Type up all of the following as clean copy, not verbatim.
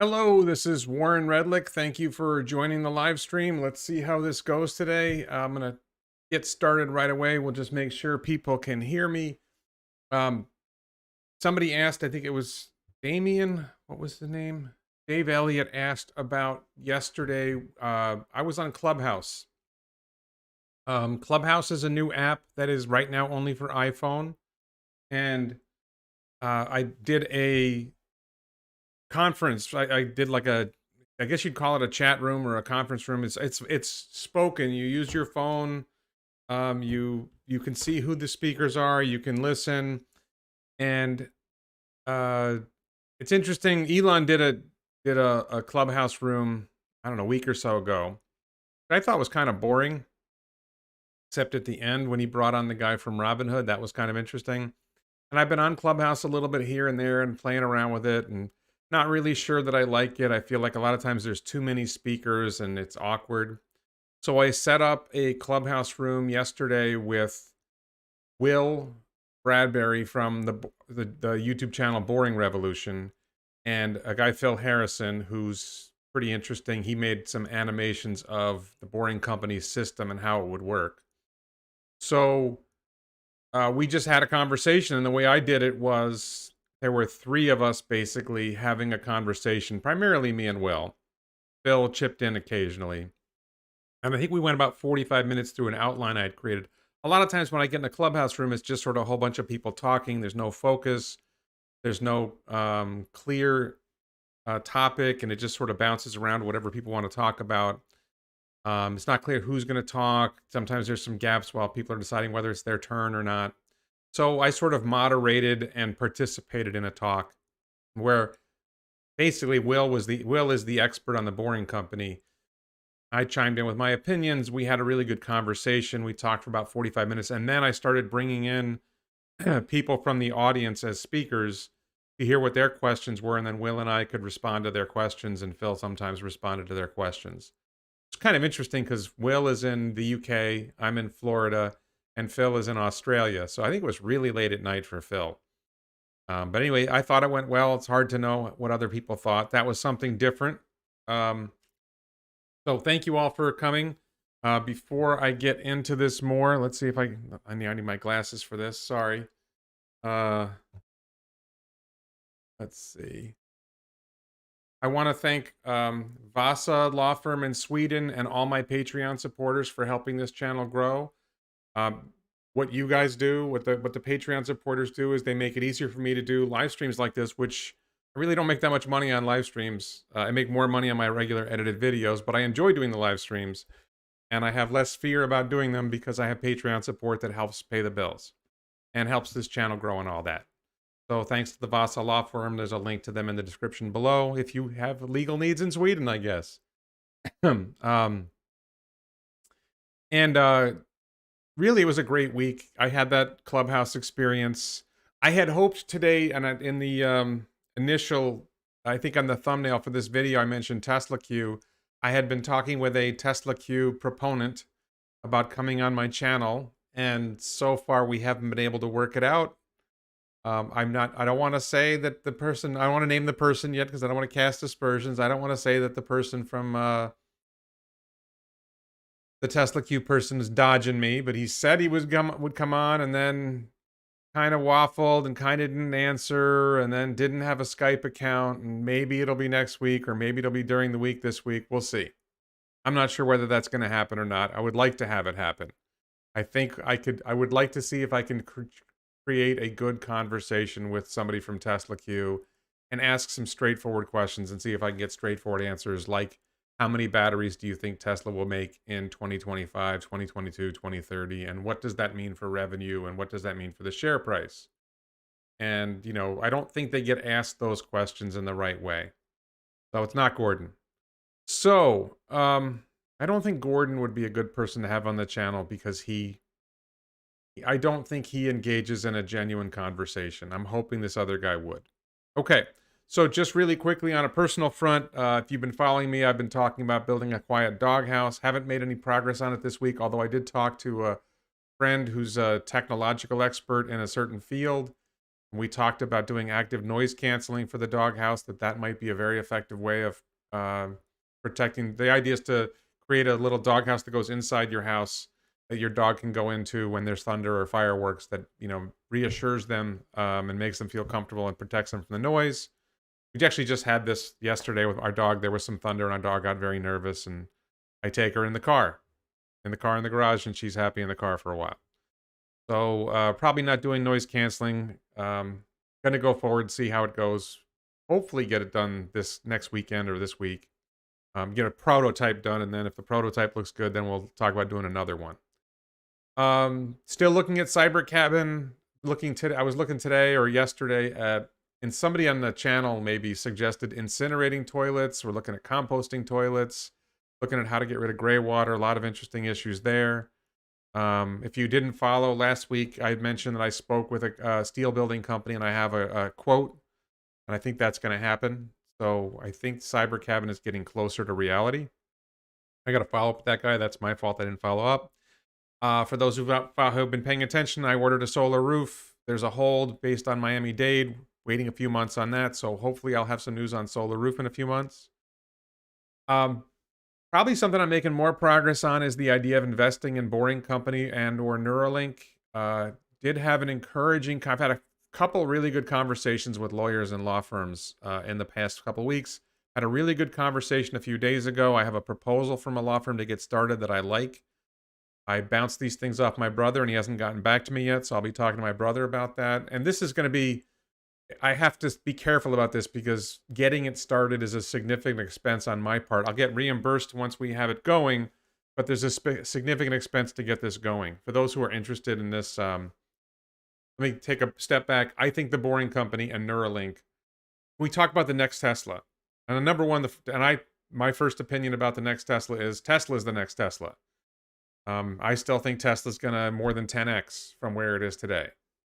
Hello, this is Warren Redlick. Thank you for joining the live stream. Let's see how this goes today. I'm going to get started right away. We'll just make sure people can hear me. Um, Somebody asked, I think it was Damien, what was the name? Dave Elliott asked about yesterday. I was on Clubhouse. Clubhouse is a new app that is right now only for iPhone. And I did a conference. I did like I guess you'd call it a chat room or a conference room. It's spoken. You use your phone. You can see who the speakers are. You can listen, and it's interesting. Elon did a Clubhouse room, I don't know, a week or so ago, that I thought was kind of boring, except at the end when he brought on the guy from Robinhood. That was kind of interesting. And I've been on Clubhouse a little bit here and there and playing around with it, and not really sure that I like it. I feel like a lot of times there's too many speakers and it's awkward. So I set up a Clubhouse room yesterday with Will Bradbury from the YouTube channel Boring Revolution, and a guy, Phil Harrison, who's pretty interesting. He made some animations of the Boring Company's system and how it would work. So we just had a conversation, and the way I did it was there were three of us basically having a conversation, primarily me and Will. Phil chipped in occasionally. And I think we went about 45 minutes through an outline I had created. A lot of times when I get in a Clubhouse room, it's just sort of a whole bunch of people talking. There's no focus. There's no clear topic, and it just sort of bounces around whatever people want to talk about. It's not clear who's going to talk. Sometimes there's some gaps while people are deciding whether it's their turn or not. So I sort of moderated and participated in a talk where basically Will is the expert on the Boring Company. I chimed in with my opinions. We had a really good conversation. We talked for about 45 minutes, and then I started bringing in people from the audience as speakers to hear what their questions were, and then Will and I could respond to their questions, and Phil sometimes responded to their questions. It's kind of interesting because Will is in the UK, I'm in Florida, and Phil is in Australia. So I think it was really late at night for Phil. But anyway, I thought it went well. It's hard to know what other people thought. That was something different. So thank you all for coming. Before I get into this more, let's see if I need my glasses for this. Sorry. Let's see. I want to thank Vasa Law Firm in Sweden and all my Patreon supporters for helping this channel grow. What you guys do, what the Patreon supporters do, is they make it easier for me to do live streams like this, which I really don't make that much money on live streams. I make more money on my regular edited videos, but I enjoy doing the live streams, and I have less fear about doing them because I have Patreon support that helps pay the bills and helps this channel grow and all that. So thanks to the Vasa Law Firm. There's a link to them in the description below if you have legal needs in Sweden, I guess. Really, it was a great week. I had that Clubhouse experience. I had hoped today, and in the initial, I think on the thumbnail for this video, I mentioned Tesla Q. I had been talking with a Tesla Q proponent about coming on my channel, and so far we haven't been able to work it out. I don't want to say that the person, I don't want to name the person yet because I don't want to cast aspersions. I don't want to say that the person from the Tesla Q person is dodging me, but he said he would come on, and then kind of waffled and kind of didn't answer, and then didn't have a Skype account, and maybe it'll be next week, or maybe it'll be during the week this week. We'll see. I'm not sure whether that's going to happen or not. I would like to have it happen. I would like to see if I can create a good conversation with somebody from Tesla Q and ask some straightforward questions and see if I can get straightforward answers like, how many batteries do you think Tesla will make in 2025, 2022, 2030? And what does that mean for revenue? And what does that mean for the share price? And, I don't think they get asked those questions in the right way. So it's not Gordon. So, I don't think Gordon would be a good person to have on the channel because I don't think he engages in a genuine conversation. I'm hoping this other guy would. Okay. So just really quickly on a personal front, if you've been following me, I've been talking about building a quiet doghouse. Haven't made any progress on it this week, although I did talk to a friend who's a technological expert in a certain field. We talked about doing active noise canceling for the doghouse, that might be a very effective way of protecting. The idea is to create a little doghouse that goes inside your house that your dog can go into when there's thunder or fireworks, that, reassures them and makes them feel comfortable and protects them from the noise. We actually just had this yesterday with our dog. There was some thunder and our dog got very nervous, and I take her in the car in the garage, and she's happy in the car for a while. So probably not doing noise canceling. Going to go forward and see how it goes. Hopefully get it done this next weekend or this week. Get a prototype done, and then if the prototype looks good, then we'll talk about doing another one. Still looking at Cyber Cabin. I was looking today or yesterday at, and somebody on the channel maybe suggested incinerating toilets. We're looking at composting toilets, looking at how to get rid of gray water. A lot of interesting issues there. If you didn't follow last week, I had mentioned that I spoke with a steel building company, and I have a quote, and I think that's going to happen. So I think Cyber Cabin is getting closer to reality. I got to follow up with that guy. That's my fault I didn't follow up. For those who've been paying attention, I ordered a solar roof. There's a hold based on Miami-Dade. Waiting a few months on that, so hopefully I'll have some news on solar roof in a few months. Probably something I'm making more progress on is the idea of investing in Boring Company and or Neuralink. Did have an encouraging, I've had a couple really good conversations with lawyers and law firms in the past couple weeks. Had a really good conversation a few days ago. I have a proposal from a law firm to get started that I like. I bounced these things off my brother, and he hasn't gotten back to me yet, so I'll be talking to my brother about that. And this is going to be, I have to be careful about this because getting it started is a significant expense on my part. I'll get reimbursed once we have it going, but there's a significant expense to get this going. For those who are interested in this, let me take a step back. I think the Boring Company and Neuralink, we talk about the next Tesla. And the number one, my first opinion about the next Tesla is the next Tesla. I still think Tesla's going to more than 10x from where it is today.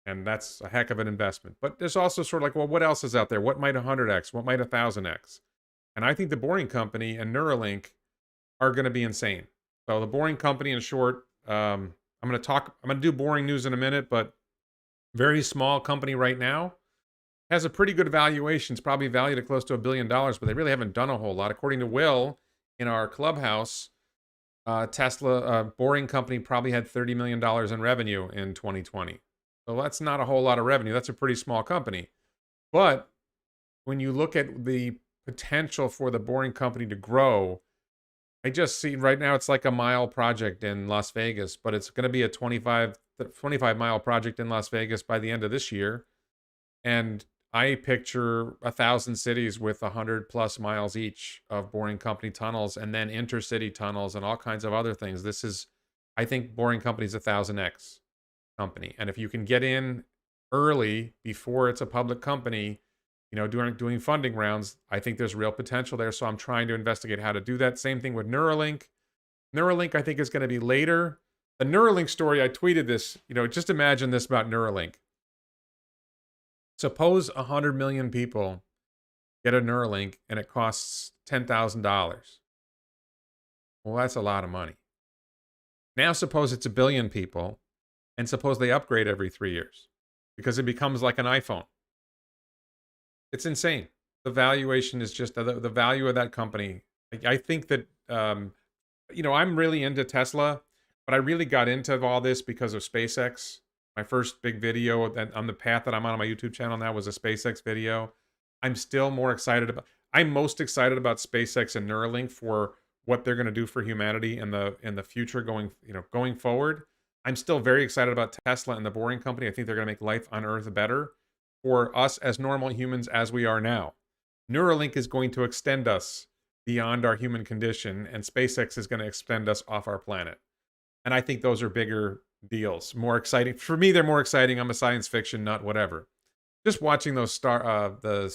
And that's a heck of an investment. But there's also sort of like, well, what else is out there? What might 100x? What might 1000x? And I think the Boring Company and Neuralink are going to be insane. So the Boring Company, in short, I'm going to do boring news in a minute, but very small company right now, has a pretty good valuation. It's probably valued at close to $1 billion, but they really haven't done a whole lot. According to Will in our Clubhouse, Boring Company probably had $30 million in revenue in 2020. So that's not a whole lot of revenue. That's a pretty small company. But when you look at the potential for the Boring Company to grow, I just see right now it's like a mile project in Las Vegas, but it's going to be a 25-mile project in Las Vegas by the end of this year. And I picture 1,000 cities with 100+ miles each of Boring Company tunnels, and then intercity tunnels and all kinds of other things. I think Boring Company's 1,000x company. And if you can get in early before it's a public company, doing funding rounds, I think there's real potential there. So I'm trying to investigate how to do that. Same thing with Neuralink. Neuralink, I think, is going to be later. The Neuralink story, I tweeted this, just imagine this about Neuralink. Suppose 100 million people get a Neuralink and it costs $10,000. Well, that's a lot of money. Now suppose it's 1 billion people, and suppose they upgrade every 3 years because it becomes like an iPhone. It's insane. The valuation is just the value of that company. I think that, I'm really into Tesla, but I really got into all this because of SpaceX. My first big video on the path that I'm on my YouTube channel now was a SpaceX video. I'm most excited about SpaceX and Neuralink for what they're going to do for humanity in the future going forward. I'm still very excited about Tesla and the Boring Company. I think they're going to make life on Earth better for us as normal humans as we are now. Neuralink is going to extend us beyond our human condition, and SpaceX is going to extend us off our planet. And I think those are bigger deals, more exciting. For me, they're more exciting. I'm a science fiction nut, whatever. Just watching those the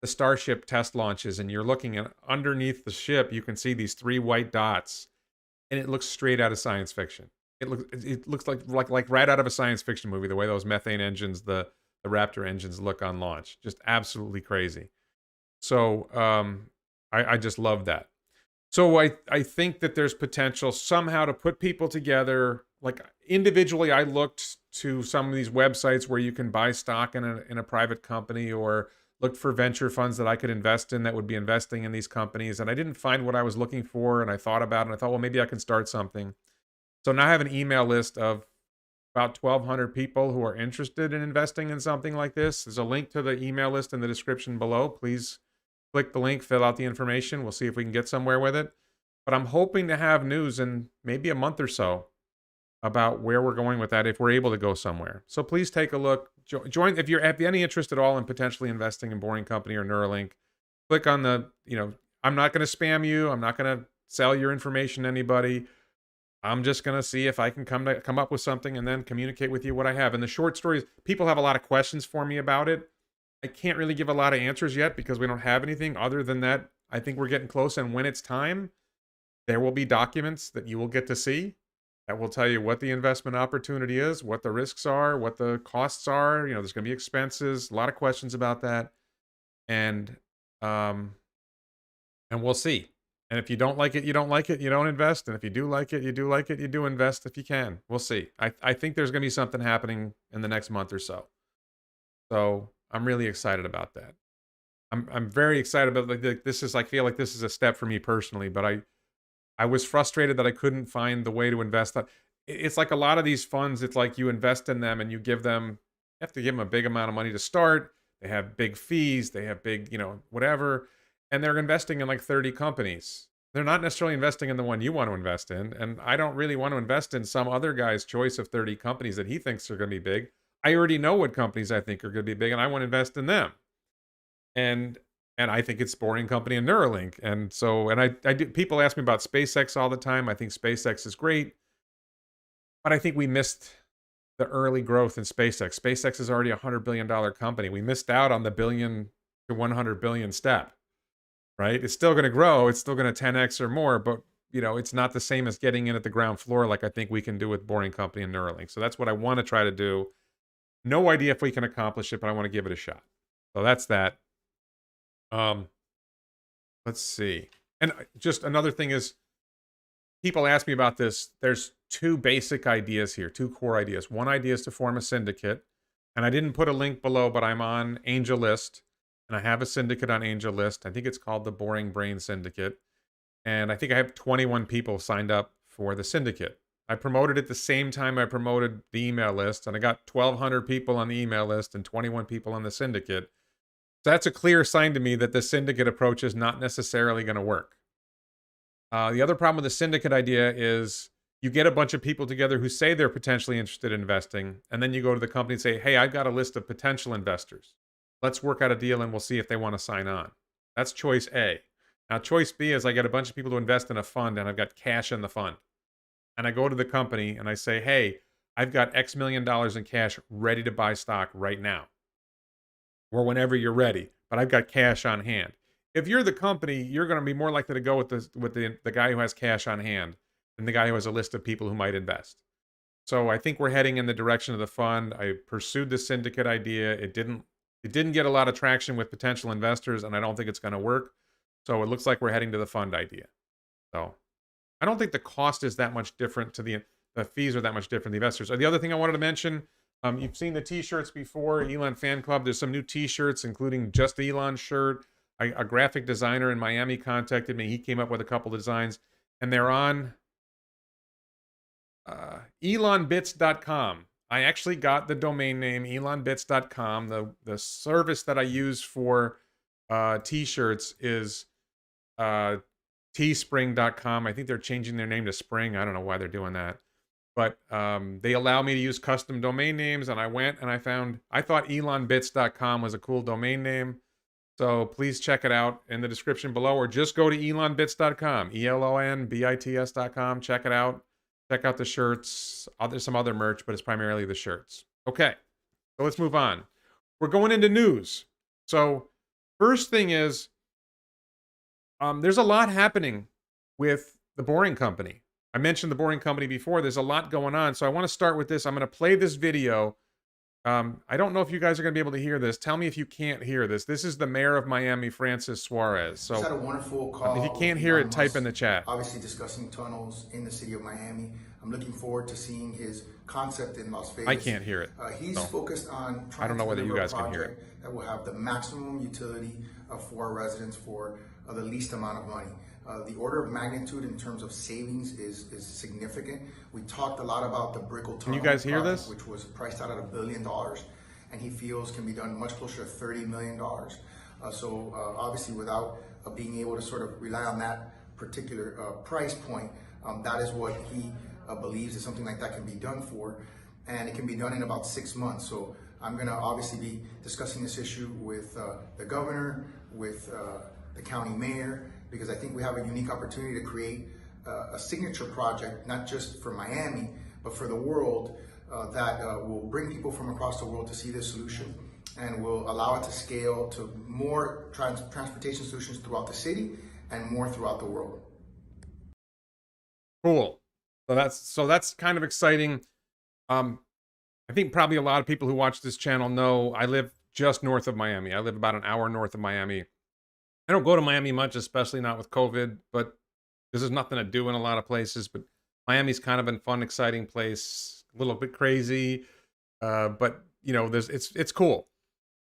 Starship test launches, and you're looking at underneath the ship, you can see these 3 white dots, and it looks straight out of science fiction. It looks like right out of a science fiction movie, the way those methane engines, the Raptor engines look on launch. Just absolutely crazy. So I just love that. So I think that there's potential somehow to put people together. Like individually, I looked to some of these websites where you can buy stock in a private company, or looked for venture funds that I could invest in that would be investing in these companies. And I didn't find what I was looking for. And I thought about it and I thought, well, maybe I can start something. So now I have an email list of about 1,200 people who are interested in investing in something like this. There's a link to the email list in the description below. Please click the link, fill out the information. We'll see if we can get somewhere with it. But I'm hoping to have news in maybe a month or so about where we're going with that, if we're able to go somewhere. So please take a look. Join if you have any interest at all in potentially investing in Boring Company or Neuralink. Click on the, I'm not going to spam you. I'm not going to sell your information to anybody. I'm just going to see if I can come up with something and then communicate with you what I have. And the short story is, people have a lot of questions for me about it. I can't really give a lot of answers yet because we don't have anything other than that. I think we're getting close. And when it's time, there will be documents that you will get to see that will tell you what the investment opportunity is, what the risks are, what the costs are. There's going to be expenses, a lot of questions about that. And we'll see. And if you don't like it, you don't like it, you don't invest. And if you do like it, you do like it, you do invest if you can. We'll see. I think there's going to be something happening in the next month or so. So I'm really excited about that. I'm very excited about this. I feel like this is a step for me personally, but I was frustrated that I couldn't find the way to invest. It's like a lot of these funds, it's like you invest in them and you have to give them a big amount of money to start. They have big fees, they have big, whatever. And they're investing in like 30 companies. They're not necessarily investing in the one you want to invest in. And I don't really want to invest in some other guy's choice of 30 companies that he thinks are going to be big. I already know what companies I think are going to be big, and I want to invest in them. And I think it's Boring Company and Neuralink. And so, I do, people ask me about SpaceX all the time. I think SpaceX is great, but I think we missed the early growth in SpaceX. SpaceX is already a $100 billion company. We missed out on the billion to 100 billion step, right? It's still going to grow. It's still going to 10x or more, but it's not the same as getting in at the ground floor like I think we can do with Boring Company and Neuralink. So that's what I want to try to do. No idea if we can accomplish it, but I want to give it a shot. So that's that. Let's see. And just another thing is, people ask me about this. There's two basic ideas here, two core ideas. One idea is to form a syndicate. And I didn't put a link below, but I'm on Angel List. And I have a syndicate on Angel List. I think it's called the Boring Brain Syndicate. And I think I have 21 people signed up for the syndicate. I promoted it the same time I promoted the email list. And I got 1,200 people on the email list and 21 people on the syndicate. So that's a clear sign to me that the syndicate approach is not necessarily going to work. The other problem with the syndicate idea is you get a bunch of people together who say they're potentially interested in investing, and then you go to the company and say, hey, I've got a list of potential investors. Let's work out a deal and we'll see if they want to sign on. That's choice A. Now, choice B is I get a bunch of people to invest in a fund and I've got cash in the fund. And I go to the company and I say, hey, I've got X million dollars in cash ready to buy stock right now, or whenever you're ready, but I've got cash on hand. If you're the company, you're going to be more likely to go with the guy who has cash on hand than the guy who has a list of people who might invest. So I think we're heading in the direction of the fund. I pursued the syndicate idea. It didn't get a lot of traction with potential investors, and I don't think it's going to work. So it looks like we're heading to the fund idea. So I don't think the cost is that much different to the fees are that much different to the investors. The other thing I wanted to mention, you've seen the t-shirts before, Elon Fan Club. There's some new t-shirts, including just Elon shirt. A graphic designer in Miami contacted me. He came up with a couple of designs, and they're on ElonBits.com. I actually got the domain name ElonBits.com. The service that I use for t-shirts is teespring.com. I think they're changing their name to Spring. I don't know why they're doing that. But they allow me to use custom domain names, and I went and I thought ElonBits.com was a cool domain name. So please check it out in the description below, or just go to ElonBits.com, ElonBits.com. Check it out. Check out the shirts. There's some other merch, but it's primarily the shirts. Okay, so let's move on. We're going into news. So first thing is, there's a lot happening with the Boring Company. I mentioned the Boring Company before. There's a lot going on. So I want to start with this. I'm going to play this video. I don't know if you guys are going to be able to hear this. Tell me if you can't hear this. This is the mayor of Miami, Francis Suarez. So just had a wonderful call. If you can't hear it, type in the chat. Obviously discussing tunnels in the city of Miami. I'm looking forward to seeing his concept in Las Vegas. I can't hear it. He's focused on I don't know whether you guys can hear it. That will have the maximum utility for our residents for the least amount of money. The order of magnitude in terms of savings is significant. We talked a lot about the Brickell Tunnel. Can you guys hear this? Which was priced out at $1 billion, and he feels can be done much closer to $30 million. So obviously, without being able to sort of rely on that particular price point, that is what he believes that something like that can be done for, and it can be done in about 6 months. So I'm going to obviously be discussing this issue with the governor, with the county mayor, because I think we have a unique opportunity to create a signature project, not just for Miami, but for the world, that will bring people from across the world to see this solution and will allow it to scale to more transportation solutions throughout the city and more throughout the world. Cool. So that's kind of exciting. I think probably a lot of people who watch this channel know I live just north of Miami. I live about an hour north of Miami. I don't go to Miami much, especially not with COVID, but there's nothing to do in a lot of places. But Miami's kind of a fun, exciting place, a little bit crazy, but you know, it's cool.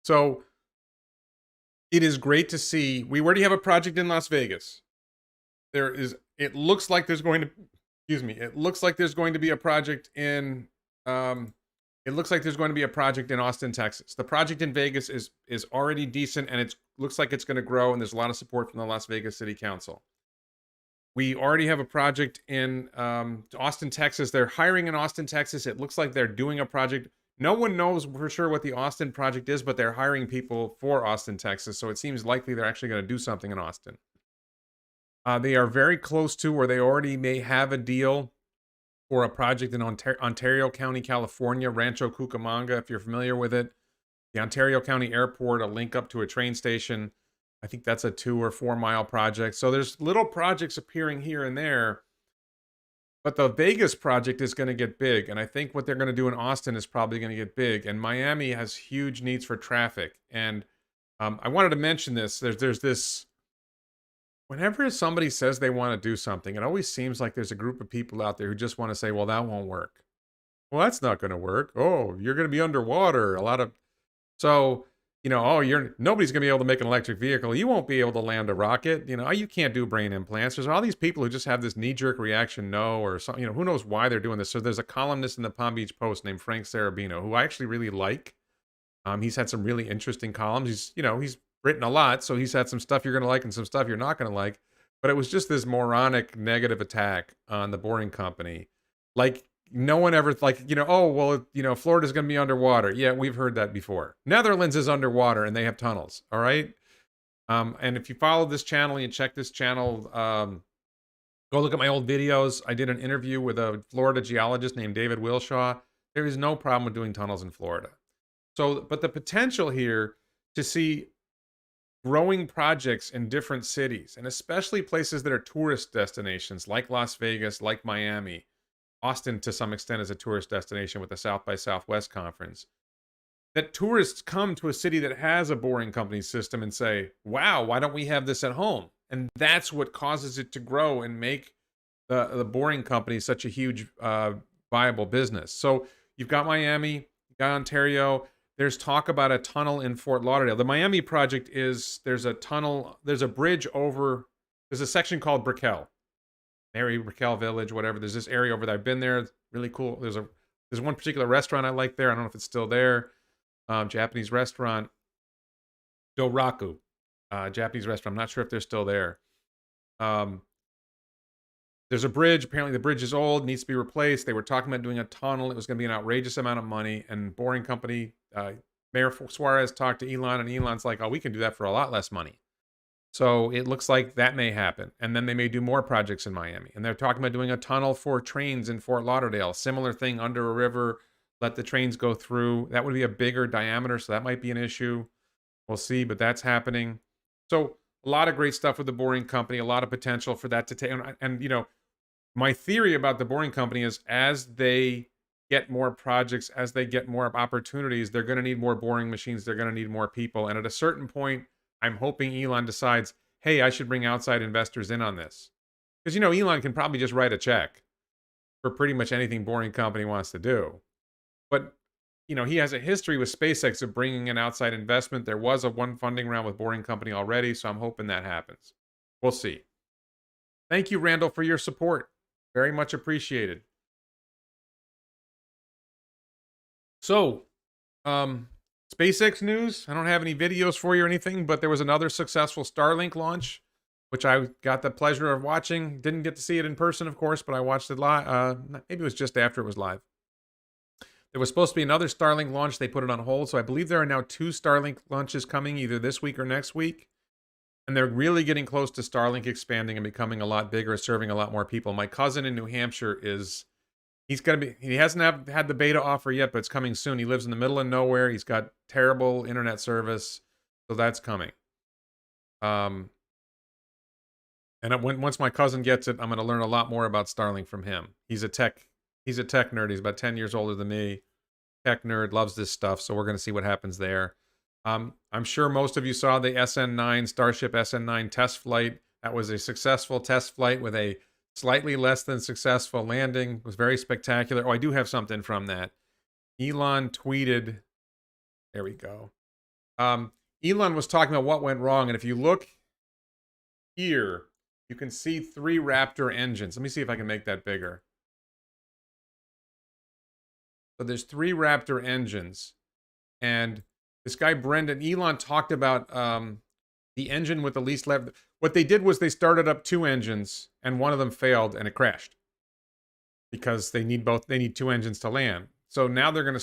So it is great to see. We already have a project in Las Vegas. It looks like there's going to, it looks like there's going to be a project in, Austin, Texas. The project in Vegas is already decent, and it looks like it's going to grow, and there's a lot of support from the Las Vegas City Council. We already have a project in Austin, Texas. They're hiring in Austin, Texas. It looks like they're doing a project. No one knows for sure what the Austin project is, but they're hiring people for Austin, Texas. So it seems likely they're actually going to do something in Austin. They are very close to, or they already may have a deal for a project in Ontario County, California, Rancho Cucamonga, if you're familiar with it. The Ontario County Airport, a link up to a train station. I think that's a 2 or 4 mile project. So there's little projects appearing here and there. But the Vegas project is going to get big. And I think what they're going to do in Austin is probably going to get big. And Miami has huge needs for traffic. And I wanted to mention this. There's this, whenever somebody says they want to do something, it always seems like there's a group of people out there who just want to say, well, that won't work. Well, that's not going to work. Oh, you're going to be underwater. So, you know, nobody's going to be able to make an electric vehicle. You won't be able to land a rocket. You know, you can't do brain implants. There's all these people who just have this knee-jerk reaction, no, or something. You know, who knows why they're doing this. So there's a columnist in the Palm Beach Post named Frank Sarabino, who I actually really like. He's had some really interesting columns. He's written a lot, so he's had some stuff you're going to like and some stuff you're not going to like. But it was just this moronic negative attack on the Boring Company. Like, no one ever, Florida's going to be underwater. Yeah, we've heard that before. Netherlands is underwater, and they have tunnels, all right? And if you follow this channel and you check this channel, go look at my old videos. I did an interview with a Florida geologist named David Wilshaw. There is no problem with doing tunnels in Florida. So, but the potential here to see growing projects in different cities, and especially places that are tourist destinations like Las Vegas, like Miami, Austin to some extent is a tourist destination with the South by Southwest conference, that tourists come to a city that has a Boring Company system and say, wow, why don't we have this at home? And that's what causes it to grow and make the Boring Company such a huge viable business. So you've got Miami, you've got Ontario. There's talk about a tunnel in Fort Lauderdale. The Miami project there's a tunnel, there's a bridge over, there's a section called Brickell. Brickell Village, whatever. There's this area over there. I've been there. It's really cool. There's one particular restaurant I like there. I don't know if it's still there. Japanese restaurant. Doraku. Japanese restaurant. I'm not sure if they're still there. There's a bridge. Apparently the bridge is old, needs to be replaced. They were talking about doing a tunnel. It was going to be an outrageous amount of money. And Boring Company, Mayor Suarez talked to Elon, and Elon's like, oh, we can do that for a lot less money. So it looks like that may happen. And then they may do more projects in Miami. And they're talking about doing a tunnel for trains in Fort Lauderdale. Similar thing, under a river, let the trains go through. That would be a bigger diameter, so that might be an issue. We'll see, but that's happening. So a lot of great stuff with the Boring Company, a lot of potential for that to take. And my theory about the Boring Company is as they get more projects, as they get more opportunities, they're going to need more boring machines. They're going to need more people. And at a certain point, I'm hoping Elon decides, hey, I should bring outside investors in on this. Because, Elon can probably just write a check. for pretty much anything Boring Company wants to do. But, you know, he has a history with SpaceX of bringing in outside investment. There was one funding round with Boring Company already, so I'm hoping that happens. We'll see. Thank you, Randall, for your support. Very much appreciated. So, SpaceX news. I don't have any videos for you or anything, but there was another successful Starlink launch, which I got the pleasure of watching. Didn't get to see it in person, of course, but I watched it live. Maybe it was just after it was live. There was supposed to be another Starlink launch. They put it on hold. So I believe there are now 2 Starlink launches coming either this week or next week. And they're really getting close to Starlink expanding and becoming a lot bigger, serving a lot more people. My cousin in New Hampshire he hasn't had the beta offer yet, but it's coming soon. He lives in the middle of nowhere. He's got terrible internet service. So that's coming. And once my cousin gets it, I'm going to learn a lot more about Starlink from him. He's a tech nerd. He's about 10 years older than me. Tech nerd, loves this stuff. So we're going to see what happens there. I'm sure most of you saw the SN9, Starship SN9 test flight. That was a successful test flight with a slightly less than successful landing. It was very spectacular. Oh, I do have something from that. Elon tweeted. There we go. Elon was talking about what went wrong. And if you look here, you can see 3 Raptor engines. Let me see if I can make that bigger. So there's 3 Raptor engines. And this guy, Brendan, Elon talked about the engine with the least leverage. What they did was they started up 2 engines, and one of them failed, and it crashed. Because they need 2 engines to land. So now they're going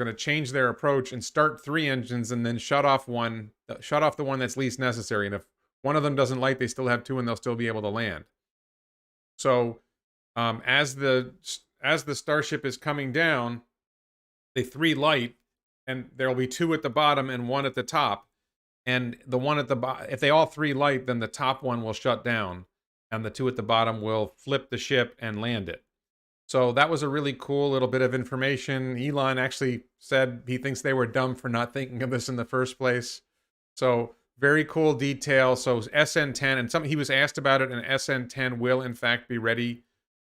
to change their approach and start 3 engines and then shut off the one that's least necessary. And if one of them doesn't light, they still have 2 and they'll still be able to land. So as the Starship is coming down, the 3 light, and there'll be 2 at the bottom and 1 at the top. And the one at the bottom, if they all 3 light, then the top one will shut down, and the 2 at the bottom will flip the ship and land it. So that was a really cool little bit of information. Elon actually said he thinks they were dumb for not thinking of this in the first place. So very cool detail. So SN10, and he was asked about it, and SN10 will in fact be ready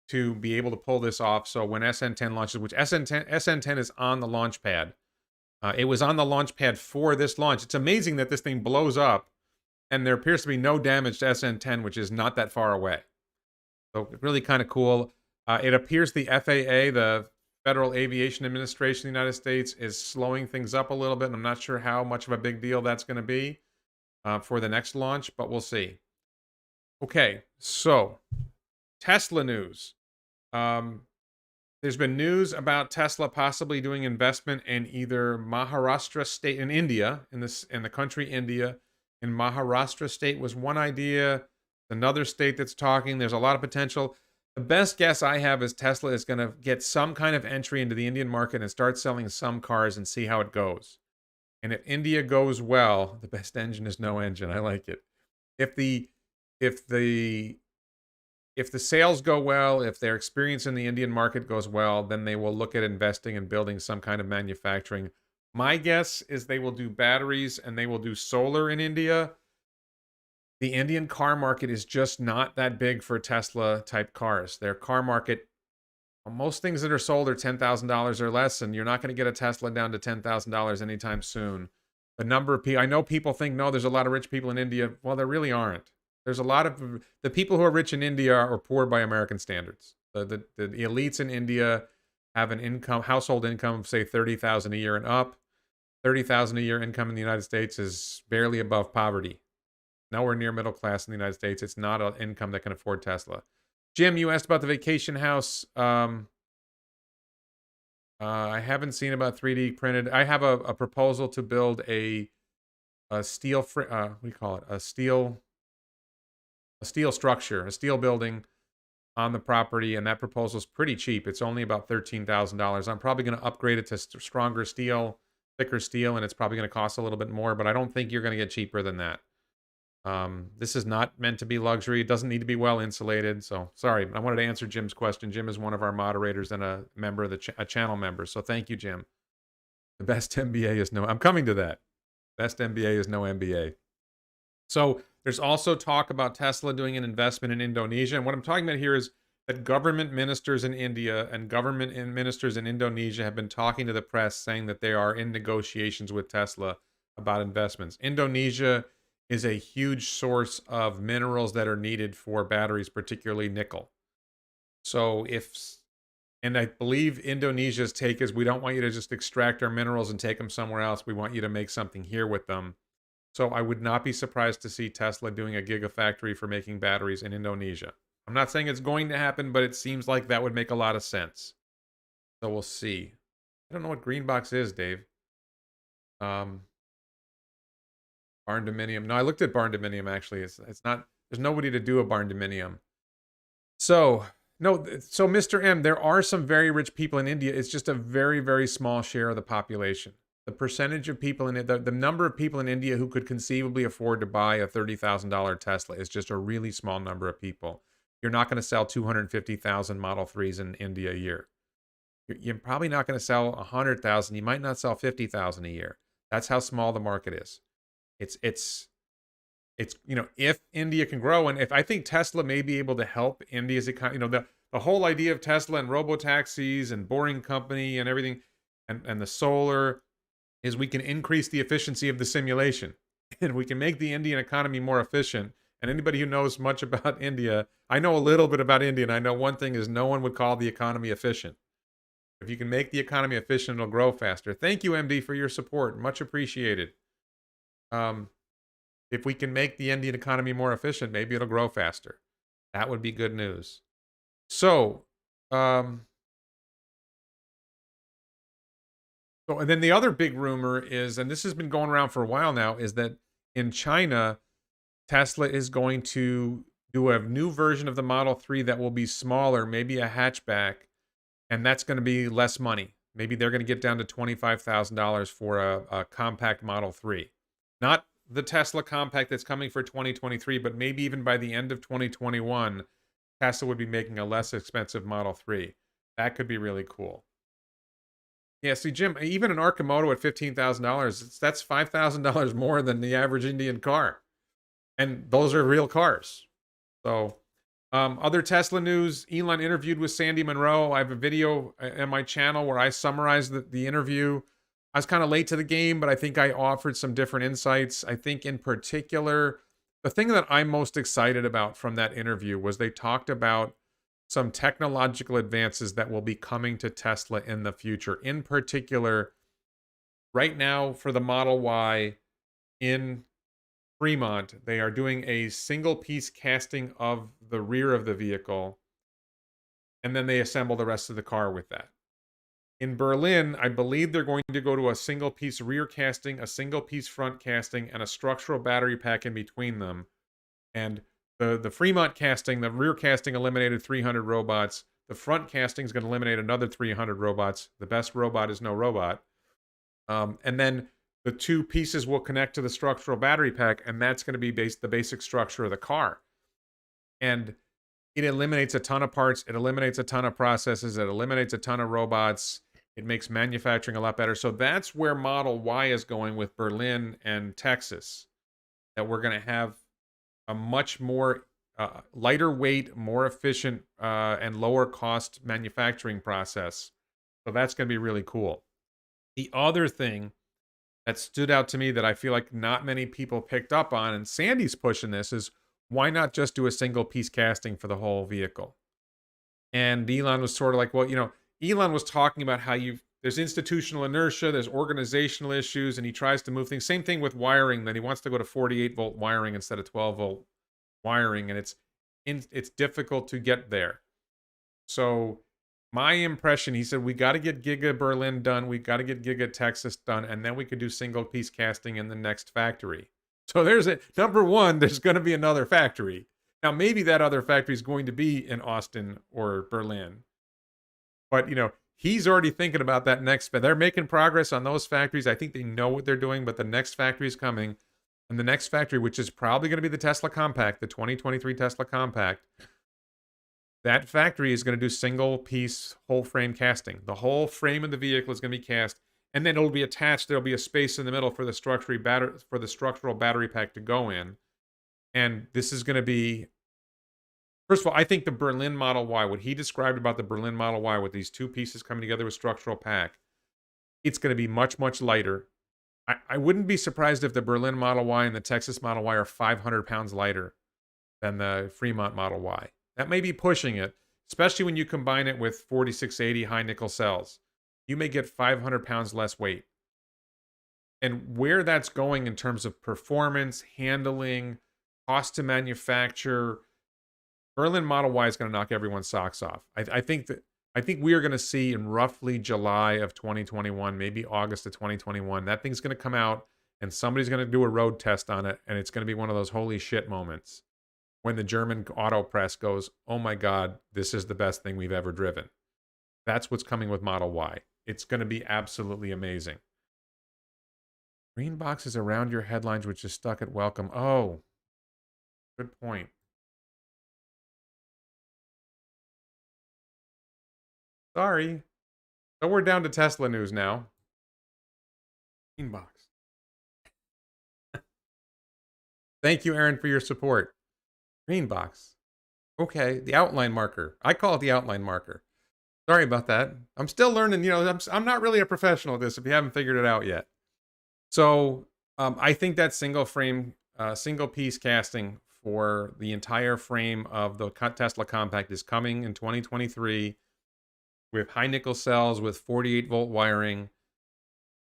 to be able to pull this off. So when SN10 launches, which SN10 is on the launch pad. It was on the launch pad for this launch. It's amazing that this thing blows up, and there appears to be no damage to SN10, which is not that far away. So really kind of cool. It appears the FAA, the Federal Aviation Administration of the United States, is slowing things up a little bit. And I'm not sure how much of a big deal that's going to be for the next launch, but we'll see. Okay, so Tesla news. There's been news about Tesla possibly doing investment in either Maharashtra state in India, in the country India. In Maharashtra state was one idea. Another state that's talking. There's a lot of potential. The best guess I have is Tesla is going to get some kind of entry into the Indian market and start selling some cars and see how it goes. And if India goes well, the best engine is no engine. I like it. If the sales go well, if their experience in the Indian market goes well, then they will look at investing and building some kind of manufacturing. My guess is they will do batteries and they will do solar in India. The Indian car market is just not that big for Tesla type cars. Their car market, most things that are sold are $10,000 or less, and you're not going to get a Tesla down to $10,000 anytime soon. The number of people, I know people think, no, there's a lot of rich people in India. Well, there really aren't. There's a lot of the people who are rich in India are poor by American standards. The elites in India have an household income of say 30,000 a year and up. 30,000 a year income in the United States is barely above poverty. Nowhere near middle class in the United States. It's not an income that can afford Tesla. Jim, you asked about the vacation house. I haven't seen about 3D printed. I have a proposal to build a steel. What do you call it? A steel structure, a steel building on the property, and that proposal is pretty cheap. It's only about $13,000. I'm probably going to upgrade it to stronger steel, thicker steel, and it's probably going to cost a little bit more, but I don't think you're going to get cheaper than that. This is not meant to be luxury. It doesn't need to be well insulated. So sorry, I wanted to answer Jim's question. Jim is one of our moderators and a member of a channel member. So thank you, Jim. The best MBA is no. I'm coming to that. Best MBA is no MBA. So there's also talk about Tesla doing an investment in Indonesia. And what I'm talking about here is that government ministers in India and government ministers in Indonesia have been talking to the press saying that they are in negotiations with Tesla about investments. Indonesia is a huge source of minerals that are needed for batteries, particularly nickel. So and I believe Indonesia's take is we don't want you to just extract our minerals and take them somewhere else. We want you to make something here with them. So I would not be surprised to see Tesla doing a gigafactory for making batteries in Indonesia. I'm not saying it's going to happen, but it seems like that would make a lot of sense. So we'll see. I don't know what Greenbox is, Dave. Barn Dominium. No, I looked at Barn Dominium actually. It's not. There's nobody to do a Barn Dominium. So no. So Mr. M, there are some very rich people in India. It's just a very, very small share of the population. The percentage of people in it, the number of people in India who could conceivably afford to buy a $30,000 Tesla is just a really small number of people. You're not going to sell 250,000 Model 3s in India a year. You're probably not going to sell 100,000. You might not sell 50,000 a year. That's how small the market is. It's if India can grow, and if I think Tesla may be able to help India's economy, the whole idea of Tesla and robo-taxis and Boring Company and everything, and the solar, is we can increase the efficiency of the simulation, and we can make the Indian economy more efficient. And anybody who knows much about India, I know a little bit about India, and I know one thing is no one would call the economy efficient. If you can make the economy efficient, it'll grow faster. Thank you, MD, for your support. Much appreciated. If we can make the Indian economy more efficient, maybe it'll grow faster. That would be good news. So, and then the other big rumor is, and this has been going around for a while now, is that in China, Tesla is going to do a new version of the Model 3 that will be smaller, maybe a hatchback, and that's going to be less money. Maybe they're going to get down to $25,000 for a compact Model 3. Not the Tesla compact that's coming for 2023, but maybe even by the end of 2021, Tesla would be making a less expensive Model 3. That could be really cool. Yeah, see, Jim, even an Arcimoto at $15,000, that's $5,000 more than the average Indian car. And those are real cars. So, other Tesla news, Elon interviewed with Sandy Munro. I have a video on my channel where I summarize the interview. I was kind of late to the game, but I think I offered some different insights. I think in particular, the thing that I'm most excited about from that interview was they talked about some technological advances that will be coming to Tesla in the future. In particular, right now for the Model Y in Fremont, they are doing a single piece casting of the rear of the vehicle, and then they assemble the rest of the car with that. In Berlin, I believe they're going to go to a single piece rear casting, a single piece front casting, and a structural battery pack in between them. And the Fremont casting, the rear casting eliminated 300 robots. The front casting is going to eliminate another 300 robots. The best robot is no robot. And then the two pieces will connect to the structural battery pack, and that's going to be the basic structure of the car. And it eliminates a ton of parts. It eliminates a ton of processes. It eliminates a ton of robots. It makes manufacturing a lot better. So that's where Model Y is going with Berlin and Texas, that we're going to have a much more lighter weight, more efficient, and lower cost manufacturing process. So that's going to be really cool. The other thing that stood out to me that I feel like not many people picked up on, and Sandy's pushing this, is why not just do a single piece casting for the whole vehicle? And Elon was sort of like, well, Elon was talking about how there's institutional inertia, there's organizational issues, and he tries to move things. Same thing with wiring, that he wants to go to 48 volt wiring instead of 12 volt wiring, and it's difficult to get there. So my impression, he said, we got to get Giga Berlin done, we got to get Giga Texas done, and then we could do single piece casting in the next factory. So there's it. Number one, there's going to be another factory. Now, maybe that other factory is going to be in Austin or Berlin. But, he's already thinking about that next. They're making progress on those factories. I think they know what they're doing, but the next factory is coming. And the next factory, which is probably going to be the Tesla Compact, the 2023 Tesla Compact, that factory is going to do single piece whole frame casting. The whole frame of the vehicle is going to be cast, and then it'll be attached. There'll be a space in the middle for the structural battery pack to go in. And this is going to be First of all, I think the Berlin Model Y, what he described about the Berlin Model Y with these two pieces coming together with structural pack, it's going to be much, much lighter. I wouldn't be surprised if the Berlin Model Y and the Texas Model Y are 500 pounds lighter than the Fremont Model Y. That may be pushing it, especially when you combine it with 4680 high nickel cells. You may get 500 pounds less weight. And where that's going in terms of performance, handling, cost to manufacture, Berlin Model Y is going to knock everyone's socks off. I think we are going to see in roughly July of 2021, maybe August of 2021, that thing's going to come out and somebody's going to do a road test on it, and it's going to be one of those holy shit moments when the German auto press goes, oh my God, this is the best thing we've ever driven. That's what's coming with Model Y. It's going to be absolutely amazing. Green boxes around your headlines, which is stuck at welcome. Oh, good point. Sorry. So we're down to Tesla news now. Green box. Thank you, Aaron, for your support. Green box. Okay, the outline marker. I call it the outline marker. Sorry about that. I'm still learning. You know, I'm not really a professional at this if you haven't figured it out yet. So I think that single piece casting for the entire frame of the Tesla Compact is coming in 2023 with high nickel cells, with 48 volt wiring.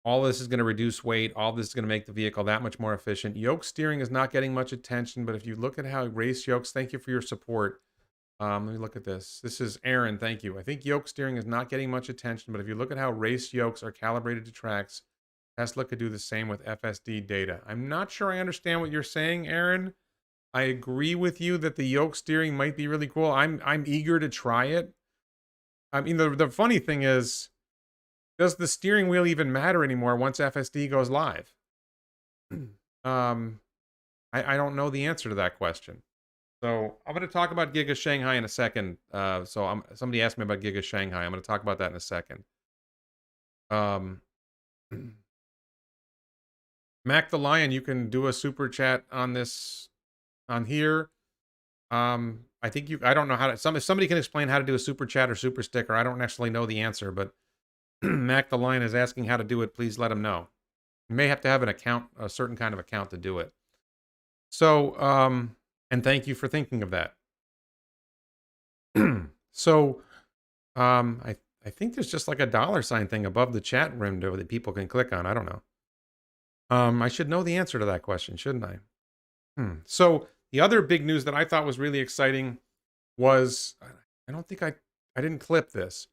All this is going to reduce weight. All this is going to make the vehicle that much more efficient. Yoke steering is not getting much attention, but if you look at how race yokes, thank you for your support. Let me look at this. This is Aaron, thank you. I think yoke steering is not getting much attention, but if you look at how race yokes are calibrated to tracks, Tesla could do the same with FSD data. I'm not sure I understand what you're saying, Aaron. I agree with you that the yoke steering might be really cool. I'm eager to try it. I mean, the funny thing is, does the steering wheel even matter anymore once FSD goes live? I don't know the answer to that question. So I'm going to talk about Giga Shanghai in a second. Somebody asked me about Giga Shanghai. I'm going to talk about that in a second. Mac the Lion, you can do a super chat on this, on here. I think I don't know how to, if somebody can explain how to do a super chat or super sticker, I don't necessarily know the answer, but Mac the Lion is asking how to do it. Please let him know. You may have to have an account, a certain kind of account to do it. So, and thank you for thinking of that. So, I think there's just like a $sign thing above the chat window that people can click on. I don't know. I should know the answer to that question, shouldn't I? So the other big news that I thought was really exciting was, I don't think I didn't clip this.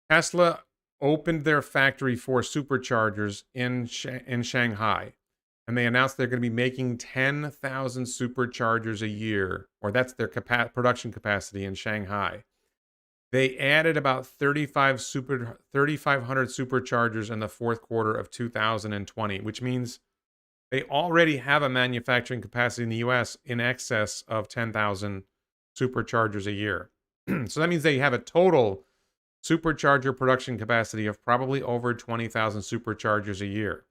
Tesla opened their factory for superchargers in Shanghai. And they announced they're going to be making 10,000 superchargers a year, or that's their production capacity in Shanghai. They added about 3,500 superchargers in the fourth quarter of 2020, which means they already have a manufacturing capacity in the US in excess of 10,000 superchargers a year. So that means they have a total supercharger production capacity of probably over 20,000 superchargers a year.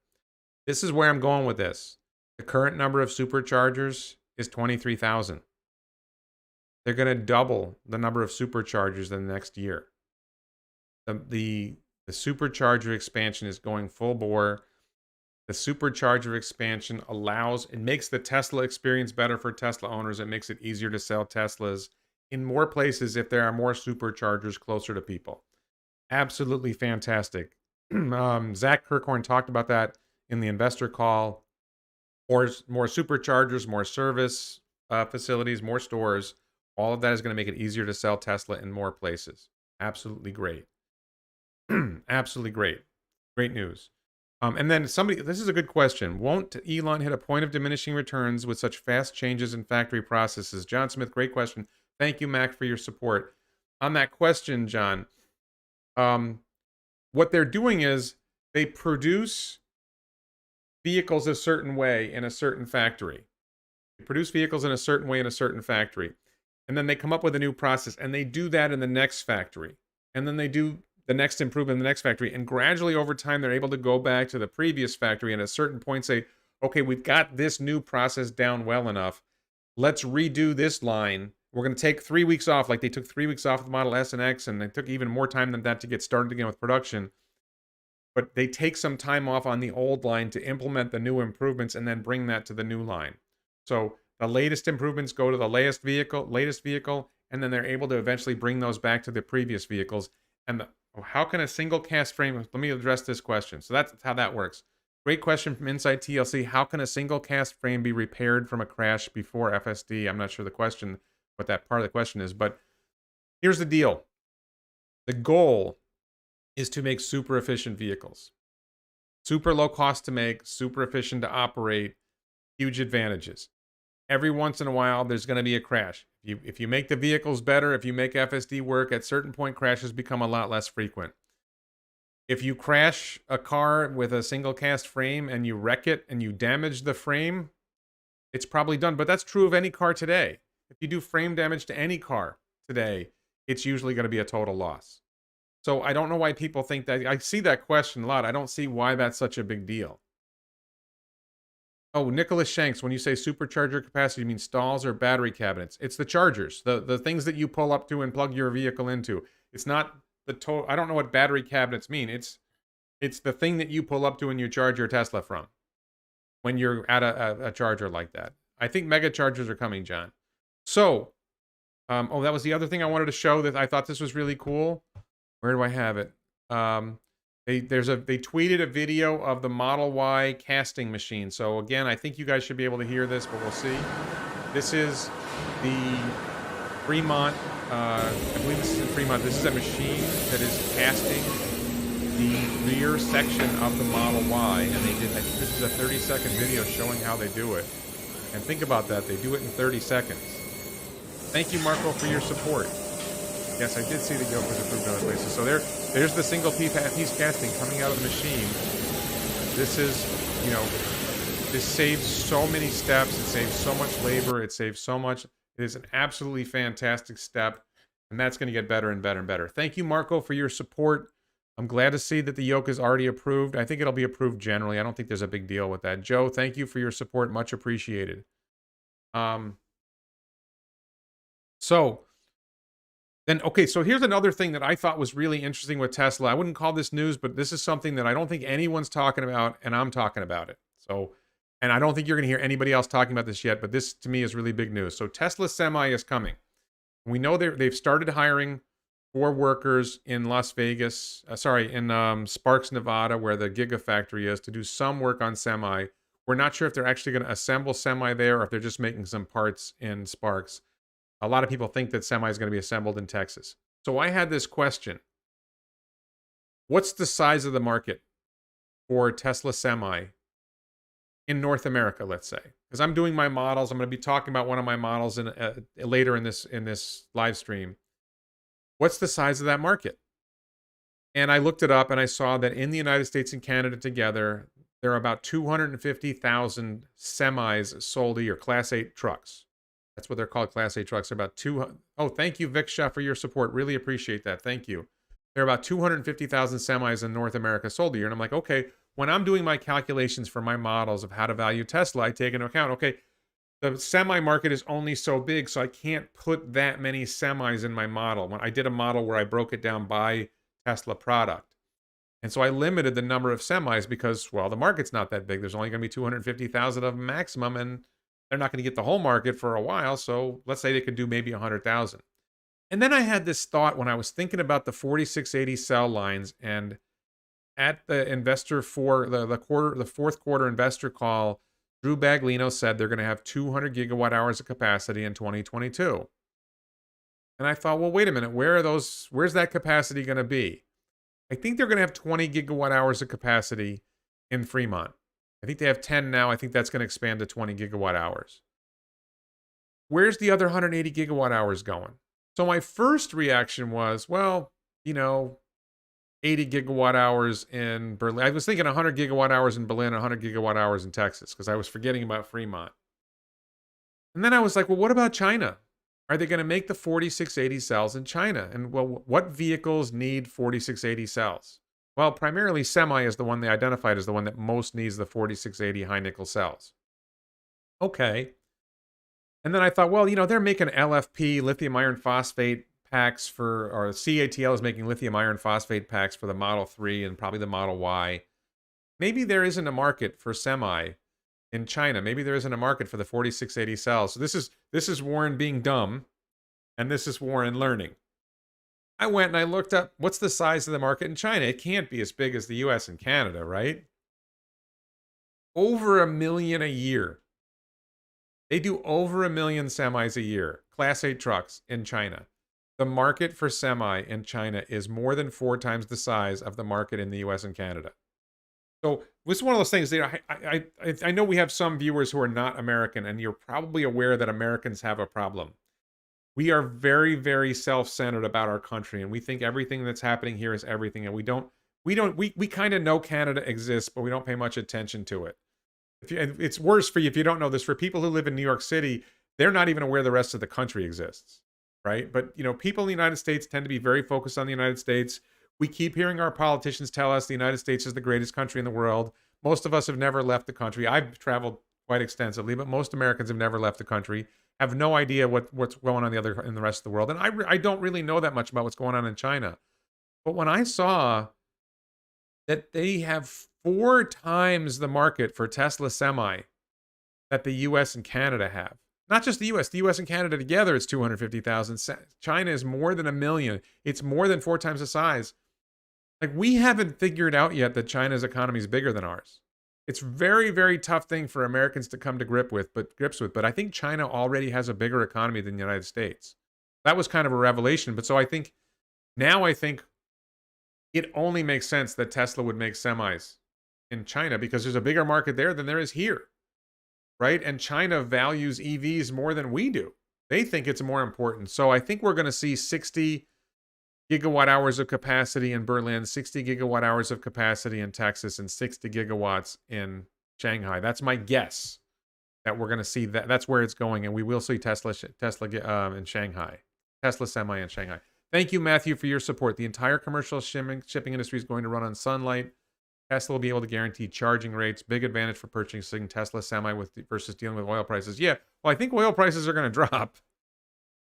This is where I'm going with this. The current number of superchargers is 23,000. They're going to double the number of superchargers in the next year. The supercharger expansion is going full bore. The supercharger expansion it makes the Tesla experience better for Tesla owners. It makes it easier to sell Teslas in more places if there are more superchargers closer to people. Absolutely fantastic. Zach Kirkhorn talked about that in the investor call. More superchargers, more service facilities, more stores. All of that is going to make it easier to sell Tesla in more places. Absolutely great. Absolutely great. Great news. And then this is a good question. Won't Elon hit a point of diminishing returns with such fast changes in factory processes? John Smith, great question. Thank you, Mac, for your support. On that question, John, what they're doing is they produce vehicles a certain way in a certain factory. They produce vehicles in a certain way in a certain factory. And then they come up with a new process, and they do that in the next factory. And then they do the next improvement in the next factory. And gradually over time, they're able to go back to the previous factory and at a certain point say, okay, we've got this new process down well enough. Let's redo this line we're going to take 3 weeks off, like they took 3 weeks off the Model S and X, and they took even more time than that to get started again with production. But they take some time off on the old line to implement the new improvements and then bring that to the new line. So the latest improvements go to the latest vehicle, and then they're able to eventually bring those back to the previous vehicles. And how can a single cast frame, let me address this question. So that's how that works. Great question from Inside TLC. How can a single cast frame be repaired from a crash before FSD? I'm not sure the question, what that part of the question is, but here's the deal. The goal is to make super efficient vehicles. Super low cost to make, super efficient to operate, huge advantages. Every once in a while, there's going to be a crash. If you make the vehicles better, if you make FSD work, at a certain point, crashes become a lot less frequent. If you crash a car with a single cast frame and you wreck it and you damage the frame, it's probably done. But that's true of any car today. If you do frame damage to any car today, it's usually going to be a total loss. So I don't know why people think that. I see that question a lot. I don't see why that's such a big deal. Oh, Nicholas Shanks, when you say supercharger capacity, you mean stalls or battery cabinets? It's the chargers, the things that you pull up to and plug your vehicle into. It's not the total. I don't know what battery cabinets mean. It's the thing that you pull up to and you charge your Tesla from when you're at a charger like that. I think mega chargers are coming, John. So, oh, that was the other thing I wanted to show that I thought this was really cool. Where do I have it? They tweeted a video of the Model Y casting machine. So again, I think you guys should be able to hear this, but we'll see. This is the Fremont. I believe this is in Fremont. This is a machine that is casting the rear section of the Model Y, and they did. I think this is a 30-second video showing how they do it. And think about that. They do it in 30 seconds. Thank you, Marco, for your support. Yes, I did see that Yoke was approved in other places. So there's the single piece casting coming out of the machine. This is, this saves so many steps. It saves so much labor. It saves so much. It is an absolutely fantastic step. And that's going to get better and better and better. Thank you, Marco, for your support. I'm glad to see that the Yoke is already approved. I think it'll be approved generally. I don't think there's a big deal with that. Joe, thank you for your support. Much appreciated. So here's another thing that I thought was really interesting with Tesla. I wouldn't call this news, but this is something that I don't think anyone's talking about, and I'm talking about it. So, and I don't think you're going to hear anybody else talking about this yet, but this to me is really big news. So Tesla Semi is coming. We know they've started hiring 4 workers in Las Vegas, in Sparks, Nevada, where the Giga factory is, to do some work on Semi. We're not sure if they're actually going to assemble Semi there or if they're just making some parts in Sparks. A lot of people think that Semi is going to be assembled in Texas. So I had this question. What's the size of the market for Tesla Semi in North America, let's say? Because I'm doing my models. I'm going to be talking about one of my models later in this live stream. What's the size of that market? And I looked it up and I saw that in the United States and Canada together, there are about 250,000 semis sold a year, Class 8 trucks. That's what they're called, Class 8 trucks. They're about 200. Oh, thank you, Viksha, for your support. Really appreciate that. Thank you. There are about 250,000 semis in North America sold a year. And I'm like, okay, when I'm doing my calculations for my models of how to value Tesla, I take into account, okay, the semi market is only so big, so I can't put that many semis in my model. When I did a model where I broke it down by Tesla product. And so I limited the number of semis because, well, the market's not that big. There's only going to be 250,000 of them maximum, and they're not going to get the whole market for a while. So let's say they could do maybe 100,000. And then I had this thought when I was thinking about the 4680 cell lines, and at the investor for the fourth quarter investor call, Drew Baglino said they're going to have 200 gigawatt hours of capacity in 2022. And I thought, well, wait a minute, where's that capacity going to be? I think they're going to have 20 gigawatt hours of capacity in Fremont. I think they have 10 now. I think that's going to expand to 20 gigawatt hours. Where's the other 180 gigawatt hours going? So my first reaction was, well, 80 gigawatt hours in Berlin. I was thinking 100 gigawatt hours in Berlin, 100 gigawatt hours in Texas, because I was forgetting about Fremont. And then I was like, well, what about China? Are they going to make the 4680 cells in China? And well, what vehicles need 4680 cells? Well, primarily Semi is the one they identified as the one that most needs the 4680 high nickel cells. Okay. And then I thought, well, they're making LFP, lithium iron phosphate packs or CATL is making lithium iron phosphate packs for the Model 3 and probably the Model Y. Maybe there isn't a market for semi in China. Maybe there isn't a market for the 4680 cells. So this is Warren being dumb, and this is Warren learning. I went and I looked up what's the size of the market in China. It can't be as big as the US and Canada, right? Over 1 million a year. They do over 1 million semis a year, Class 8 trucks in China. The market for semi in China is more than 4 times the size of the market in the US and Canada. So this is one of those things that I know we have some viewers who are not American, and you're probably aware that Americans have a problem. We are very, very self-centered about our country, and we think everything that's happening here is everything, and we kind of know Canada exists, but we don't pay much attention to it. It's worse for you if you don't know this. For people who live in New York City, they're not even aware the rest of the country exists, right? But people in the United States tend to be very focused on the United States. We keep hearing our politicians tell us the United States is the greatest country in the world. Most of us have never left the country. I've traveled quite extensively, but most Americans have never left the country, have no idea what's going on in the rest of the world. And I don't really know that much about what's going on in China. But when I saw that they have 4 times the market for Tesla Semi that the US and Canada have. Not just the US and Canada together is 250,000. China is more than 1 million. It's more than 4 times the size. Like, we haven't figured out yet that China's economy is bigger than ours. It's very, very tough thing for Americans to come to grips with, but I think China already has a bigger economy than the United States. That was kind of a revelation. But so I think it only makes sense that Tesla would make semis in China because there's a bigger market there than there is here, right? And China values EVs more than we do. They think it's more important. So I think we're going to see 60 gigawatt hours of capacity in Berlin, 60 gigawatt hours of capacity in Texas, and 60 gigawatts in Shanghai. That's my guess that we're going to see that. That's where it's going, and we will see Tesla in Shanghai, Tesla Semi in Shanghai. Thank you, Matthew, for your support. The entire commercial shipping industry is going to run on sunlight. Tesla will be able to guarantee charging rates. Big advantage for purchasing Tesla Semi versus dealing with oil prices. Yeah, well, I think oil prices are going to drop.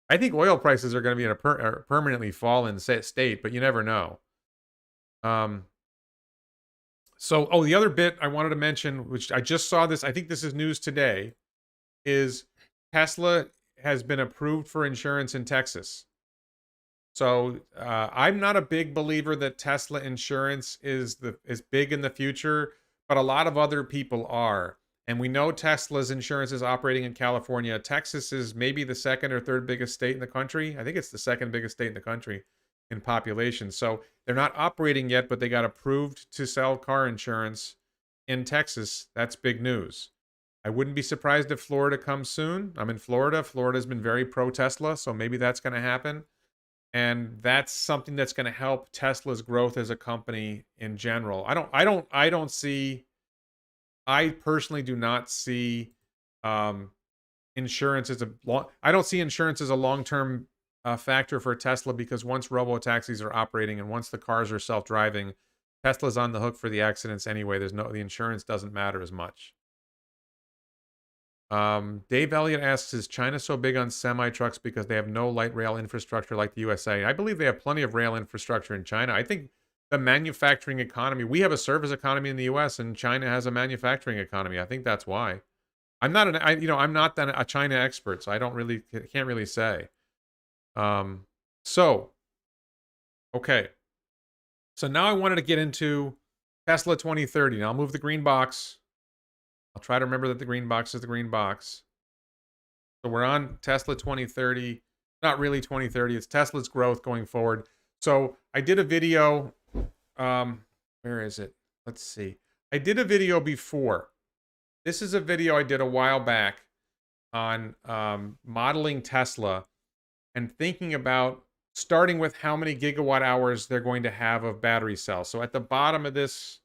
I think oil prices are going to be in a permanently fallen state, but you never know. The other bit I wanted to mention, which I just saw this, I think this is news today, is Tesla has been approved for insurance in Texas. So I'm not a big believer that Tesla insurance is big in the future, but a lot of other people are. And we know Tesla's insurance is operating in California. Texas is maybe the 2nd or 3rd biggest state in the country. I think it's the 2nd biggest state in the country in population. So they're not operating yet, but they got approved to sell car insurance in Texas. That's big news. I wouldn't be surprised if Florida comes soon. I'm in Florida. Florida's been very pro-Tesla, so maybe that's going to happen. And that's something that's going to help Tesla's growth as a company in general. I personally do not see insurance as I don't see insurance as a long-term factor for Tesla, because once robo-taxis are operating and once the cars are self-driving, Tesla's on the hook for the accidents anyway. The insurance doesn't matter as much. Dave Elliott asks, is China so big on semi-trucks because they have no light rail infrastructure like the USA? I believe they have plenty of rail infrastructure in China. I think the manufacturing economy, we have a service economy in the US and China has a manufacturing economy. I think that's why. I'm not a China expert, so can't really say. Okay. So now I wanted to get into Tesla 2030. Now I'll move the green box. I'll try to remember that the green box is the green box. So we're on Tesla 2030. Not really 2030. It's Tesla's growth going forward. So I did a video. Where is it? Let's see. I did a video before. This is a video I did a while back on modeling Tesla and thinking about starting with how many gigawatt hours they're going to have of battery cells. So at the bottom of this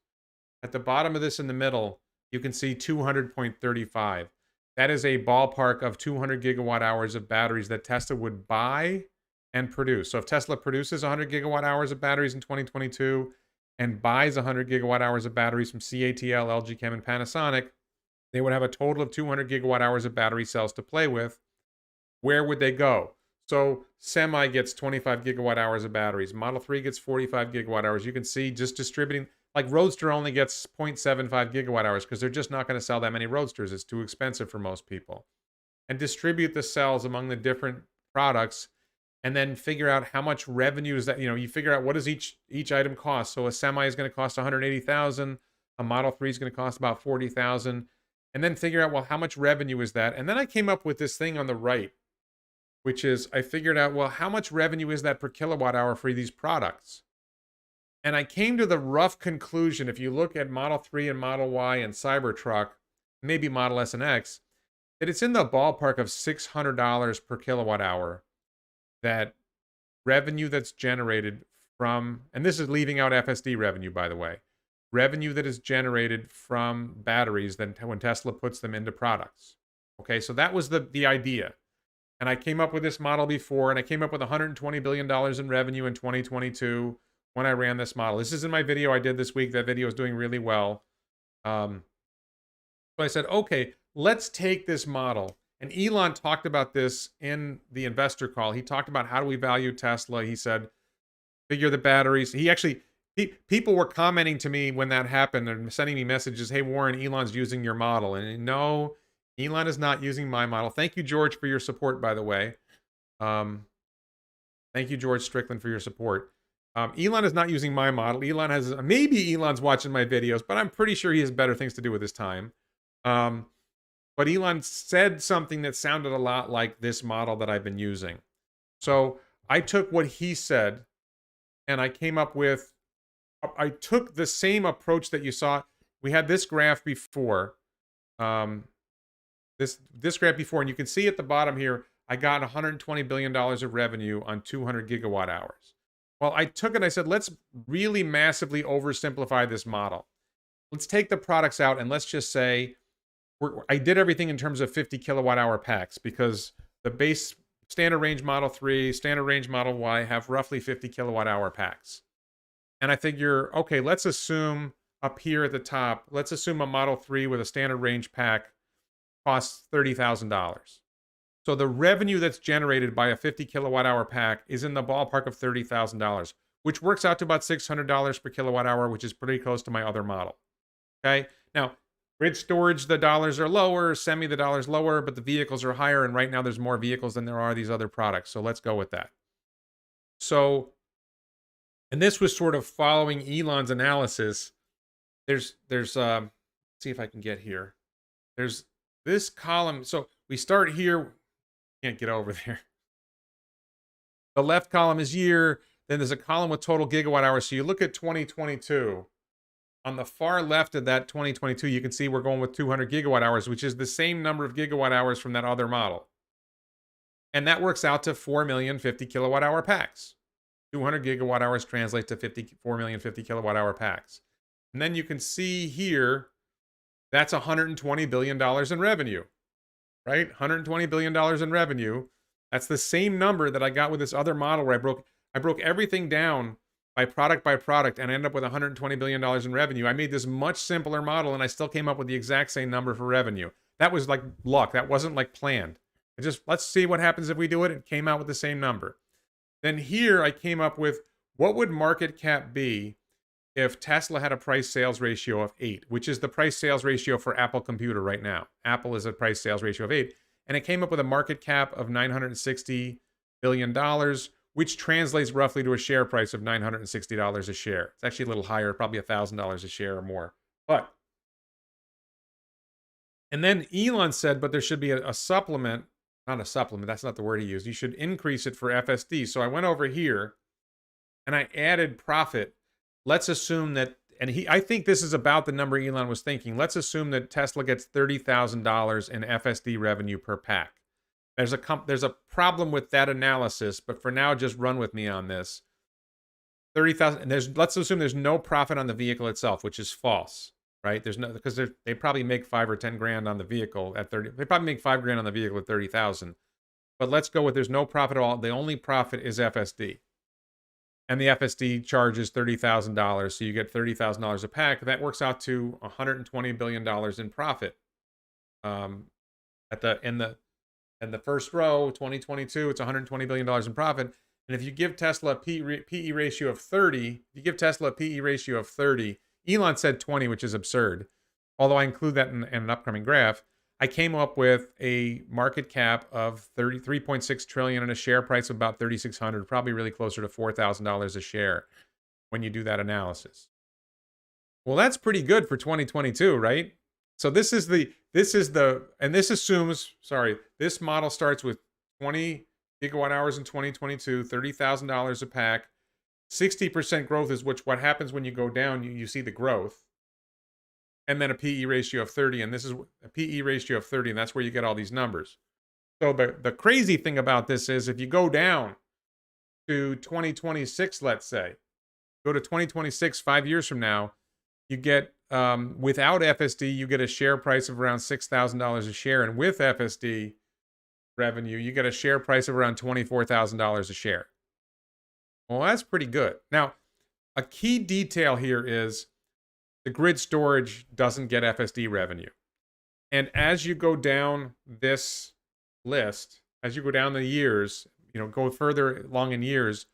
in the middle, you can see 200.35. That is a ballpark of 200 gigawatt hours of batteries that Tesla would buy and produce. So if Tesla produces 100 gigawatt hours of batteries in 2022 and buys 100 gigawatt hours of batteries from CATL, LG Chem, and Panasonic, they would have a total of 200 gigawatt hours of battery cells to play with. where would they go? So Semi gets 25 gigawatt hours of batteries. Model 3 gets 45 gigawatt hours. You can see just distributing, like Roadster only gets 0.75 gigawatt hours because they're just not going to sell that many Roadsters. It's too expensive for most people. And distribute the cells among the different products and then figure out how much revenue is that, you figure out what does each item cost. So a Semi is going to cost 180,000, a Model 3 is going to cost about 40,000, and then figure out, well, how much revenue is that? And then I came up with this thing on the right, which is I figured out, well, how much revenue is that per kilowatt hour for these products? And I came to the rough conclusion, if you look at Model 3 and Model Y and Cybertruck, maybe Model S and X, that it's in the ballpark of $600 per kilowatt hour, that revenue that's generated from, and this is leaving out FSD revenue, by the way, revenue that is generated from batteries then when Tesla puts them into products. Okay, so that was the idea. And I came up with this model before, and I came up with $120 billion in revenue in 2022 when I ran this model. This is in my video I did this week. That video is doing really well. So I said, okay, let's take this model. And Elon talked about this in the investor call. He talked about how do we value Tesla. He said, figure the batteries. People were commenting to me when that happened and sending me messages, hey, Warren, Elon's using your model. And no, Elon is not using my model. Thank you, George, for your support, by the way. Thank you, George Strickland, for your support. Elon is not using my model. Maybe Elon's watching my videos, but I'm pretty sure he has better things to do with his time. But Elon said something that sounded a lot like this model that I've been using. So I took what he said and I took the same approach that you saw. We had this graph before. This graph before, and you can see at the bottom here, I got $120 billion of revenue on 200 gigawatt hours. Well, I took it and I said, let's really massively oversimplify this model. Let's take the products out and let's just say, I did everything in terms of 50 kilowatt hour packs because the base standard range Model 3, standard range Model Y have roughly 50 kilowatt hour packs. And I figure, okay, let's assume up here at the top, let's assume a Model 3 with a standard range pack costs $30,000. So the revenue that's generated by a 50 kilowatt hour pack is in the ballpark of $30,000, which works out to about $600 per kilowatt hour, which is pretty close to my other model. Okay. Now, grid storage, the dollars are lower, Semi, the dollars lower, but the vehicles are higher. And right now there's more vehicles than there are these other products. So let's go with that. So, and this was sort of following Elon's analysis. Let's see if I can get here. There's this column. So we start here. Can't get over there. The left column is year. Then there's a column with total gigawatt hours. So you look at 2022. On the far left of that 2022, you can see we're going with 200 gigawatt hours, which is the same number of gigawatt hours from that other model. And that works out to 4 million 50 kilowatt hour packs. 200 gigawatt hours translates to 4 million 50 kilowatt hour packs. And then you can see here, that's $120 billion in revenue, right? $120 billion in revenue. That's the same number that I got with this other model where I broke everything down by product, and I ended up with $120 billion in revenue. I made this much simpler model, and I still came up with the exact same number for revenue. That was like luck. That wasn't like planned. Let's see what happens if we do it. It came out with the same number. Then here I came up with what would market cap be if Tesla had a price sales ratio of 8, which is the price sales ratio for Apple Computer right now. Apple is a price sales ratio of 8. And it came up with a market cap of $960 billion, which translates roughly to a share price of $960 a share. It's actually a little higher, probably $1,000 a share or more. And then Elon said, but there should be a supplement. Not a supplement, that's not the word he used. You should increase it for FSD. So I went over here and I added profit. Let's assume that, I think this is about the number Elon was thinking. Let's assume that Tesla gets $30,000 in FSD revenue per pack. There's a problem with that analysis, but for now, just run with me on this. 30,000. Let's assume there's no profit on the vehicle itself, which is false, right? There's no, because they probably make 5 or 10 grand on the vehicle at 30. They probably make 5 grand on the vehicle at 30,000. But let's go with there's no profit at all. The only profit is FSD. And the FSD charges $30,000, so you get $30,000 a pack. That works out to $120 billion in profit. And the first row, 2022, it's $120 billion in profit. And if you give Tesla a PE ratio of 30, if you give Tesla a PE ratio of 30, Elon said 20, which is absurd. Although I include that in an upcoming graph, I came up with a market cap of 33.6 trillion and a share price of about 3,600, probably really closer to $4,000 a share when you do that analysis. Well, that's pretty good for 2022, right? So this assumes, this model starts with 20 gigawatt hours in 2022, $30,000 a pack. 60% growth is what happens when you go down, you see the growth. And then a PE ratio of 30, and this is a PE ratio of 30, and that's where you get all these numbers. So the crazy thing about this is if you go down to 2026, let's say, go to 2026, 5 years from now, you get, without FSD, you get a share price of around $6,000 a share. And with FSD revenue, you get a share price of around $24,000 a share. Well, that's pretty good. Now, a key detail here is the grid storage doesn't get FSD revenue. And as you go down this list, as you go down the years, go further along in years,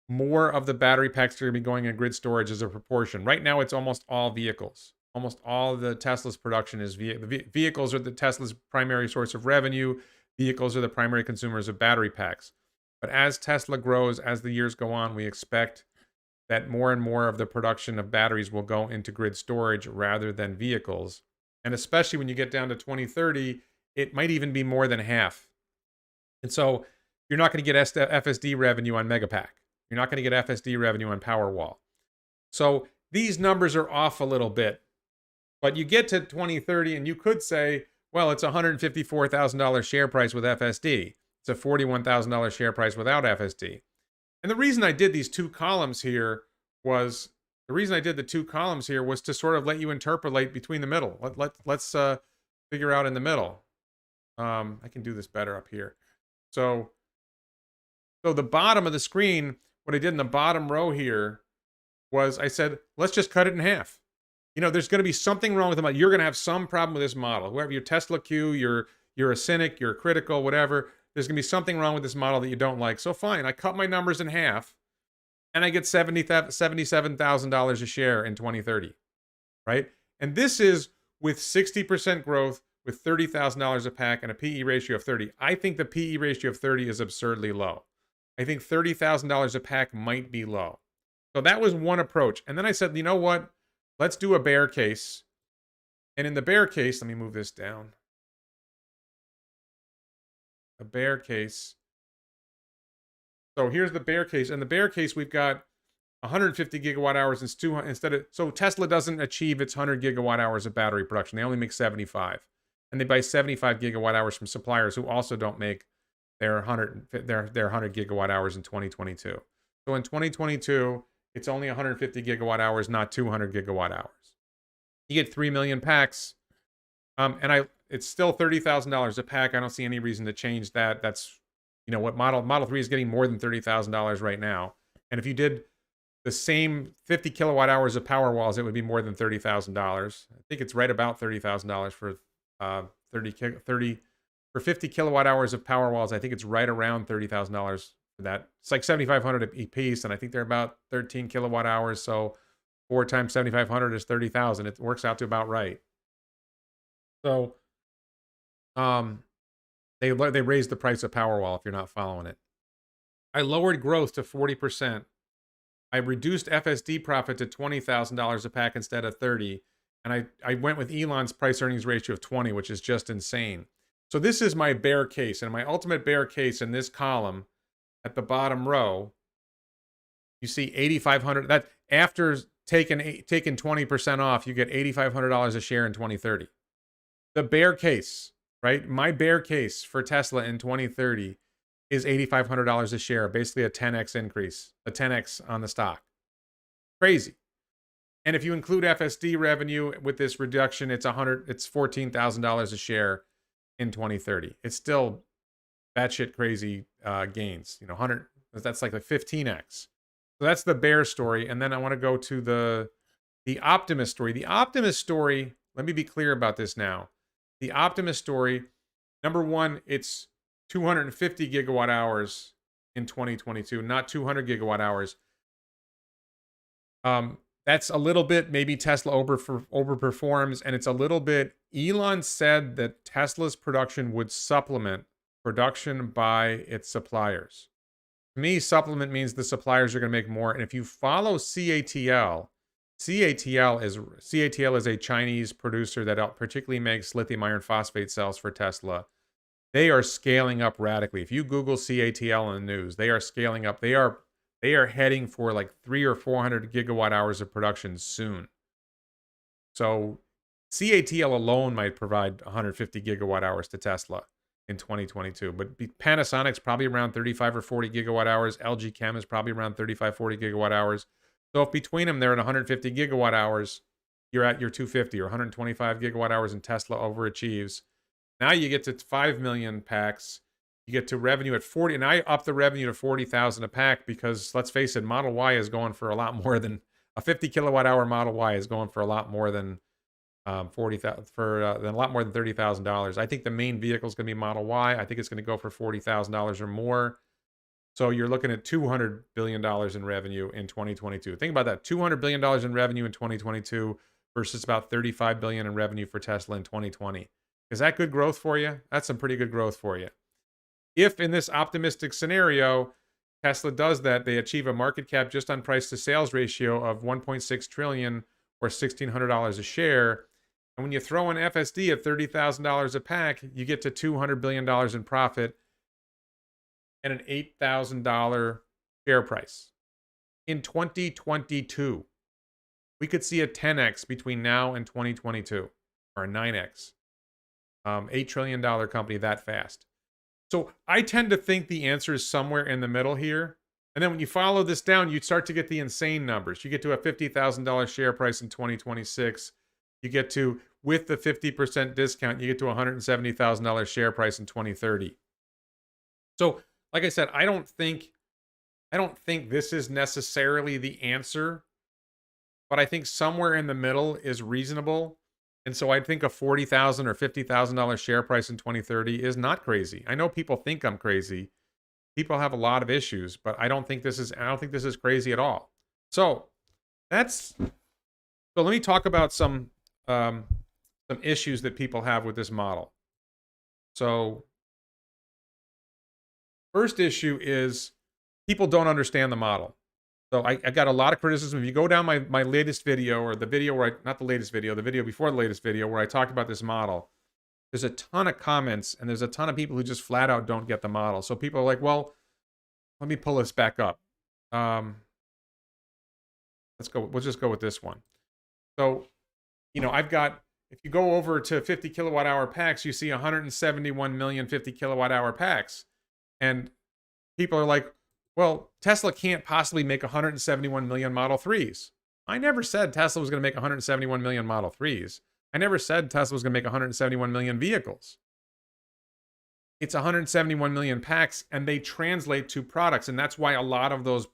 more of the battery packs are going to be going in grid storage as a proportion. Right now, it's almost all vehicles. Almost all the Tesla's production is vehicles are the Tesla's primary source of revenue. Vehicles are the primary consumers of battery packs. But as Tesla grows, as the years go on, we expect that more and more of the production of batteries will go into grid storage rather than vehicles. And especially when you get down to 2030, it might even be more than half. And so you're not going to get FSD revenue on Megapack. You're not going to get FSD revenue on Powerwall. So these numbers are off a little bit. But you get to 2030 and you could say, well, it's a $154,000 share price with FSD. It's a $41,000 share price without FSD. And the reason I did these two columns here was, to sort of let you interpolate between the middle. Let's figure out in the middle. I can do this better up here. So the bottom of the screen, what I did in the bottom row here was I said, let's just cut it in half. There's going to be something wrong with the model. You're going to have some problem with this model. Whoever your Tesla Q, you're a cynic, you're critical, whatever. There's going to be something wrong with this model that you don't like. So fine, I cut my numbers in half, and I get $77,000 a share in 2030, right? And this is with 60% growth, with $30,000 a pack, and a PE ratio of 30. I think the PE ratio of 30 is absurdly low. I think $30,000 a pack might be low. So that was one approach. And then I said, you know what? Let's do a bear case. And in the bear case, let me move this down. A bear case. So here's the bear case. In the bear case, we've got 150 gigawatt hours so Tesla doesn't achieve its 100 gigawatt hours of battery production. They only make 75. And they buy 75 gigawatt hours from suppliers who also don't make their 100 gigawatt hours in 2022. So in 2022, it's only 150 gigawatt hours, not 200 gigawatt hours. You get 3 million packs. It's still $30,000 a pack. I don't see any reason to change that. That's, what Model 3 is getting more than $30,000 right now. And if you did the same 50 kilowatt hours of Powerwalls, it would be more than $30,000. I think it's right about $30,000 for 50 kilowatt hours of Powerwalls. I think it's right around $30,000 for that. It's like 7,500 a piece, and I think they're about 13 kilowatt hours. So 4 times 7,500 is 30,000. It works out to about right. So, they raised the price of Powerwall if you're not following it. I lowered growth to 40%. I reduced FSD profit to $20,000 a pack instead of 30. And I went with Elon's price earnings ratio of 20, which is just insane. So this is my bear case. And my ultimate bear case in this column at the bottom row, you see 8,500. That after taking 20% off, you get $8,500 a share in 2030. The bear case, right? My bear case for Tesla in 2030 is $8,500 a share, basically a 10x increase, a 10x on the stock. Crazy. And if you include FSD revenue with this reduction, it's $14,000 a share in 2030. It's still batshit crazy gains. 100. That's like a 15x. So that's the bear story. And then I want to go to the optimist story. The optimist story. Let me be clear about this now. The optimist story. Number one, it's 250 gigawatt hours in 2022, not 200 gigawatt hours. That's a little bit, maybe Tesla overperforms, and it's a little bit, Elon said that Tesla's production would supplement production by its suppliers. To me, supplement means the suppliers are going to make more. And if you follow CATL, CATL is a Chinese producer that particularly makes lithium iron phosphate cells for Tesla. They are scaling up radically. If you Google CATL in the news, they are scaling up. They are heading for like 300 or 400 gigawatt hours of production soon. So CATL alone might provide 150 gigawatt hours to Tesla in 2022. But Panasonic's probably around 35 or 40 gigawatt hours. LG Chem is probably around 35, 40 gigawatt hours. So if between them they're at 150 gigawatt hours, you're at your 250 or 125 gigawatt hours, and Tesla overachieves. Now you get to 5 million packs. You get to revenue at 40, and I up the revenue to 40,000 a pack because, let's face it, Model Y is going for a lot more than a 50 kilowatt hour Model Y is going for a lot more than than a lot more than $30,000. I think the main vehicle is going to be Model Y. I think it's going to go for $40,000 or more. So you're looking at $200 billion in revenue in 2022. Think about that, $200 billion in revenue in 2022 versus about $35 billion in revenue for Tesla in 2020. Is that good growth for you? That's some pretty good growth for you. If in this optimistic scenario, Tesla does that, they achieve a market cap just on price to sales ratio of 1.6 trillion or $1,600 a share. And when you throw in FSD at $30,000 a pack, you get to $200 billion in profit and an $8,000 share price. In 2022, we could see a 10x between now and 2022, or a 9x. $8 trillion company that fast. So I tend to think the answer is somewhere in the middle here. And then when you follow this down, you start to get the insane numbers. You get to a $50,000 share price in 2026. You get to, with the 50% discount, you get to a $170,000 share price in 2030. So, like I said, I don't think this is necessarily the answer, but I think somewhere in the middle is reasonable. And so I think a $40,000 or $50,000 share price in 2030 is not crazy. I know people think I'm crazy. People have a lot of issues, but I don't think this is crazy at all. So let me talk about some issues that people have with this model. So first issue is people don't understand the model. So I got a lot of criticism. If you go down my latest video, or the video where not the latest video, the video before the latest video where I talked about this model, there's a ton of comments and there's a ton of people who just flat out don't get the model. So people are like, well, let me pull this back up. Let's go. We'll just go with this one. So, I've got, if you go over to 50 kilowatt hour packs, you see 171 million 50 kilowatt hour packs. And people are like, well, Tesla can't possibly make 171 million Model 3s. I never said Tesla was going to make 171 million Model 3s. I never said Tesla was going to make 171 million vehicles. It's 171 million packs, and they translate to products. And that's why a lot of those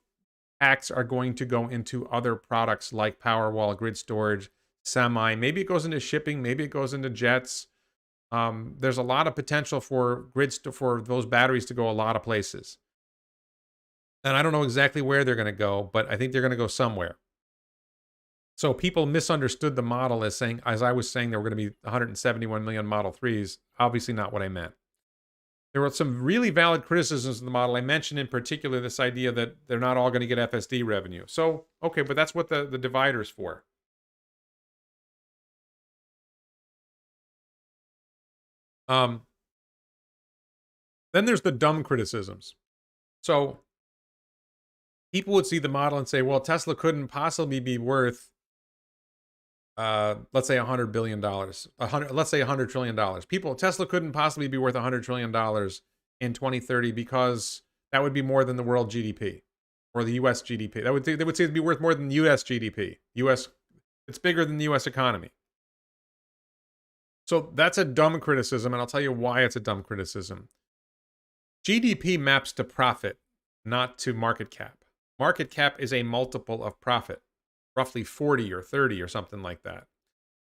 packs are going to go into other products like Powerwall, grid storage, semi. Maybe it goes into shipping. Maybe it goes into jets. There's a lot of potential for for those batteries to go a lot of places. And I don't know exactly where they're going to go, but I think they're going to go somewhere. So people misunderstood the model as I was saying, there were going to be 171 million Model 3s. Obviously not what I meant. There were some really valid criticisms of the model. I mentioned in particular this idea that they're not all going to get FSD revenue. So, okay, but that's what the divider's for. Then there's the dumb criticisms. So people would see the model and say, well, Tesla couldn't possibly be worth, let's say $100 billion, let's say $100 trillion. Tesla couldn't possibly be worth $100 trillion in 2030 because that would be more than the world GDP or the US GDP. They would say it'd be worth more than the US GDP. It's bigger than the US economy. So that's a dumb criticism, and I'll tell you why it's a dumb criticism. GDP maps to profit, not to market cap. Market cap is a multiple of profit, roughly 40 or 30 or something like that.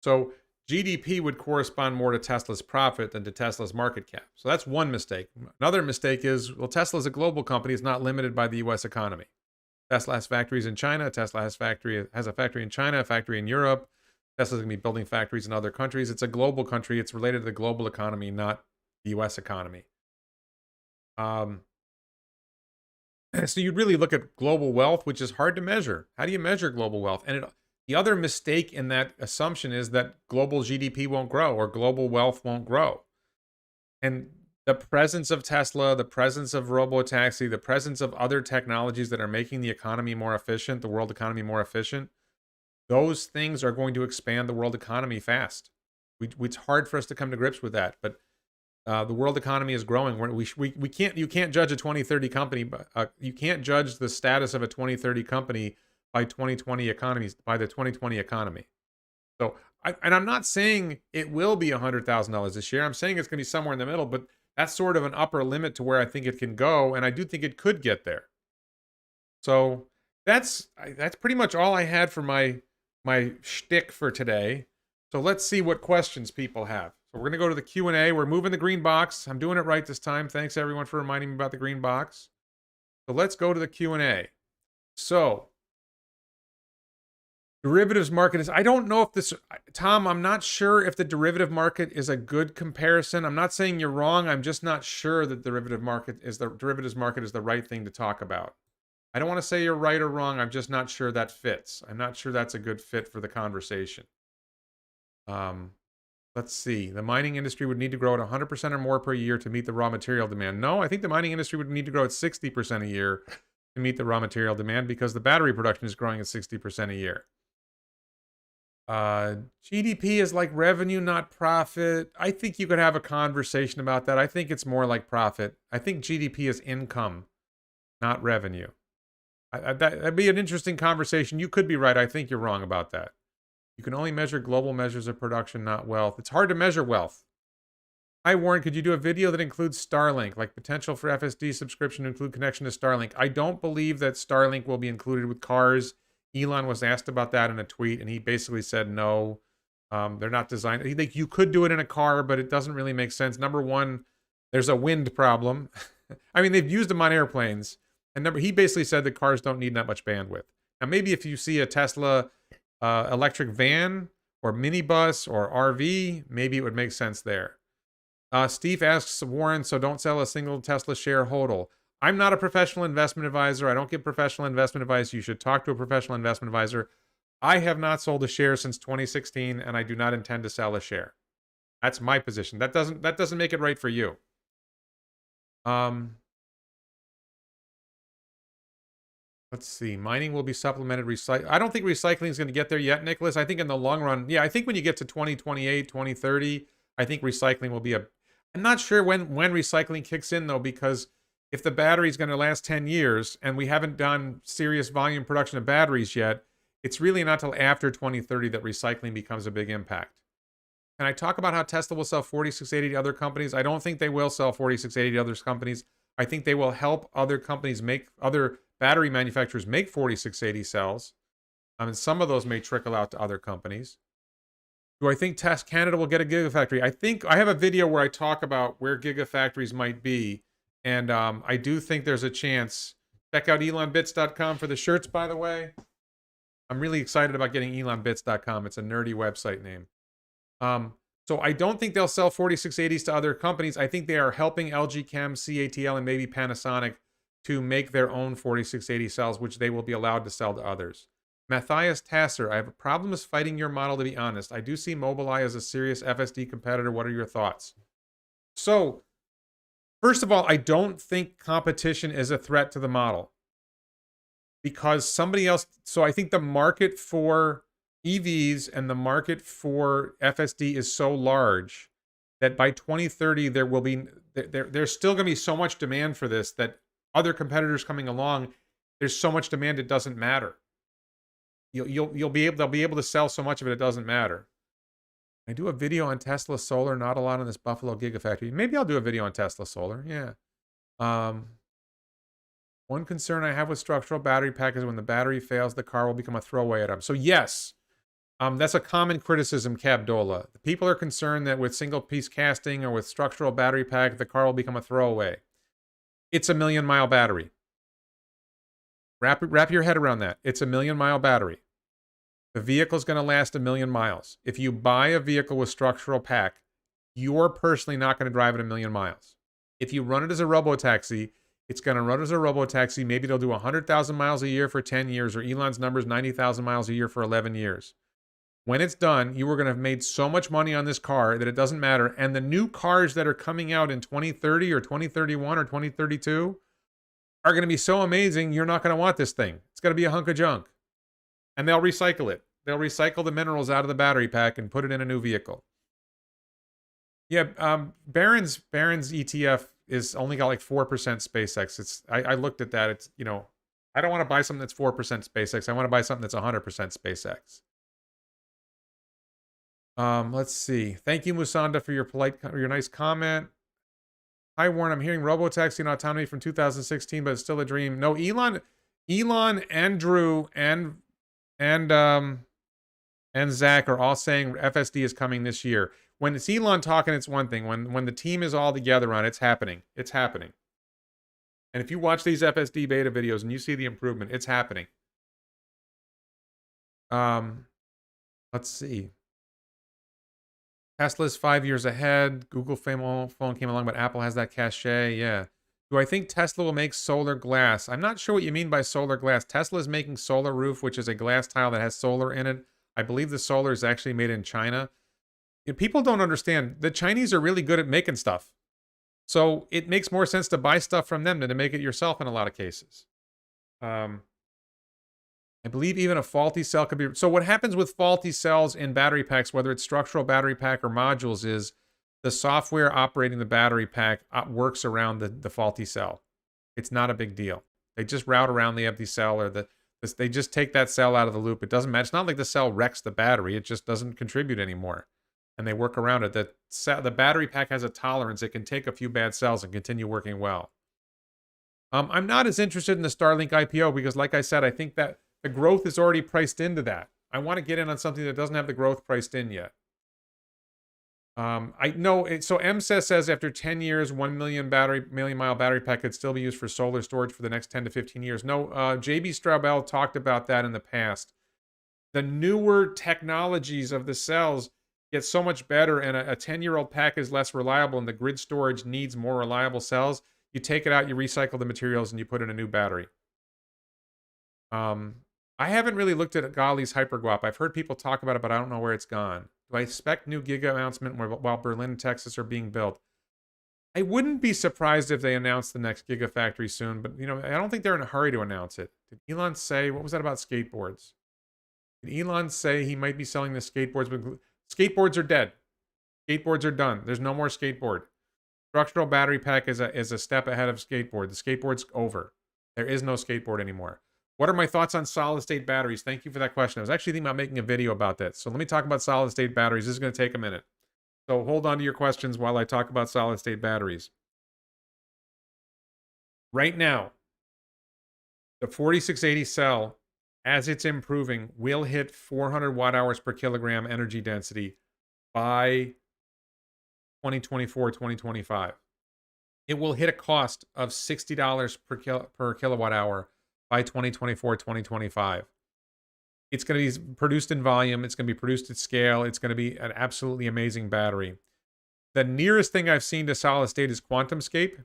So GDP would correspond more to Tesla's profit than to Tesla's market cap. So that's one mistake. Another mistake is, well, Tesla's a global company. It's not limited by the US economy. Tesla has factories in China. Tesla has a factory in China, a factory in Europe. Tesla's going to be building factories in other countries. It's a global country. It's related to the global economy, not the US economy. So you'd really look at global wealth, which is hard to measure. How do you measure global wealth? And the other mistake in that assumption is that global GDP won't grow or global wealth won't grow. And the presence of Tesla, the presence of robotaxi, the presence of other technologies that are making the economy more efficient, the world economy more efficient, those things are going to expand the world economy fast. It's hard for us to come to grips with that, but the world economy is growing. You can't judge a 2030 company, but you can't judge the status of a 2030 company by 2020 economies, by the 2020 economy. So, I'm not saying it will be $100,000 this year. I'm saying it's going to be somewhere in the middle, but that's sort of an upper limit to where I think it can go, and I do think it could get there. So that's pretty much all I had for my shtick for today. So let's see what questions people have. So we're going to go to the Q&A. We're moving the green box. I'm doing it right this time. Thanks everyone for reminding me about the green box. So let's go to the Q&A. So derivatives market is, I don't know if this, Tom, I'm not sure if the derivative market is a good comparison. I'm not saying you're wrong. I'm just not sure that the derivatives market is the right thing to talk about. I don't want to say you're right or wrong. I'm just not sure that fits. I'm not sure that's a good fit for the conversation. Let's see. The mining industry would need to grow at 100% or more per year to meet the raw material demand. No, I think the mining industry would need to grow at 60% a year to meet the raw material demand because the battery production is growing at 60% a year. GDP is like revenue, not profit. I think you could have a conversation about that. I think it's more like profit. I think GDP is income, not revenue. That'd be an interesting conversation. You could be right. I think you're wrong about that. You can only measure global measures of production, not wealth. It's hard to measure wealth. Hi, Warren, could you do a video that includes Starlink, like potential for FSD subscription to include connection to Starlink? I don't believe that Starlink will be included with cars. Elon was asked about that in a tweet, and he basically said no. They're not designed. You could do it in a car, but it doesn't really make sense. Number one, there's a wind problem. I mean, they've used them on airplanes. And he basically said that cars don't need that much bandwidth. Now, maybe if you see a Tesla electric van or minibus or RV, maybe it would make sense there. Steve asks Warren, so don't sell a single Tesla share hodl. I'm not a professional investment advisor. I don't give professional investment advice. You should talk to a professional investment advisor. I have not sold a share since 2016, and I do not intend to sell a share. That's my position. That doesn't make it right for you. Let's see. Mining will be supplemented. I don't think recycling is going to get there yet, Nicholas. I think in the long run, yeah, I think when you get to 2028, 2030, I think recycling will be I'm not sure when recycling kicks in, though, because if the battery is going to last 10 years and we haven't done serious volume production of batteries yet, it's really not till after 2030 that recycling becomes a big impact. Can I talk about how Tesla will sell 4680 to other companies? I don't think they will sell 4680 to other companies. I think they will help other companies other battery manufacturers make 4680 cells. And some of those may trickle out to other companies. Do I think Canada will get a Gigafactory? I think I have a video where I talk about where Gigafactories might be. And I do think there's a chance. Check out ElonBits.com for the shirts, by the way. I'm really excited about getting ElonBits.com. It's a nerdy website name. So I don't think they'll sell 4680s to other companies. I think they are helping LG Chem, CATL, and maybe Panasonic to make their own 4680 cells, which they will be allowed to sell to others. Matthias Tasser, I have a problem with fighting your model, to be honest. I do see Mobileye as a serious FSD competitor. What are your thoughts? So, first of all, I don't think competition is a threat to the model. Because somebody else... So I think the market for EVs and the market for FSD is so large that by 2030, there will be... There's still going to be so much demand for this that other competitors coming along, there's so much demand it doesn't matter. They'll be able to sell so much of it doesn't matter. I do a video on Tesla Solar, not a lot on this Buffalo Gigafactory. Maybe I'll do a video on Tesla Solar. Yeah. One concern I have with structural battery pack is when the battery fails, the car will become a throwaway item. So yes, That's a common criticism, Cabdola. People are concerned that with single piece casting or with structural battery pack, the car will become a throwaway. It's a 1,000,000-mile battery. Wrap your head around that. It's a 1,000,000-mile battery. The vehicle's going to last 1,000,000 miles. If you buy a vehicle with structural pack, you're personally not going to drive it 1,000,000 miles. If you run it as a robotaxi, it's going to run as a robotaxi. Maybe it'll do 100,000 miles a year for 10 years, or Elon's numbers, 90,000 miles a year for 11 years. When it's done, you are going to have made so much money on this car that it doesn't matter. And the new cars that are coming out in 2030 or 2031 or 2032 are going to be so amazing, you're not going to want this thing. It's going to be a hunk of junk. And they'll recycle it. They'll recycle the minerals out of the battery pack and put it in a new vehicle. Yeah, Barron's ETF is only got like 4% SpaceX. I looked at that. It's, I don't want to buy something that's 4% SpaceX. I want to buy something that's 100% SpaceX. Let's see. Thank you, Musanda, for your nice comment. Hi, Warren. I'm hearing robotaxi and autonomy from 2016, but it's still a dream. No, Elon, and Drew, and Zach are all saying FSD is coming this year. When it's Elon talking, it's one thing. When the team is all together on it, it's happening. It's happening. And if you watch these FSD beta videos and you see the improvement, it's happening. Let's see. Tesla's 5 years ahead. Google phone came along, but Apple has that cachet. Yeah. Do I think Tesla will make solar glass? I'm not sure what you mean by solar glass. Tesla is making Solar Roof, which is a glass tile that has solar in it. I believe the solar is actually made in China. People don't understand. The Chinese are really good at making stuff. So it makes more sense to buy stuff from them than to make it yourself in a lot of cases. I believe even a faulty cell could be... So what happens with faulty cells in battery packs, whether it's structural battery pack or modules, is the software operating the battery pack works around the faulty cell. It's not a big deal. They just route around the empty cell, or they just take that cell out of the loop. It doesn't matter. It's not like the cell wrecks the battery. It just doesn't contribute anymore. And they work around it. The battery pack has a tolerance. It can take a few bad cells and continue working well. I'm not as interested in the Starlink IPO because, like I said, I think that the growth is already priced into that. I want to get in on something that doesn't have the growth priced in yet. I know. So MSES says after 10 years, 1 million mile battery pack could still be used for solar storage for the next 10 to 15 years. No, JB Straubel talked about that in the past. The newer technologies of the cells get so much better, and a 10-year-old pack is less reliable, and the grid storage needs more reliable cells. You take it out, you recycle the materials, and you put in a new battery. I haven't really looked at Ghali's Hyperguap. I've heard people talk about it, but I don't know where it's gone. Do I expect new Giga announcement while Berlin and Texas are being built? I wouldn't be surprised if they announce the next Gigafactory soon, but I don't think they're in a hurry to announce it. Did Elon say, what was that about skateboards? Did Elon say he might be selling the skateboards? But skateboards are dead. Skateboards are done. There's no more skateboard. Structural battery pack is a step ahead of skateboard. The skateboard's over. There is no skateboard anymore. What are my thoughts on solid-state batteries? Thank you for that question. I was actually thinking about making a video about that. So let me talk about solid-state batteries. This is going to take a minute. So hold on to your questions while I talk about solid-state batteries. Right now, the 4680 cell, as it's improving, will hit 400 watt-hours per kilogram energy density by 2024, 2025. It will hit a cost of $60 per kilowatt hour by 2024, 2025. It's going to be produced in volume. It's going to be produced at scale. It's going to be an absolutely amazing battery. The nearest thing I've seen to solid state is QuantumScape.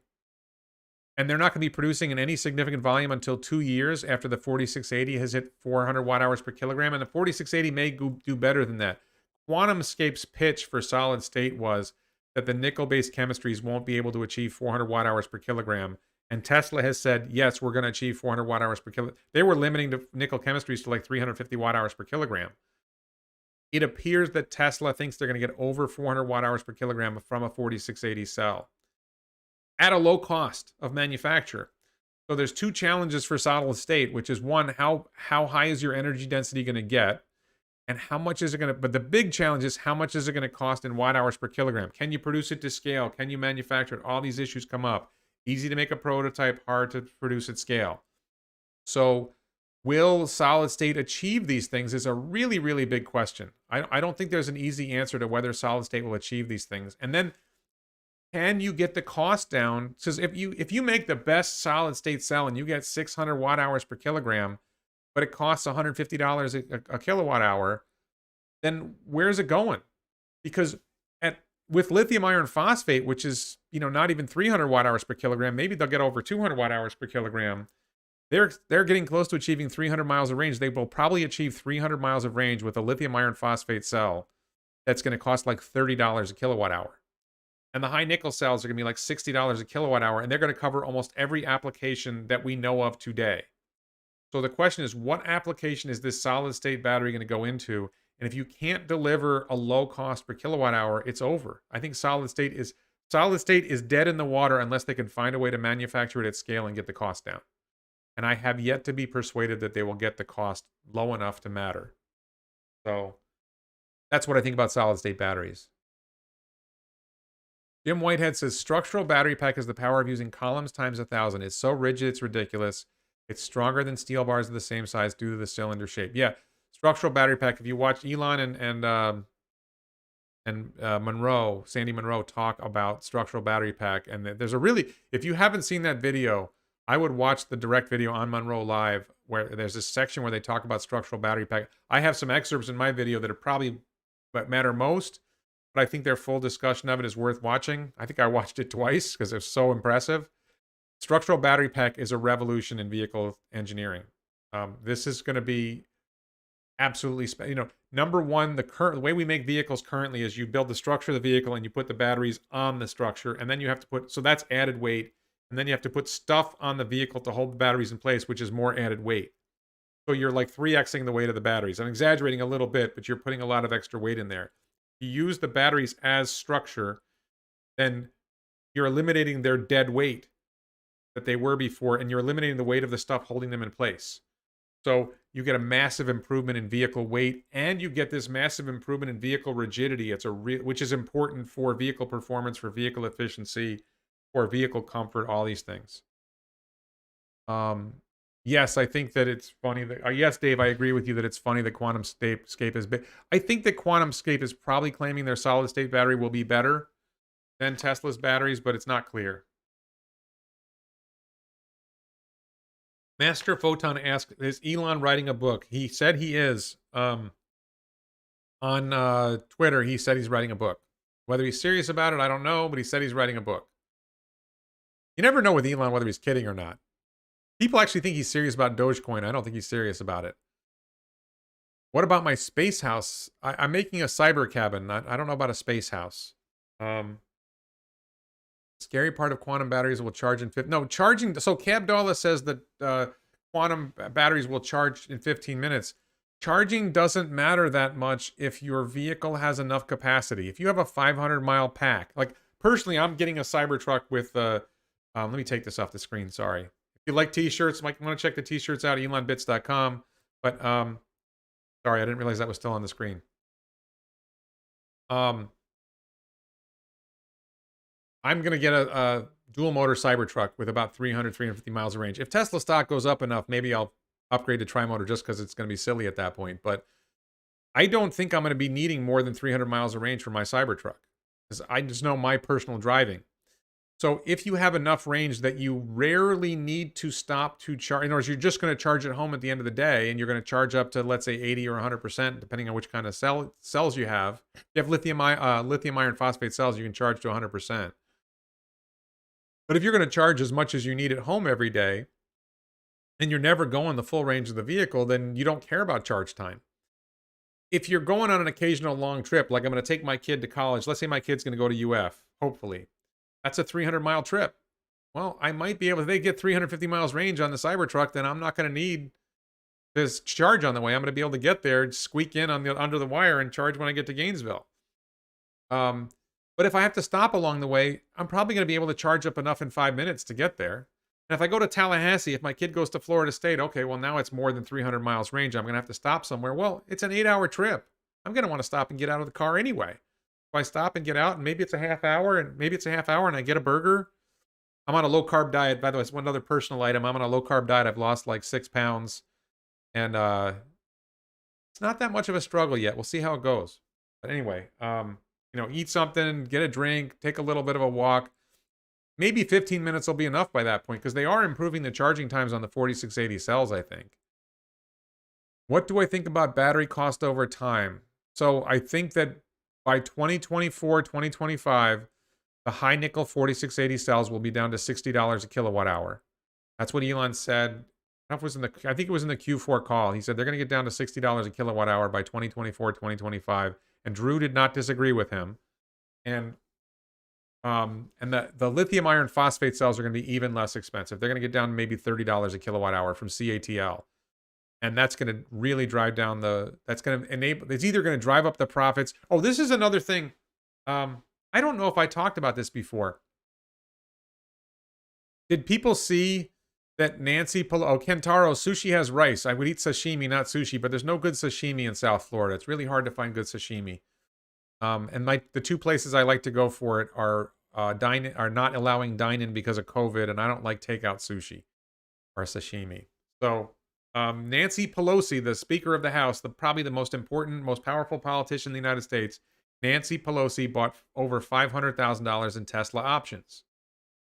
And they're not going to be producing in any significant volume until 2 years after the 4680 has hit 400 watt-hours per kilogram. And the 4680 may do better than that. QuantumScape's pitch for solid state was that the nickel-based chemistries won't be able to achieve 400 watt-hours per kilogram. And Tesla has said, yes, we're going to achieve 400 watt-hours per kilogram. They were limiting the nickel chemistries to like 350 watt-hours per kilogram. It appears that Tesla thinks they're going to get over 400 watt-hours per kilogram from a 4680 cell at a low cost of manufacture. So there's two challenges for solid state, which is one, how high is your energy density going to get? And how much is it going to, but the big challenge is how much is it going to cost in watt-hours per kilogram? Can you produce it to scale? Can you manufacture it? All these issues come up. Easy to make a prototype, hard to produce at scale. So will solid state achieve these things is a really, really big question. I don't think there's an easy answer to whether solid state will achieve these things. And then, can you get the cost down? Because if you make the best solid state cell and you get 600 watt hours per kilogram, but it costs $150 a kilowatt hour, then where's it going? Because with lithium iron phosphate, which is not even 300 watt hours per kilogram, maybe they'll get over 200 watt hours per kilogram. They're getting close to achieving 300 miles of range. They will probably achieve 300 miles of range with a lithium iron phosphate cell that's going to cost like $30 a kilowatt hour. And the high nickel cells are going to be like $60 a kilowatt hour, and they're going to cover almost every application that we know of today. So the question is, what application is this solid state battery going to go into? And if you can't deliver a low cost per kilowatt hour, it's over. I think solid state is dead in the water unless they can find a way to manufacture it at scale and get the cost down. And I have yet to be persuaded that they will get the cost low enough to matter. So that's what I think about solid state batteries. Jim Whitehead says, structural battery pack has the power of using columns times 1,000. It's so rigid, it's ridiculous. It's stronger than steel bars of the same size due to the cylinder shape. Yeah, structural battery pack. If you watch Elon and Munro, Sandy Munro, talk about structural battery pack, and there's if you haven't seen that video, I would watch the direct video on Munro Live, where there's this section where they talk about structural battery pack. I have some excerpts in my video that are probably what matter most, but I think their full discussion of it is worth watching. I think I watched it twice because it's so impressive. Structural battery pack is a revolution in vehicle engineering. This is going to be absolutely, number one, the way we make vehicles currently is you build the structure of the vehicle and you put the batteries on the structure, and then you have to so that's added weight, and then you have to put stuff on the vehicle to hold the batteries in place, which is more added weight. So you're like 3xing the weight of the batteries. I'm exaggerating a little bit, but you're putting a lot of extra weight in there. You use the batteries as structure, then you're eliminating their dead weight that they were before, and you're eliminating the weight of the stuff holding them in place. So you get a massive improvement in vehicle weight, and you get this massive improvement in vehicle rigidity. Which is important for vehicle performance, for vehicle efficiency, for vehicle comfort, all these things. Yes, I think that it's funny that yes, Dave, I agree with you that it's funny that QuantumScape is big. I think that QuantumScape is probably claiming their solid state battery will be better than Tesla's batteries, but it's not clear. Master Photon asked, is Elon writing a book? He said he is. On Twitter, he said he's writing a book. Whether he's serious about it, I don't know, but he said he's writing a book. You never know with Elon whether he's kidding or not. People actually think he's serious about Dogecoin. I don't think he's serious about it. What about my space house? I'm making a cyber cabin. I don't know about a space house. Scary part of quantum batteries will charge in 15. No, charging. So Cabdallah says that quantum batteries will charge in 15 minutes. Charging doesn't matter that much if your vehicle has enough capacity. If you have a 500-mile pack, like personally, I'm getting a Cybertruck with. Let me take this off the screen. Sorry. If you like T-shirts, like want to check the T-shirts out, ElonBits.com. But sorry, I didn't realize that was still on the screen. I'm going to get a dual motor Cybertruck with about 350 miles of range. If Tesla stock goes up enough, maybe I'll upgrade to tri-motor just because it's going to be silly at that point. But I don't think I'm going to be needing more than 300 miles of range for my Cybertruck, because I just know my personal driving. So if you have enough range that you rarely need to stop to charge, in other words, you're just going to charge at home at the end of the day, and you're going to charge up to, let's say, 80 or 100%, depending on which kind of cells you have. If you have lithium iron phosphate cells, you can charge to 100%. But if you're going to charge as much as you need at home every day, and you're never going the full range of the vehicle, then you don't care about charge time. If you're going on an occasional long trip, like I'm going to take my kid to college, let's say my kid's going to go to UF, hopefully. That's a 300-mile trip. Well, I might be able, if they get 350 miles range on the Cybertruck, then I'm not going to need this charge on the way. I'm going to be able to get there, squeak in on under the wire, and charge when I get to Gainesville. But if I have to stop along the way, I'm probably going to be able to charge up enough in 5 minutes to get there. And if I go to Tallahassee, if my kid goes to Florida State, okay, well, now it's more than 300 miles range. I'm going to have to stop somewhere. Well, it's an 8-hour trip. I'm going to want to stop and get out of the car anyway. If I stop and get out, and maybe it's a half hour, and I get a burger. I'm on a low-carb diet. By the way, it's one other personal item. I'm on a low-carb diet. I've lost like 6 pounds. And it's not that much of a struggle yet. We'll see how it goes. But anyway, eat something, get a drink, take a little bit of a walk. Maybe 15 minutes will be enough by that point because they are improving the charging times on the 4680 cells, I think. What do I think about battery cost over time? So I think that by 2024, 2025, the high nickel 4680 cells will be down to $60 a kilowatt hour. That's what Elon said. I think it was in the Q4 call. He said they're going to get down to $60 a kilowatt hour by 2024, 2025. And Drew did not disagree with him. And the lithium iron phosphate cells are going to be even less expensive. They're going to get down to maybe $30 a kilowatt hour from CATL. And that's going to really drive down that's going to enable, it's either going to drive up the profits. Oh, this is another thing. I don't know if I talked about this before. Did people see that Kentaro, sushi has rice. I would eat sashimi, not sushi, but there's no good sashimi in South Florida. It's really hard to find good sashimi. And the two places I like to go for it are not allowing dine-in because of COVID, and I don't like takeout sushi or sashimi. So Nancy Pelosi, the Speaker of the House, probably the most important, most powerful politician in the United States, Nancy Pelosi bought over $500,000 in Tesla options.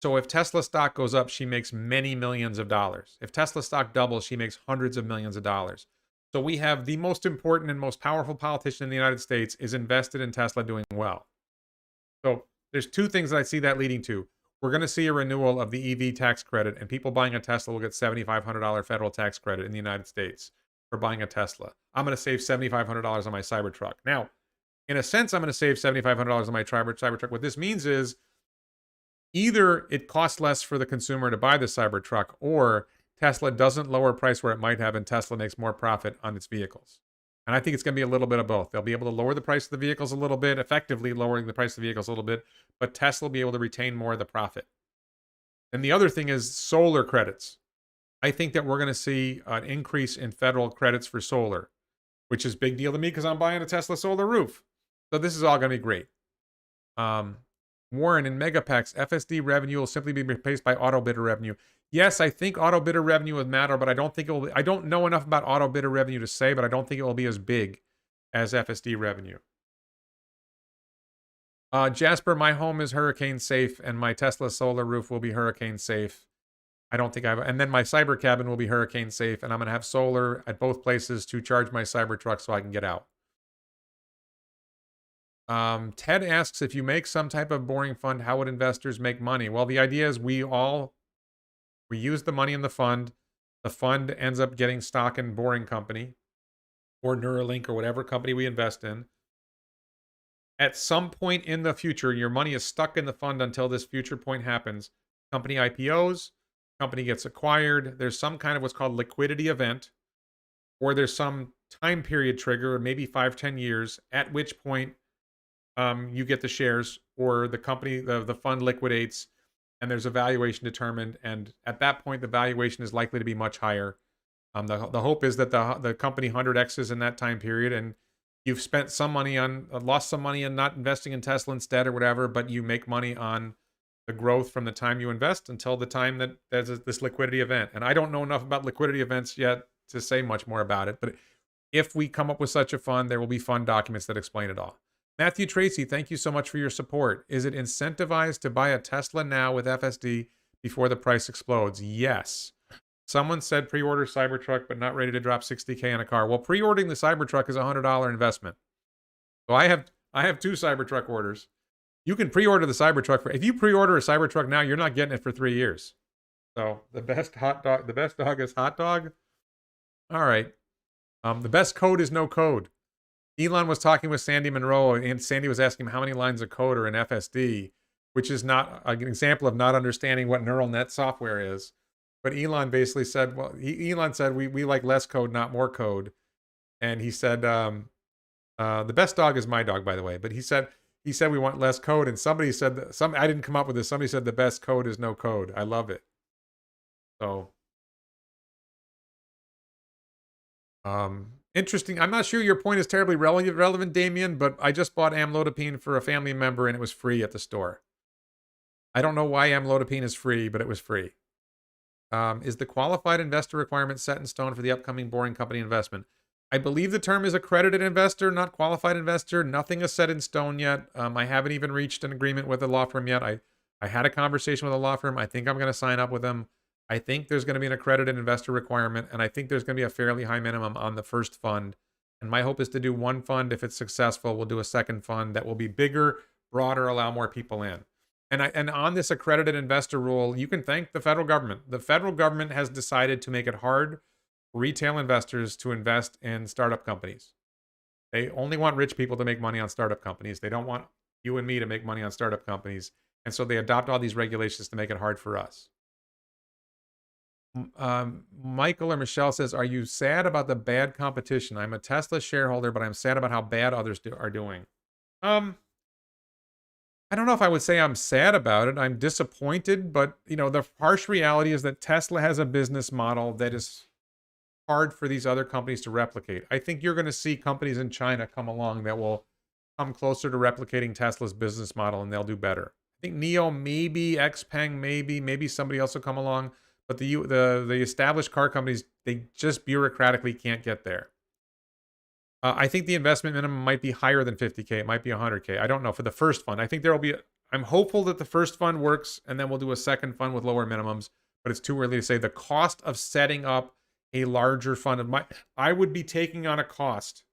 So if Tesla stock goes up, she makes many millions of dollars. If Tesla stock doubles, she makes hundreds of millions of dollars. So we have the most important and most powerful politician in the United States is invested in Tesla doing well. So there's two things that I see that leading to. We're going to see a renewal of the EV tax credit, and people buying a Tesla will get $7,500 federal tax credit in the United States for buying a Tesla. I'm going to save $7,500 on my Cybertruck. Now, in a sense, I'm going to save $7,500 on my Cybertruck. What this means is either it costs less for the consumer to buy the Cybertruck, or Tesla doesn't lower price where it might have, and Tesla makes more profit on its vehicles. And I think it's going to be a little bit of both. They'll be able to lower the price of the vehicles a little bit, effectively lowering the price of the vehicles a little bit, but Tesla will be able to retain more of the profit. And the other thing is solar credits. I think that we're going to see an increase in federal credits for solar, which is a big deal to me because I'm buying a Tesla solar roof. So this is all going to be great. Warren, in Megapacks, FSD revenue will simply be replaced by auto bidder revenue. Yes, I think auto bidder revenue will matter, but I don't think it will. I don't know enough about auto bidder revenue to say, but I don't think it will be as big as FSD revenue. Jasper, my home is hurricane safe, and my Tesla solar roof will be hurricane safe. I don't think and then my cyber cabin will be hurricane safe, and I'm going to have solar at both places to charge my Cybertruck so I can get out. Ted asks, if you make some type of boring fund, how would investors make money? Well, the idea is we use the money in the fund. The fund ends up getting stock in boring company or Neuralink or whatever company we invest in. At some point in the future, your money is stuck in the fund until this future point happens. Company IPOs, company gets acquired. There's some kind of what's called liquidity event, or there's some time period trigger, maybe 5-10 years, at which point you get the shares, or the company, the fund liquidates, and there's a valuation determined. And at that point, the valuation is likely to be much higher. The hope is that the company 100x's in that time period, and you've spent some money lost some money on not investing in Tesla instead or whatever, but you make money on the growth from the time you invest until the time that there's this liquidity event. And I don't know enough about liquidity events yet to say much more about it. But if we come up with such a fund, there will be fund documents that explain it all. Matthew Tracy, thank you so much for your support. Is it incentivized to buy a Tesla now with FSD before the price explodes? Yes. Someone said pre-order Cybertruck, but not ready to drop $60K on a car. Well, pre-ordering the Cybertruck is a $100 investment. So I have 2 Cybertruck orders. You can pre-order the Cybertruck if you pre-order a Cybertruck now, you're not getting it for 3 years. So the best dog is hot dog. All right. The best code is no code. Elon was talking with Sandy Munro, and Sandy was asking him how many lines of code are in FSD, which is not an example of not understanding what neural net software is. But Elon basically said, well, Elon said, we like less code, not more code. And he said, the best dog is my dog, by the way. But he said we want less code. And somebody said, I didn't come up with this. Somebody said the best code is no code. I love it. So, interesting. I'm not sure your point is terribly relevant, Damien, but I just bought amlodipine for a family member and it was free at the store. I don't know why amlodipine is free, but it was free. Is the qualified investor requirement set in stone for the upcoming boring company investment? I believe the term is accredited investor, not qualified investor. Nothing is set in stone yet. I haven't even reached an agreement with a law firm yet. I had a conversation with a law firm. I think I'm going to sign up with them. I think there's going to be an accredited investor requirement, and I think there's going to be a fairly high minimum on the first fund. And my hope is to do one fund. If it's successful, we'll do a second fund that will be bigger, broader, allow more people in. And on this accredited investor rule, you can thank the federal government. The federal government has decided to make it hard for retail investors to invest in startup companies. They only want rich people to make money on startup companies. They don't want you and me to make money on startup companies. And so they adopt all these regulations to make it hard for us. Michael or Michelle says, are you sad about the bad competition? I'm a Tesla shareholder, but I'm sad about how bad others are doing. I don't know if I would say I'm sad about it. I'm disappointed, but the harsh reality is that Tesla has a business model that is hard for these other companies to replicate. I think you're going to see companies in China come along that will come closer to replicating Tesla's business model, and they'll do better. I think NIO, maybe XPeng, maybe somebody else will come along, but the established car companies, they just bureaucratically can't get there. I think the investment minimum might be higher than 50K. It might be 100K. I don't know for the first fund. I think there will be. I'm hopeful that the first fund works, and then we'll do a second fund with lower minimums. But it's too early to say. The cost of setting up a larger fund, I would be taking on a cost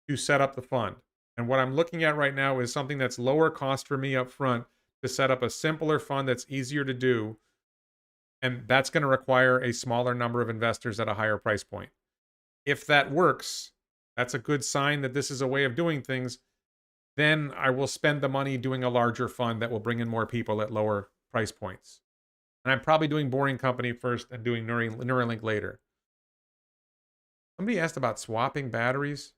to set up the fund. And what I'm looking at right now is something that's lower cost for me up front to set up a simpler fund that's easier to do. And that's going to require a smaller number of investors at a higher price point. If that works, that's a good sign that this is a way of doing things. Then I will spend the money doing a larger fund that will bring in more people at lower price points. And I'm probably doing Boring Company first and doing Neuralink later. Somebody asked about swapping batteries.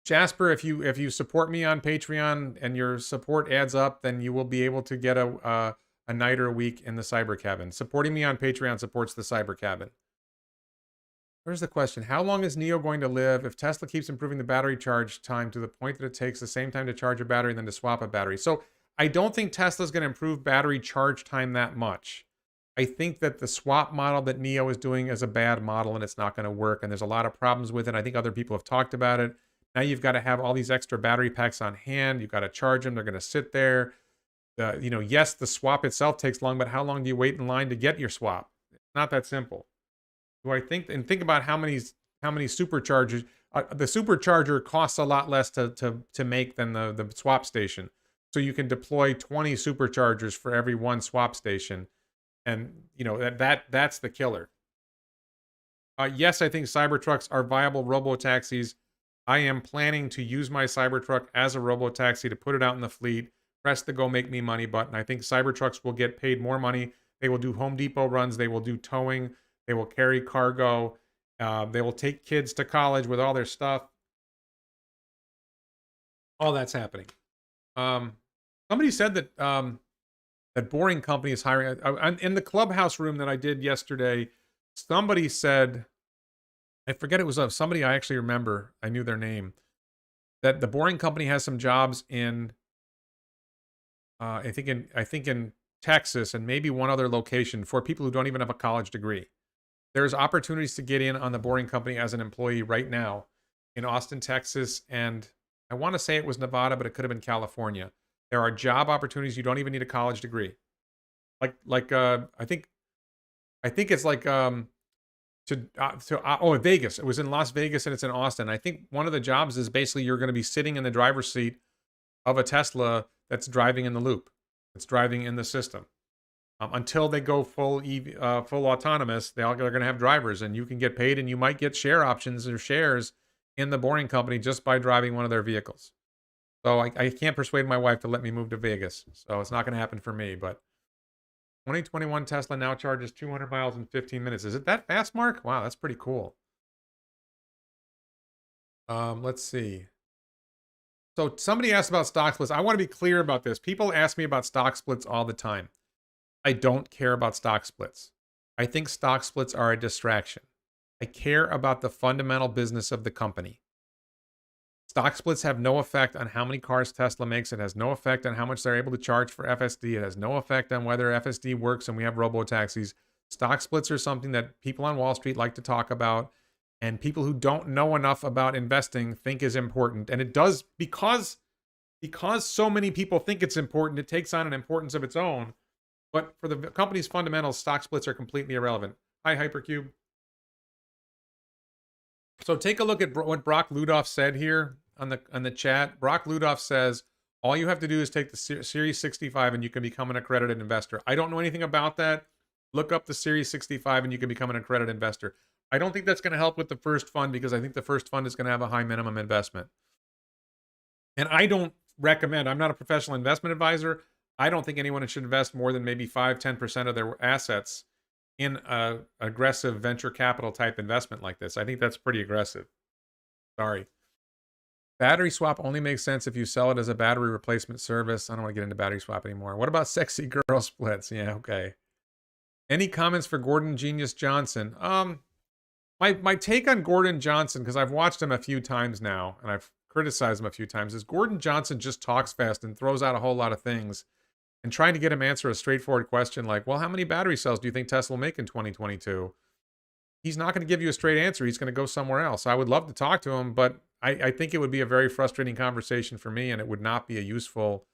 Jasper, if you support me on Patreon and your support adds up, then you will be able to get a night or a week in the cyber cabin. Supporting me on Patreon supports the cyber cabin. Where's the question? How long is NIO going to live if Tesla keeps improving the battery charge time to the point that it takes the same time to charge a battery than to swap a battery? So I don't think Tesla's going to improve battery charge time that much. I think that the swap model that NIO is doing is a bad model and it's not going to work. And there's a lot of problems with it. I think other people have talked about it. Now you've got to have all these extra battery packs on hand. You've got to charge them. They're going to sit there. Yes, the swap itself takes long, but how long do you wait in line to get your swap? It's not that simple. Do I think about how many superchargers? The supercharger costs a lot less to make than the swap station. So you can deploy 20 superchargers for every one swap station, and that's the killer. Yes, I think Cybertrucks are viable robo-taxis. I am planning to use my Cybertruck as a robo-taxi to put it out in the fleet. Press the go make me money button. I think Cybertrucks will get paid more money. They will do Home Depot runs. They will do towing. They will carry cargo. They will take kids to college with all their stuff. All that's happening. Somebody said that that Boring Company is hiring. In the Clubhouse room that I did yesterday, somebody said, I forget it was somebody I actually remember. I knew their name. That the Boring Company has some jobs in I think in Texas and maybe one other location for people who don't even have a college degree. There's opportunities to get in on the Boring Company as an employee right now in Austin, Texas, and I want to say it was Nevada, but it could have been California. There are job opportunities. You don't even need a college degree. I think it's like Vegas. It was in Las Vegas and it's in Austin. I think one of the jobs is basically you're going to be sitting in the driver's seat of a Tesla that's driving in the loop. It's driving in the system. Until they go full autonomous, they're going to have drivers, and you can get paid, and you might get share options or shares in the Boring Company just by driving one of their vehicles. So I can't persuade my wife to let me move to Vegas. So it's not going to happen for me. But 2021 Tesla now charges 200 miles in 15 minutes. Is it that fast, Mark? Wow, that's pretty cool. Let's see. So somebody asked about stock splits. I want to be clear about this. People ask me about stock splits all the time. I don't care about stock splits. I think stock splits are a distraction. I care about the fundamental business of the company. Stock splits have no effect on how many cars Tesla makes. It has no effect on how much they're able to charge for FSD. It has no effect on whether FSD works and we have robo-taxis. Stock splits are something that people on Wall Street like to talk about, and people who don't know enough about investing think is important. And it does, because so many people think it's important, it takes on an importance of its own. But for the company's fundamentals, stock splits are completely irrelevant. Hi, Hypercube. So take a look at what Brock Ludoff said here on the chat. Brock Ludoff says, all you have to do is take the Series 65 and you can become an accredited investor. I don't know anything about that. Look up the Series 65 and you can become an accredited investor. I don't think that's going to help with the first fund, because I think the first fund is going to have a high minimum investment. And I don't recommend, I'm not a professional investment advisor. I don't think anyone should invest more than maybe 5-10% of their assets in a aggressive venture capital type investment like this. I think that's pretty aggressive. Sorry. Battery swap only makes sense if you sell it as a battery replacement service. I don't want to get into battery swap anymore. What about sexy girl splits? Yeah, okay. Any comments for Gordon Genius Johnson? My take on Gordon Johnson, because I've watched him a few times now, and I've criticized him a few times, is Gordon Johnson just talks fast and throws out a whole lot of things. And trying to get him answer a straightforward question like, well, how many battery cells do you think Tesla will make in 2022? He's not going to give you a straight answer. He's going to go somewhere else. I would love to talk to him, but I think it would be a very frustrating conversation for me, and it would not be a useful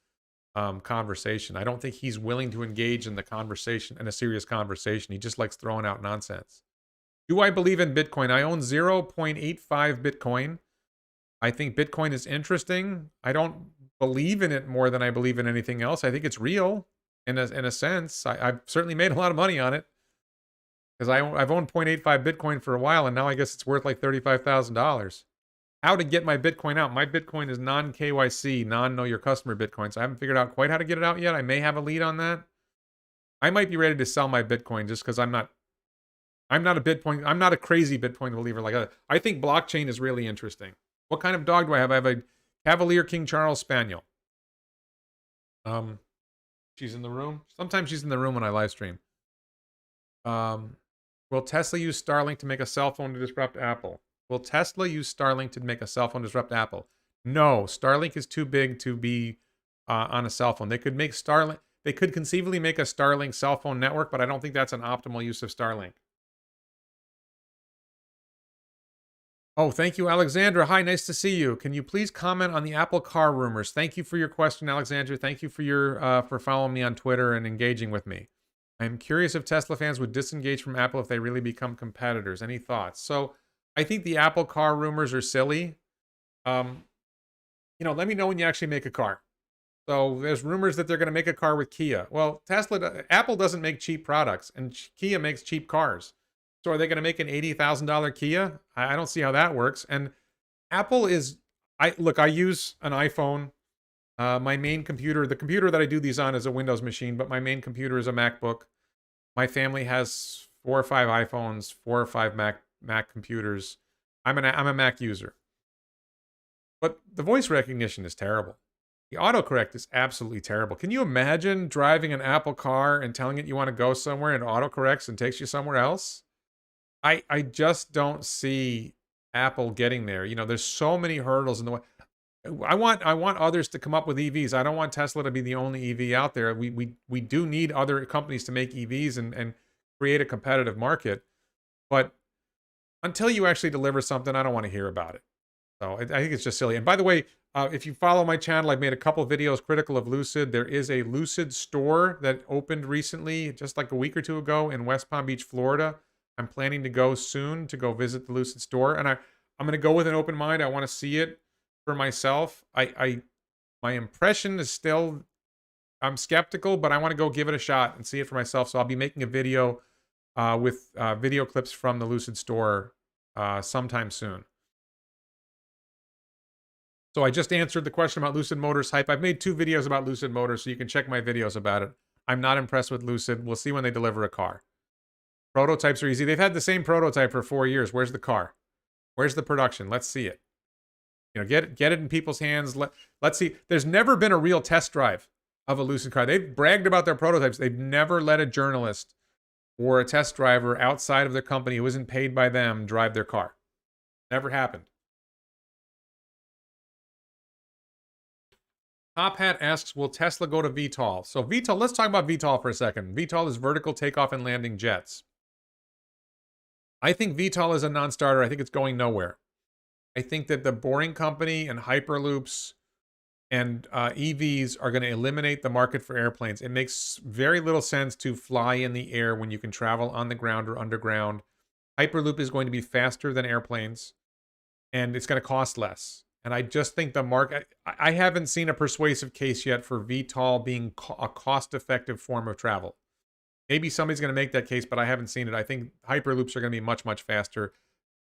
conversation. I don't think he's willing to engage in the conversation, in a serious conversation. He just likes throwing out nonsense. Do I believe in Bitcoin? I own 0.85 Bitcoin. I think Bitcoin is interesting. I don't believe in it more than I believe in anything else. I think it's real in a sense. I've certainly made a lot of money on it, because I've owned 0.85 Bitcoin for a while, and now I guess it's worth like $35,000. How to get my Bitcoin out? My Bitcoin is non-KYC, non-know your customer Bitcoin, so I haven't figured out quite how to get it out yet. I may have a lead on that. I might be ready to sell my Bitcoin just because I'm not a crazy Bitcoin believer like that. I think blockchain is really interesting. What kind of dog do I have? I have a Cavalier King Charles Spaniel. She's in the room. Sometimes she's in the room when I live stream. Will Tesla use Starlink to make a cell phone to disrupt Apple? Will Tesla use Starlink to make a cell phone to disrupt Apple? No, Starlink is too big to be on a cell phone. They could make Starlink. They could conceivably make a Starlink cell phone network, but I don't think that's an optimal use of Starlink. Oh, thank you, Alexandra. Hi, nice to see you. Can you please comment on the Apple car rumors? Thank you for your question, Alexandra. Thank you for your for following me on Twitter and engaging with me. I'm curious if Tesla fans would disengage from Apple if they really become competitors. Any thoughts? So I think the Apple car rumors are silly. Let me know when you actually make a car. So there's rumors that they're going to make a car with Kia. Well, Apple doesn't make cheap products, and Kia makes cheap cars. So are they going to make an $80,000 Kia? I don't see how that works. And Apple is, I use an iPhone. My main computer, the computer that I do these on, is a Windows machine, but my main computer is a MacBook. My family has 4 or 5 iPhones, 4 or 5 Mac computers. I'm a Mac user. But the voice recognition is terrible. The autocorrect is absolutely terrible. Can you imagine driving an Apple car and telling it you want to go somewhere and it autocorrects and takes you somewhere else? I just don't see Apple getting there. There's so many hurdles in the way. I want others to come up with EVs. I don't want Tesla to be the only EV out there. We do need other companies to make EVs and create a competitive market. But until you actually deliver something, I don't want to hear about it. So I think it's just silly. And by the way, if you follow my channel, I've made a couple videos critical of Lucid. There is a Lucid store that opened recently, just like a week or two ago, in West Palm Beach, Florida. I'm planning to go soon to go visit the Lucid store, and I'm going to go with an open mind. I want to see it for myself. My impression is still, I'm skeptical, but I want to go give it a shot and see it for myself. So I'll be making a video with video clips from the Lucid store sometime soon. So I just answered the question about Lucid Motors hype. I've made 2 videos about Lucid Motors, so you can check my videos about it. I'm not impressed with Lucid. We'll see when they deliver a car. Prototypes are easy. They've had the same prototype for 4 years. Where's the car? Where's the production? Let's see it. Get it in people's hands. Let's see. There's never been a real test drive of a Lucid car. They've bragged about their prototypes. They've never let a journalist or a test driver outside of their company who isn't paid by them drive their car. Never happened. Top Hat asks, will Tesla go to VTOL? So VTOL, let's talk about VTOL for a second. VTOL is vertical takeoff and landing jets. I think VTOL is a non-starter. I think it's going nowhere. I think that the Boring Company and Hyperloops and EVs are going to eliminate the market for airplanes. It makes very little sense to fly in the air when you can travel on the ground or underground. Hyperloop is going to be faster than airplanes, and it's going to cost less. And I just think the market, I haven't seen a persuasive case yet for VTOL being a cost-effective form of travel. Maybe somebody's going to make that case, but I haven't seen it. I think Hyperloops are going to be much, much faster.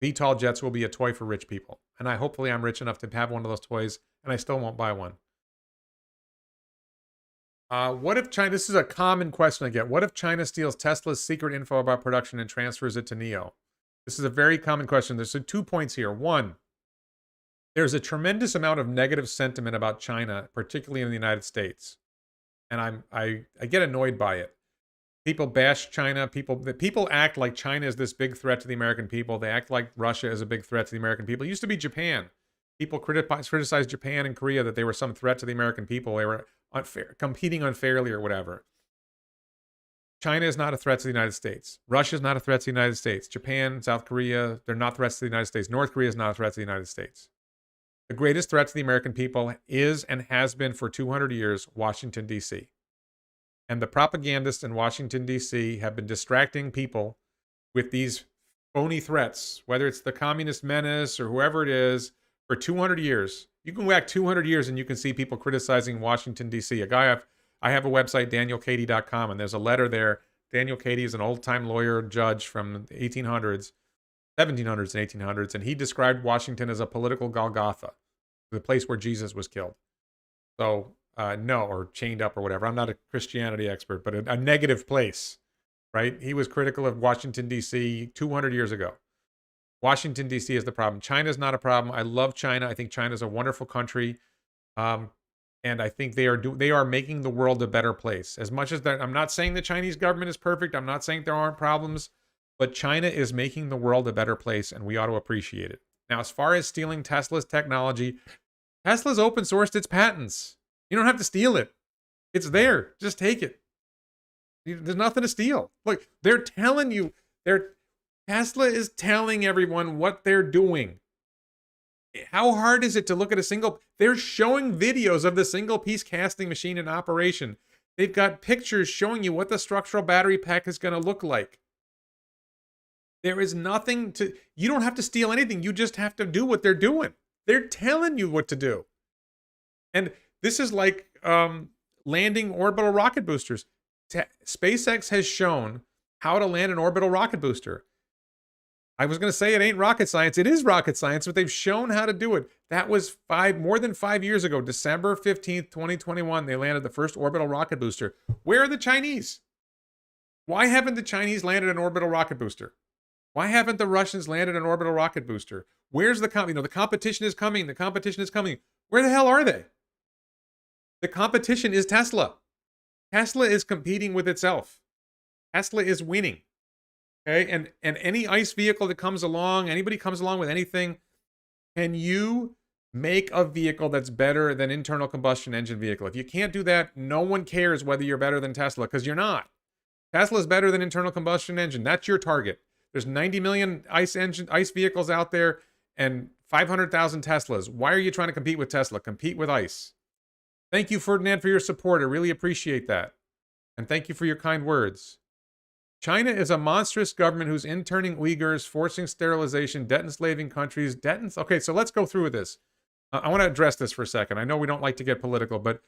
VTOL jets will be a toy for rich people. And hopefully I'm rich enough to have one of those toys, and I still won't buy one. What if China, this is a common question I get. What if China steals Tesla's secret info about production and transfers it to NIO? This is a very common question. There's 2 points here. One, there's a tremendous amount of negative sentiment about China, particularly in the United States. And I get annoyed by it. People bash China. People act like China is this big threat to the American people. They act like Russia is a big threat to the American people. It used to be Japan. People criticized Japan and Korea that they were some threat to the American people. They were competing unfairly or whatever. China is not a threat to the United States. Russia is not a threat to the United States. Japan, South Korea, they're not threats to the United States. North Korea is not a threat to the United States. The greatest threat to the American people is and has been for 200 years Washington, D.C. And the propagandists in Washington, D.C. have been distracting people with these phony threats, whether it's the communist menace or whoever it is, for 200 years. You can go back 200 years and you can see people criticizing Washington, D.C. I have a website, danielcady.com, and there's a letter there. Daniel Cady is an old-time lawyer judge from the 1800s, 1700s and 1800s, and he described Washington as a political Golgotha, the place where Jesus was killed. So, no, or chained up or whatever. I'm not a Christianity expert, but a negative place, right? He was critical of Washington, D.C. 200 years ago. Washington, D.C. is the problem. China's not a problem. I love China. I think China's a wonderful country. And I think they are making the world a better place. As much as that, I'm not saying the Chinese government is perfect. I'm not saying there aren't problems. But China is making the world a better place, and we ought to appreciate it. Now, as far as stealing Tesla's technology, Tesla's open sourced its patents. You don't have to steal it. It's there. Just take it. There's nothing to steal. Look, they're telling you, Tesla is telling everyone what they're doing. How hard is it to look at they're showing videos of the single piece casting machine in operation. They've got pictures showing you what the structural battery pack is going to look like. There is nothing you don't have to steal anything. You just have to do what they're doing. They're telling you what to do. And this is like landing orbital rocket boosters. SpaceX has shown how to land an orbital rocket booster. I was going to say it ain't rocket science. It is rocket science, but they've shown how to do it. That was more than 5 years ago, December 15th, 2021, they landed the first orbital rocket booster. Where are the Chinese? Why haven't the Chinese landed an orbital rocket booster? Why haven't the Russians landed an orbital rocket booster? Where's the the competition is coming. The competition is coming. Where the hell are they? The competition is Tesla. Tesla is competing with itself. Tesla is winning. Okay, and any ICE vehicle that comes along, anybody comes along with anything, can you make a vehicle that's better than internal combustion engine vehicle? If you can't do that, no one cares whether you're better than Tesla, because you're not. Tesla's better than internal combustion engine. That's your target. There's 90 million ICE vehicles out there and 500,000 Teslas. Why are you trying to compete with Tesla? Compete with ICE. Thank you, Ferdinand, for your support. I really appreciate that. And thank you for your kind words. China is a monstrous government who's interning Uyghurs, forcing sterilization, debt enslaving countries. Okay, so let's go through with this. I want to address this for a second. I know we don't like to get political, but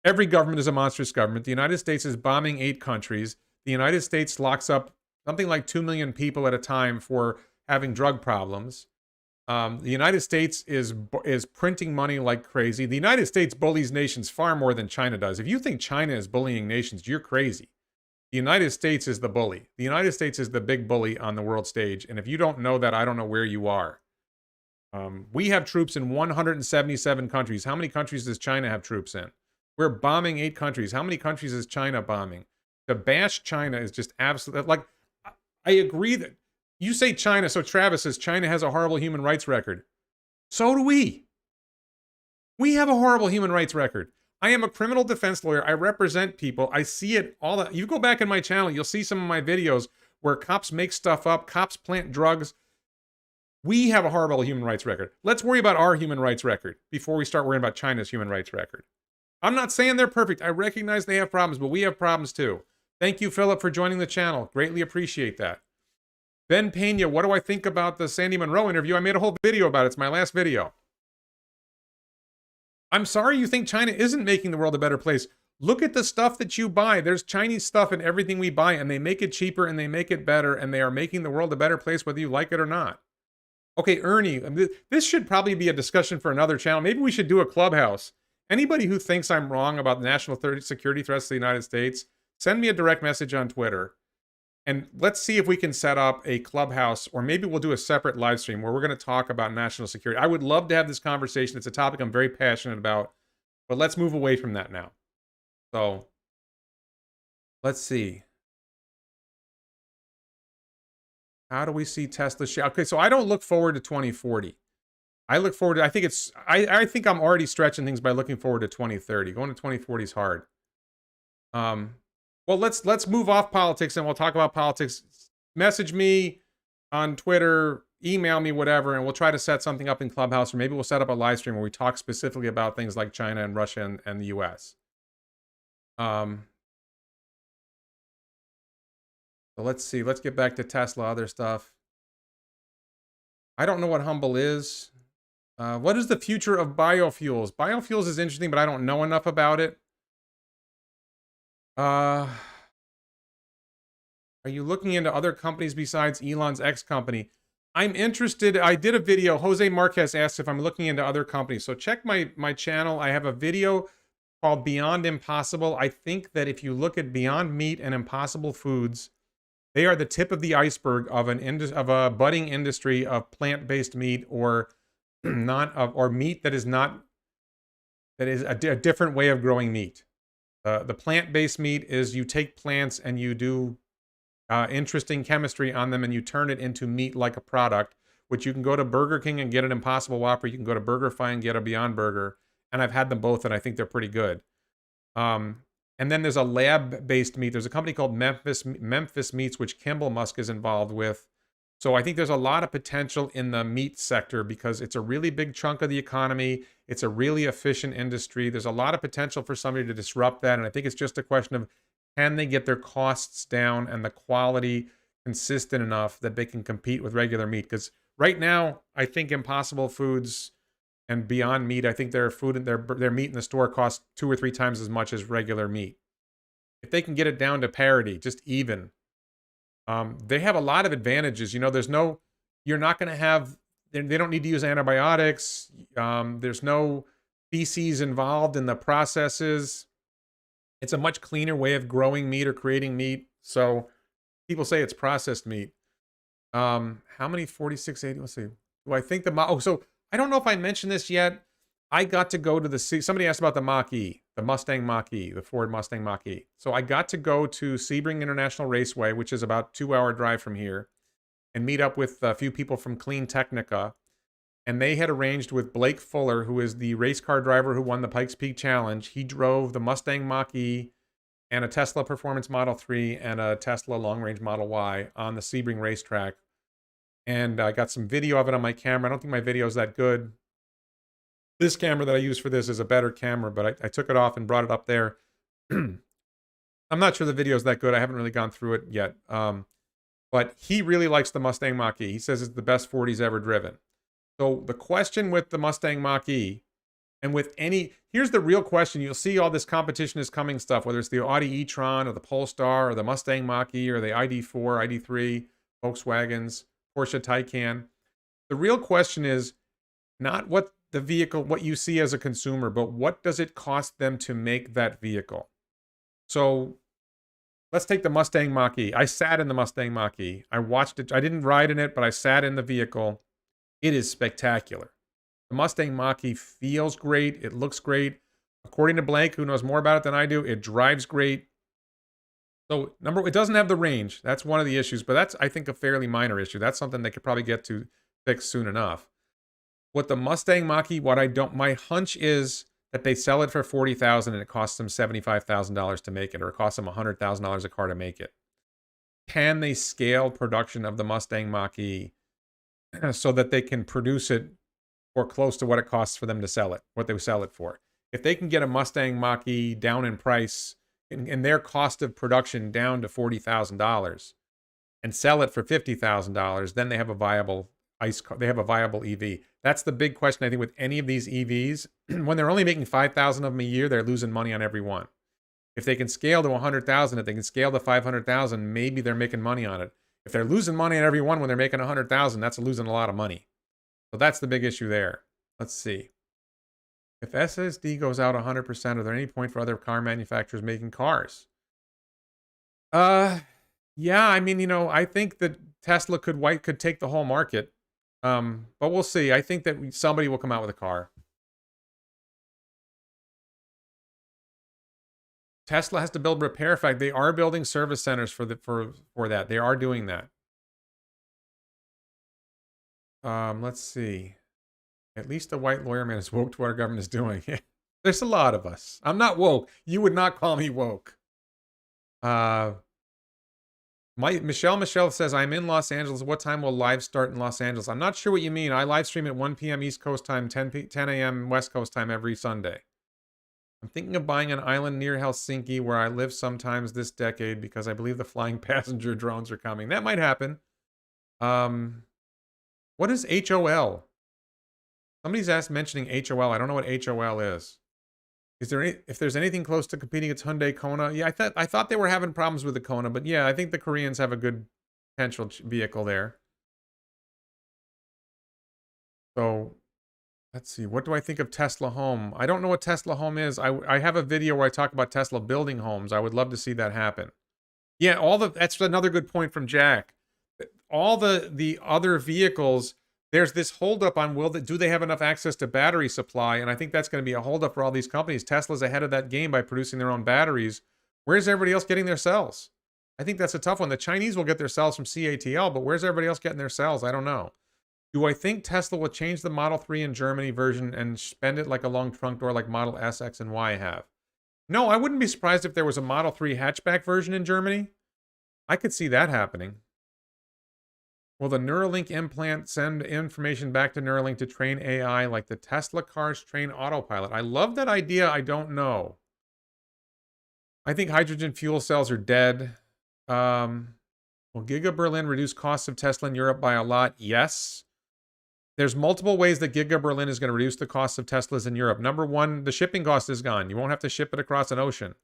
every government is a monstrous government. The United States is bombing 8 countries. The United States locks up something like 2 million people at a time for having drug problems. The United States is printing money like crazy. The United States bullies nations far more than China does. If you think China is bullying nations, you're crazy. The United States is the bully. The United States is the big bully on the world stage. And if you don't know that, I don't know where you are. We have troops in 177 countries. How many countries does China have troops in? We're bombing 8 countries. How many countries is China bombing? To bash China is just absolute. Like, I agree that you say China. So Travis says China has a horrible human rights record. So do we. We have a horrible human rights record. I am a criminal defense lawyer. I represent people. I see it all. That you go back in my channel, you'll see some of my videos where cops make stuff up, cops plant drugs. We have a horrible human rights record. Let's worry about our human rights record before we start worrying about China's human rights record. I'm not saying they're perfect. I recognize they have problems, but we have problems too. Thank you, Philip, for joining the channel. Greatly appreciate that. Ben Pena, what do I think about the Sandy Munro interview? I made a whole video about it. It's my last video. I'm sorry you think China isn't making the world a better place. Look at the stuff that you buy. There's Chinese stuff in everything we buy, and they make it cheaper and they make it better, and they are making the world a better place whether you like it or not. Okay, Ernie, this should probably be a discussion for another channel. Maybe we should do a Clubhouse. Anybody who thinks I'm wrong about the national security threats to the United States, send me a direct message on Twitter. And let's see if we can set up a Clubhouse, or maybe we'll do a separate live stream where we're going to talk about national security. I would love to have this conversation. It's a topic I'm very passionate about, but let's move away from that now. So let's see. How do we see Tesla share? Okay, so I don't look forward to 2040. I look forward to, I think I'm already stretching things by looking forward to 2030. Going to 2040 is hard. Well, let's move off politics and we'll talk about politics. Message me on Twitter, email me, whatever, and we'll try to set something up in Clubhouse, or maybe we'll set up a live stream where we talk specifically about things like China and Russia and the US. So let's see. Let's get back to Tesla, other stuff. I don't know what Humble is. What is the future of biofuels? Biofuels is interesting, but I don't know enough about it. Are you looking into other companies besides Elon's X company? I'm interested. I did a video. Jose Marquez asked if I'm looking into other companies. So check my channel. I have a video called Beyond Impossible. I think that if you look at Beyond Meat and Impossible Foods, they are the tip of the iceberg of a budding industry of plant-based meat, or meat that is a different way of growing meat. The plant-based meat is you take plants and you do interesting chemistry on them and you turn it into meat like a product, which you can go to Burger King and get an Impossible Whopper. You can go to BurgerFi and get a Beyond Burger. And I've had them both and I think they're pretty good. And then there's a lab-based meat. There's a company called Memphis Meats, which Kimball Musk is involved with. So I think there's a lot of potential in the meat sector because it's a really big chunk of the economy. It's a really efficient industry. There's a lot of potential for somebody to disrupt that. And I think it's just a question of, can they get their costs down and the quality consistent enough that they can compete with regular meat? Because right now, I think Impossible Foods and Beyond Meat, I think their meat in the store costs 2 or 3 times as much as regular meat. If they can get it down to parity, just even, they have a lot of advantages. You know, you're not going to have, they don't need to use antibiotics. There's no feces involved in the processes. It's a much cleaner way of growing meat or creating meat. So people say it's processed meat. How many 4680? Let's see. Do I think so I don't know if I mentioned this yet. I got to go to somebody asked about the Mach-E, the Mustang Mach-E, the Ford Mustang Mach-E. So I got to go to Sebring International Raceway, which is about a 2-hour drive from here, and meet up with a few people from Clean Technica. And they had arranged with Blake Fuller, who is the race car driver who won the Pikes Peak Challenge. He drove the Mustang Mach-E and a Tesla Performance Model 3 and a Tesla Long Range Model Y on the Sebring racetrack. And I got some video of it on my camera. I don't think my video is that good. This camera that I use for this is a better camera, but I took it off and brought it up there. I'm not sure the video is that good. I haven't really gone through it yet. But he really likes the Mustang Mach-E. He says it's the best Ford he's ever driven. So the question with the Mustang Mach-E, and with here's the real question. You'll see all this competition is coming stuff, whether it's the Audi e-tron or the Polestar or the Mustang Mach-E or the ID4, ID3, Volkswagens, Porsche Taycan. The real question is not what you see as a consumer, but what does it cost them to make that vehicle? So let's take the Mustang Mach-E. I sat in the Mustang Mach-E. I watched it. I didn't ride in it, but I sat in the vehicle. It is spectacular. The Mustang Mach-E feels great. It looks great. According to Blake, who knows more about it than I do, it drives great. So it doesn't have the range. That's one of the issues, but that's, I think, a fairly minor issue. That's something they could probably get to fix soon enough. What the Mustang Mach-E, my hunch is that they sell it for $40,000 and it costs them $75,000 to make it, or it costs them $100,000 a car to make it. Can they scale production of the Mustang Mach-E so that they can produce it for close to what it costs for them to sell it, what they sell it for? If they can get a Mustang Mach-E down in price and their cost of production down to $40,000 and sell it for $50,000, then they have a viable ICE car. They have a viable EV. That's the big question, I think, with any of these EVs. When they're only making 5,000 of them a year, they're losing money on every one. If they can scale to 100,000, if they can scale to 500,000, maybe they're making money on it. If they're losing money on every one when they're making 100,000, that's losing a lot of money. So that's the big issue there. Let's see. If SSD goes out 100%, are there any point for other car manufacturers making cars? Yeah, I mean, I think that Tesla could take the whole market. But we'll see. I think that somebody will come out with a car. Tesla has to build repair. In fact, they are building service centers for that. They are doing that. Let's see. At least the white lawyer man is woke to what our government is doing. There's a lot of us. I'm not woke. You would not call me woke. Michelle says, I'm in Los Angeles. What time will live start in Los Angeles? I'm not sure what you mean. I live stream at 1 p.m. East Coast time, 10 a.m. West Coast time every Sunday. I'm thinking of buying an island near Helsinki where I live sometimes this decade because I believe the flying passenger drones are coming. That might happen. What is HOL? Somebody's mentioning HOL. I don't know what HOL is. If there's anything close to competing against Hyundai Kona? Yeah, I thought they were having problems with the Kona, but yeah, I think the Koreans have a good potential vehicle there. So let's see. What do I think of Tesla Home? I don't know what Tesla Home is. I have a video where I talk about Tesla building homes. I would love to see that happen. Yeah, that's another good point from Jack. All the other vehicles, there's this holdup on do they have enough access to battery supply? And I think that's going to be a holdup for all these companies. Tesla's ahead of that game by producing their own batteries. Where's everybody else getting their cells? I think that's a tough one. The Chinese will get their cells from CATL, but where's everybody else getting their cells? I don't know. Do I think Tesla will change the Model 3 in Germany version and spend it like a long trunk door like Model S, X, and Y have? No, I wouldn't be surprised if there was a Model 3 hatchback version in Germany. I could see that happening. Will the Neuralink implant send information back to Neuralink to train AI like the Tesla cars train autopilot? I love that idea. I don't know. I think hydrogen fuel cells are dead. Will Giga Berlin reduce costs of Tesla in Europe by a lot? Yes. There's multiple ways that Giga Berlin is going to reduce the cost of Teslas in Europe. Number one, the shipping cost is gone. You won't have to ship it across an ocean.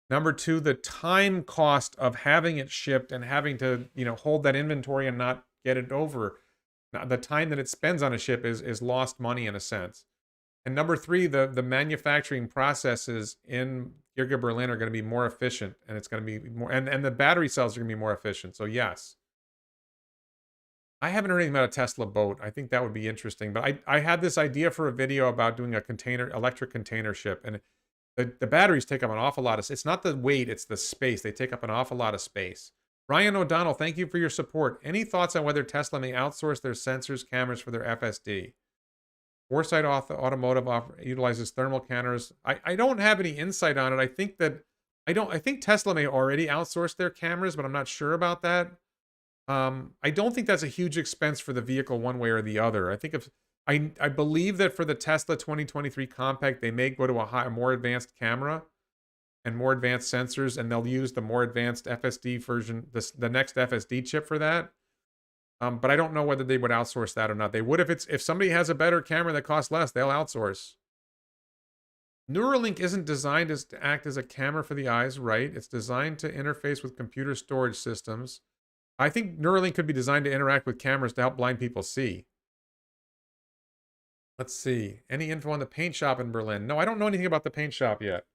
Number two, the time cost of having it shipped and having to, hold that inventory and not get it over. Now, the time that it spends on a ship is lost money in a sense. And number three, the manufacturing processes in Giga Berlin are going to be more efficient, and it's going to be more, and the battery cells are going to be more efficient. So yes. I haven't heard anything about a Tesla boat. I think that would be interesting. But I had this idea for a video about doing a electric container ship. And the batteries take up an awful lot of... It's not the weight, it's the space. They take up an awful lot of space. Ryan O'Donnell, thank you for your support. Any thoughts on whether Tesla may outsource their sensors, cameras for their FSD? Foresight Automotive utilizes thermal cameras. I don't have any insight on it. I think Tesla may already outsource their cameras, but I'm not sure about that. I don't think that's a huge expense for the vehicle one way or the other. I believe that for the Tesla 2023 Compact, they may go to a more advanced camera and more advanced sensors, and they'll use the more advanced FSD version, the next FSD chip for that. But I don't know whether they would outsource that or not. They would if somebody has a better camera that costs less, they'll outsource. Neuralink isn't designed to act as a camera for the eyes, right? It's designed to interface with computer storage systems. I think Neuralink could be designed to interact with cameras to help blind people see. Let's see. Any info on the paint shop in Berlin? No, I don't know anything about the paint shop yet.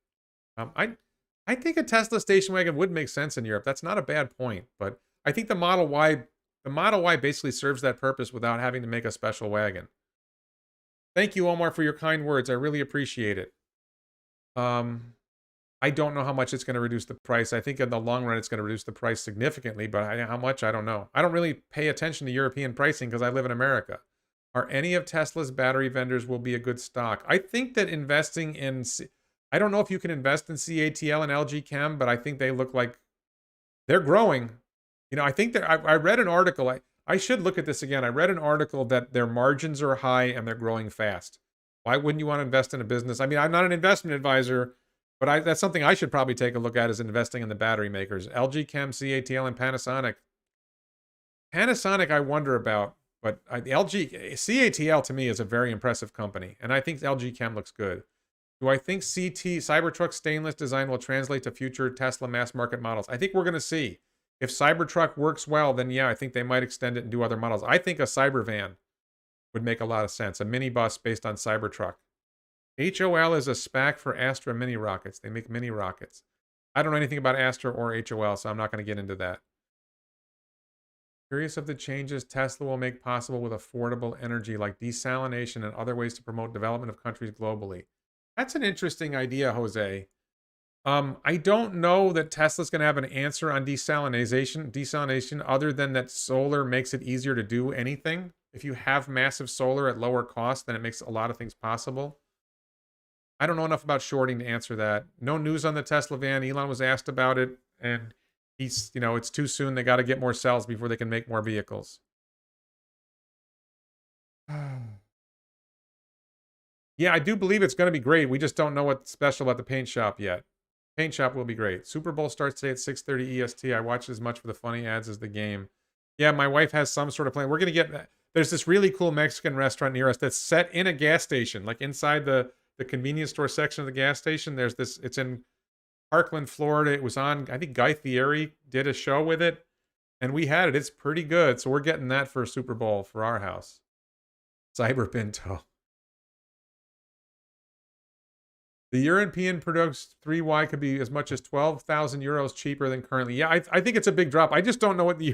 I think a Tesla station wagon would make sense in Europe. That's not a bad point, but I think the Model Y basically serves that purpose without having to make a special wagon. Thank you, Omar, for your kind words. I really appreciate it. I don't know how much it's going to reduce the price. I think in the long run, it's going to reduce the price significantly, but how much, I don't know. I don't really pay attention to European pricing because I live in America. Are any of Tesla's battery vendors will be a good stock? I think that investing in, I don't know if you can invest in CATL and LG Chem, but I think they look like they're growing. You know, I think that I read an article. I should look at this again. I read an article that their margins are high and they're growing fast. Why wouldn't you want to invest in a business? I mean, I'm not an investment advisor, but that's something I should probably take a look at, is investing in the battery makers. LG Chem, CATL, and Panasonic. Panasonic, I wonder about, but CATL to me is a very impressive company, and I think LG Chem looks good. Do I think Cybertruck stainless design will translate to future Tesla mass market models? I think we're going to see. If Cybertruck works well, then yeah, I think they might extend it and do other models. I think a Cybervan would make a lot of sense. A minibus based on Cybertruck. HOL is a SPAC for Astra mini rockets. They make mini rockets. I don't know anything about Astra or HOL, so I'm not going to get into that. Curious of the changes Tesla will make possible with affordable energy like desalination and other ways to promote development of countries globally. That's an interesting idea, Jose. I don't know that Tesla's going to have an answer on desalination other than that solar makes it easier to do anything. If you have massive solar at lower cost, then it makes a lot of things possible. I don't know enough about shorting to answer that. No news on the Tesla van. Elon was asked about it, and he's, it's too soon. They got to get more cells before they can make more vehicles. Yeah, I do believe it's going to be great. We just don't know what's special about the paint shop yet. Paint shop will be great. Super Bowl starts today at 6:30 EST. I watch as much for the funny ads as the game. Yeah, my wife has some sort of plan. We're going to get... There's this really cool Mexican restaurant near us that's set in a gas station, like inside the convenience store section of the gas station. There's this... It's in Parkland, Florida. It was on... I think Guy Fieri did a show with it, and we had it. It's pretty good. So we're getting that for Super Bowl for our house. Cyber Pinto. The European produced 3Y could be as much as 12,000 euros cheaper than currently. Yeah, I think it's a big drop. I just don't know what the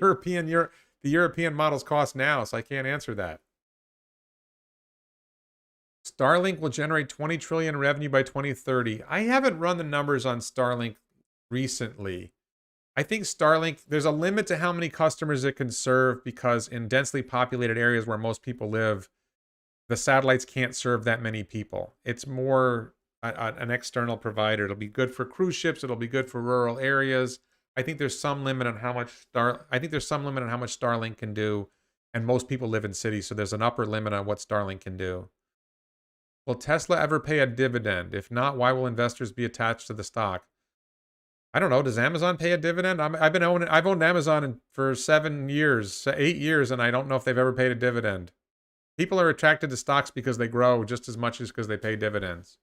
European models cost now, so I can't answer that. Starlink will generate 20 trillion in revenue by 2030. I haven't run the numbers on Starlink recently. I think Starlink, there's a limit to how many customers it can serve, because in densely populated areas where most people live, the satellites can't serve that many people. It's more an external provider. It'll be good for cruise ships. It'll be good for rural areas. I think there's some limit on how much Starlink can do, and most people live in cities, so there's an upper limit on what Starlink can do. Will Tesla ever pay a dividend? If not, why will investors be attached to the stock? I don't know. Does Amazon pay a dividend? I've owned Amazon for 8 years, and I don't know if they've ever paid a dividend. People are attracted to stocks because they grow just as much as because they pay dividends.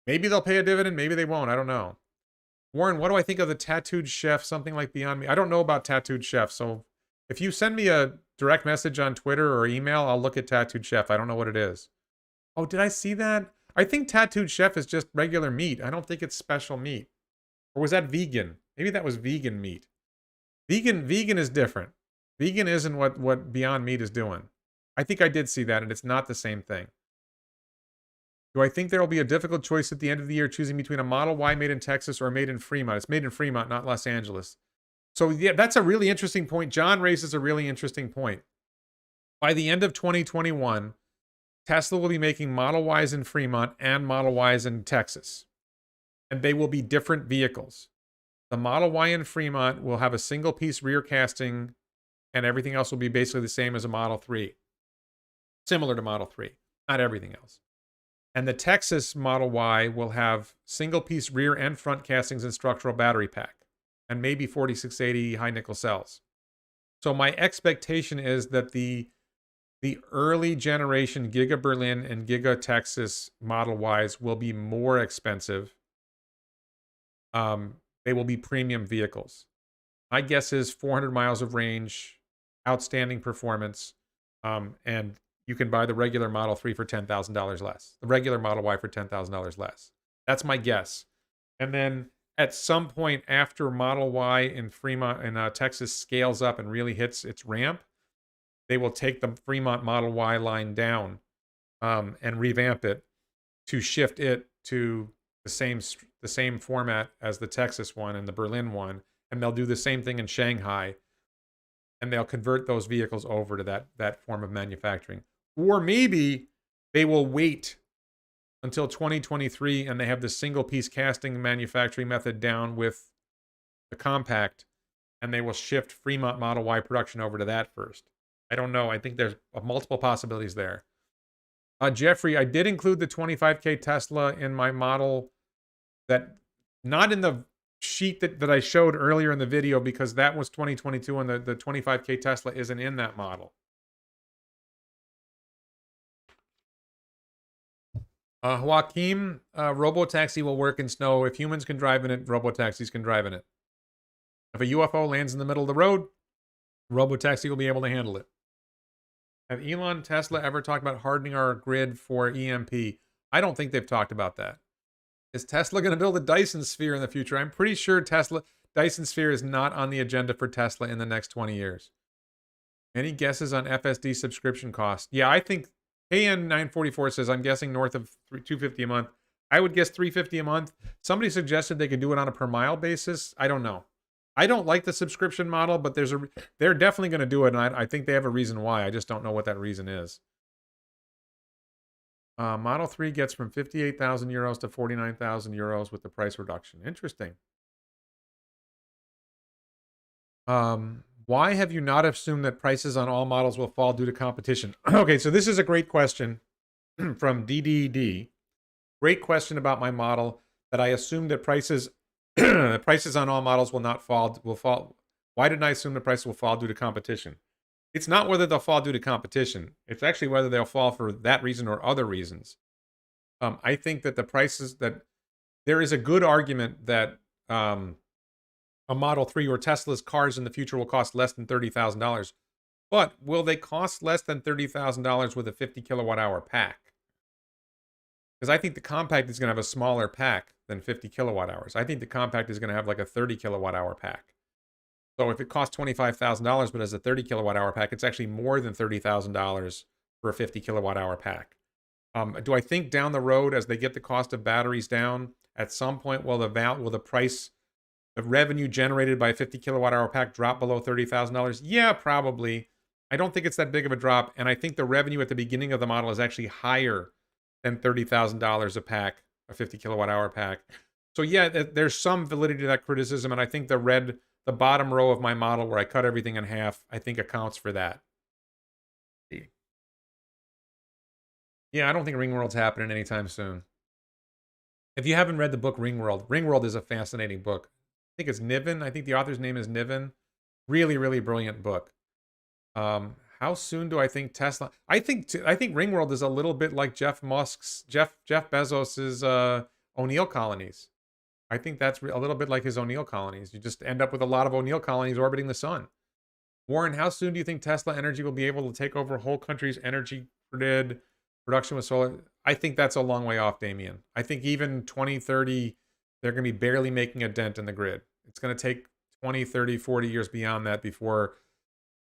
Maybe they'll pay a dividend. Maybe they won't. I don't know. Warren, what do I think of the tattooed chef? Something like Beyond Me. I don't know about tattooed chef. So if you send me a direct message on Twitter or email, I'll look at tattooed chef. I don't know what it is. Oh, did I see that? I think tattooed chef is just regular meat. I don't think it's special meat. Or was that vegan? Maybe that was vegan meat. Vegan is different. Vegan isn't what Beyond Meat is doing. I think I did see that, and it's not the same thing. Do I think there will be a difficult choice at the end of the year choosing between a Model Y made in Texas or made in Fremont? It's made in Fremont, not Los Angeles. So yeah, that's a really interesting point. John raises a really interesting point. By the end of 2021, Tesla will be making Model Ys in Fremont and Model Ys in Texas. And they will be different vehicles. The Model Y in Fremont will have a single piece rear casting, and everything else will be basically the same as a Model 3. Similar to Model 3, not everything else. And the Texas Model Y will have single piece rear and front castings and structural battery pack, and maybe 4680 high nickel cells. So my expectation is that the early generation Giga Berlin and Giga Texas Model Ys will be more expensive. They will be premium vehicles. My guess is 400 miles of range, outstanding performance, and you can buy the regular Model 3 for $10,000 less. The regular Model Y for $10,000 less. That's my guess. And then at some point after Model Y in Fremont and Texas scales up and really hits its ramp, they will take the Fremont Model Y line down and revamp it to shift it to the same format as the Texas one and the Berlin one. And they'll do the same thing in Shanghai. And they'll convert those vehicles over to that form of manufacturing. Or maybe they will wait until 2023 and they have the single piece casting manufacturing method down with the compact, and they will shift Fremont Model Y production over to that first. I don't know. I think there's multiple possibilities there. Jeffrey, I did include the 25K Tesla in my model, that not in the sheet that I showed earlier in the video, because that was 2022 and the 25K Tesla isn't in that model. Joaquim, Robotaxi will work in snow. If humans can drive in it, Robotaxis can drive in it. If a UFO lands in the middle of the road, Robotaxi will be able to handle it. Have Elon, Tesla ever talked about hardening our grid for EMP? I don't think they've talked about that. Is Tesla going to build a Dyson Sphere in the future? I'm pretty sure Dyson Sphere is not on the agenda for Tesla in the next 20 years. Any guesses on FSD subscription cost? Yeah, I think KN944 says, I'm guessing north of $250 a month. I would guess $350 a month. Somebody suggested they could do it on a per mile basis. I don't know. I don't like the subscription model, but they're definitely going to do it, and I think they have a reason why. I just don't know what that reason is. Model 3 gets from 58,000 euros to 49,000 euros with the price reduction. Interesting. Why have you not assumed that prices on all models will fall due to competition? Okay, so this is a great question from DDD. Great question about my model, that I assumed that prices prices on all models will fall. Why didn't I assume the prices will fall due to competition? It's not whether they'll fall due to competition. It's actually whether they'll fall for that reason or other reasons. I think that there is a good argument that a Model 3 or Tesla's cars in the future will cost less than $30,000. But will they cost less than $30,000 with a 50 kilowatt hour pack? Because I think the compact is going to have a smaller pack than 50 kilowatt hours. I think the compact is going to have like a 30 kilowatt hour pack. So if it costs $25,000 but has a 30 kilowatt hour pack, it's actually more than $30,000 for a 50 kilowatt hour pack. Do I think down the road, as they get the cost of batteries down, at some point will the price of revenue generated by a 50 kilowatt hour pack drop below $30,000? Yeah, probably. I don't think it's that big of a drop, and I think the revenue at the beginning of the model is actually higher than $30,000 a pack, a 50 kilowatt hour pack. So yeah, there's some validity to that criticism, and I think the bottom row of my model where I cut everything in half, I think accounts for that. Yeah, I don't think Ringworld's happening anytime soon. If you haven't read the book Ringworld is a fascinating book. I think it's Niven. I think the author's name is Niven. Really, really brilliant book. How soon do I think Tesla? I think Ringworld is a little bit like Jeff Bezos's O'Neill colonies. I think that's a little bit like his O'Neill colonies. You just end up with a lot of O'Neill colonies orbiting the sun. Warren, how soon do you think Tesla Energy will be able to take over a whole country's energy grid, production with solar? I think that's a long way off, Damien. I think even 2030, they're going to be barely making a dent in the grid. It's going to take 20, 30, 40 years beyond that before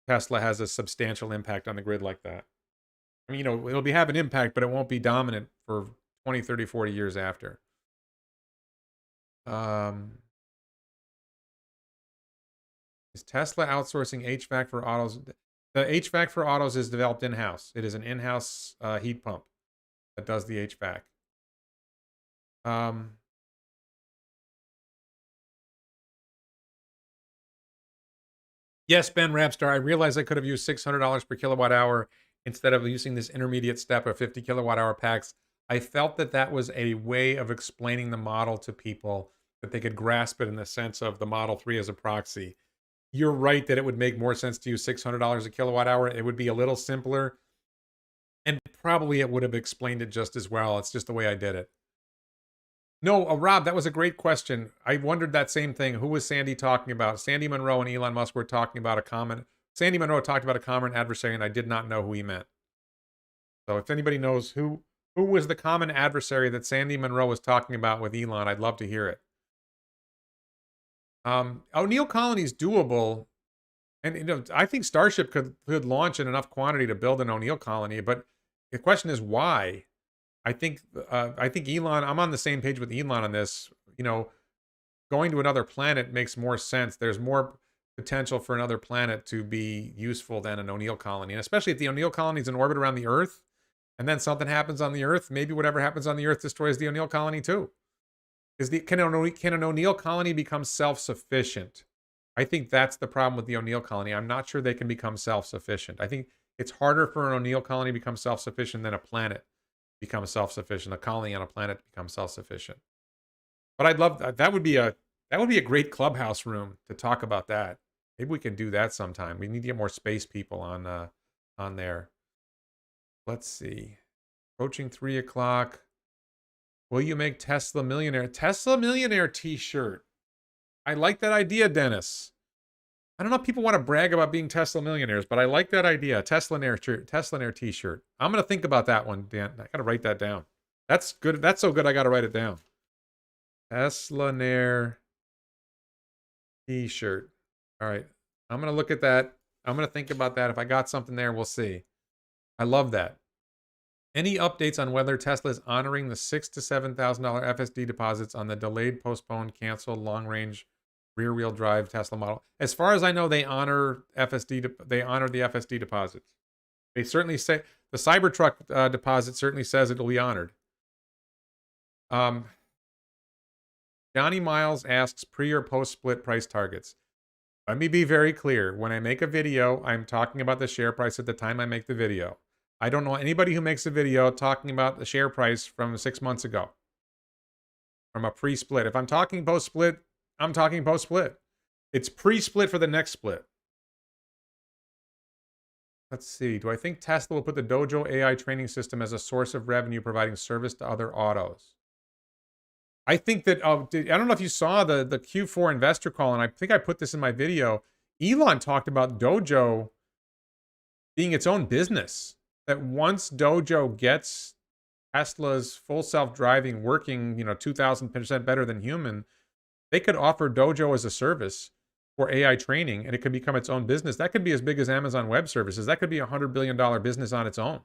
Tesla has a substantial impact on the grid like that. I mean, it'll have an impact, but it won't be dominant for 20, 30, 40 years after. Is Tesla outsourcing HVAC for autos? The HVAC for autos is developed in-house. It is an in-house heat pump that does the HVAC. Yes, Ben Rapstar, I realized I could have used $600 per kilowatt hour instead of using this intermediate step of 50 kilowatt hour packs. I felt that was a way of explaining the model to people, that they could grasp it in the sense of the Model 3 as a proxy. You're right that it would make more sense to use $600 a kilowatt hour. It would be a little simpler, and probably it would have explained it just as well. It's just the way I did it. No, Rob, that was a great question. I wondered that same thing. Who was Sandy talking about? Sandy Munro and Elon Musk were talking about Sandy Munro talked about a common adversary, and I did not know who he meant. So if anybody knows who was the common adversary that Sandy Munro was talking about with Elon, I'd love to hear it. O'Neill colony is doable, and I think Starship could launch in enough quantity to build an O'Neill colony. But the question is why. I think Elon. I'm on the same page with Elon on this. Going to another planet makes more sense. There's more potential for another planet to be useful than an O'Neill colony. And especially if the O'Neill colony is in orbit around the Earth, and then something happens on the Earth, maybe whatever happens on the Earth destroys the O'Neill colony too. Can an O'Neill colony become self-sufficient? I think that's the problem with the O'Neill colony. I'm not sure they can become self-sufficient. I think it's harder for an O'Neill colony to become self-sufficient than a planet becomes self-sufficient. A colony on a planet becomes self-sufficient. But I'd love that would be a great Clubhouse room to talk about that. Maybe we can do that sometime. We need to get more space people on there. Let's see. Approaching 3 o'clock. Will you make Tesla millionaire? Tesla millionaire t-shirt. I like that idea, Dennis. I don't know if people want to brag about being Tesla millionaires, but I like that idea. Teslainaire t-shirt. I'm going to think about that one, Dan. I got to write that down. That's good. That's so good I got to write it down. Teslainaire t-shirt. All right. I'm going to look at that. I'm going to think about that. If I got something there, we'll see. I love that. Any updates on whether Tesla is honoring the $6,000 to $7,000 FSD deposits on the delayed, postponed, canceled, long-range, rear-wheel drive Tesla model? As far as I know, they honor FSD. They honor the FSD deposits. They certainly say the Cybertruck deposit certainly says it will be honored. Johnny Miles asks pre or post split price targets. Let me be very clear. When I make a video, I'm talking about the share price at the time I make the video. I don't know anybody who makes a video talking about the share price from 6 months ago. From a pre-split. If I'm talking post-split, I'm talking post-split. It's pre-split for the next split. Let's see. Do I think Tesla will put the Dojo AI training system as a source of revenue providing service to other autos? I think that, I don't know if you saw the Q4 investor call, and I think I put this in my video. Elon talked about Dojo being its own business. That once Dojo gets Tesla's full self-driving working, 2,000% better than human, they could offer Dojo as a service for AI training, and it could become its own business. That could be as big as Amazon Web Services. That could be a $100 billion business on its own.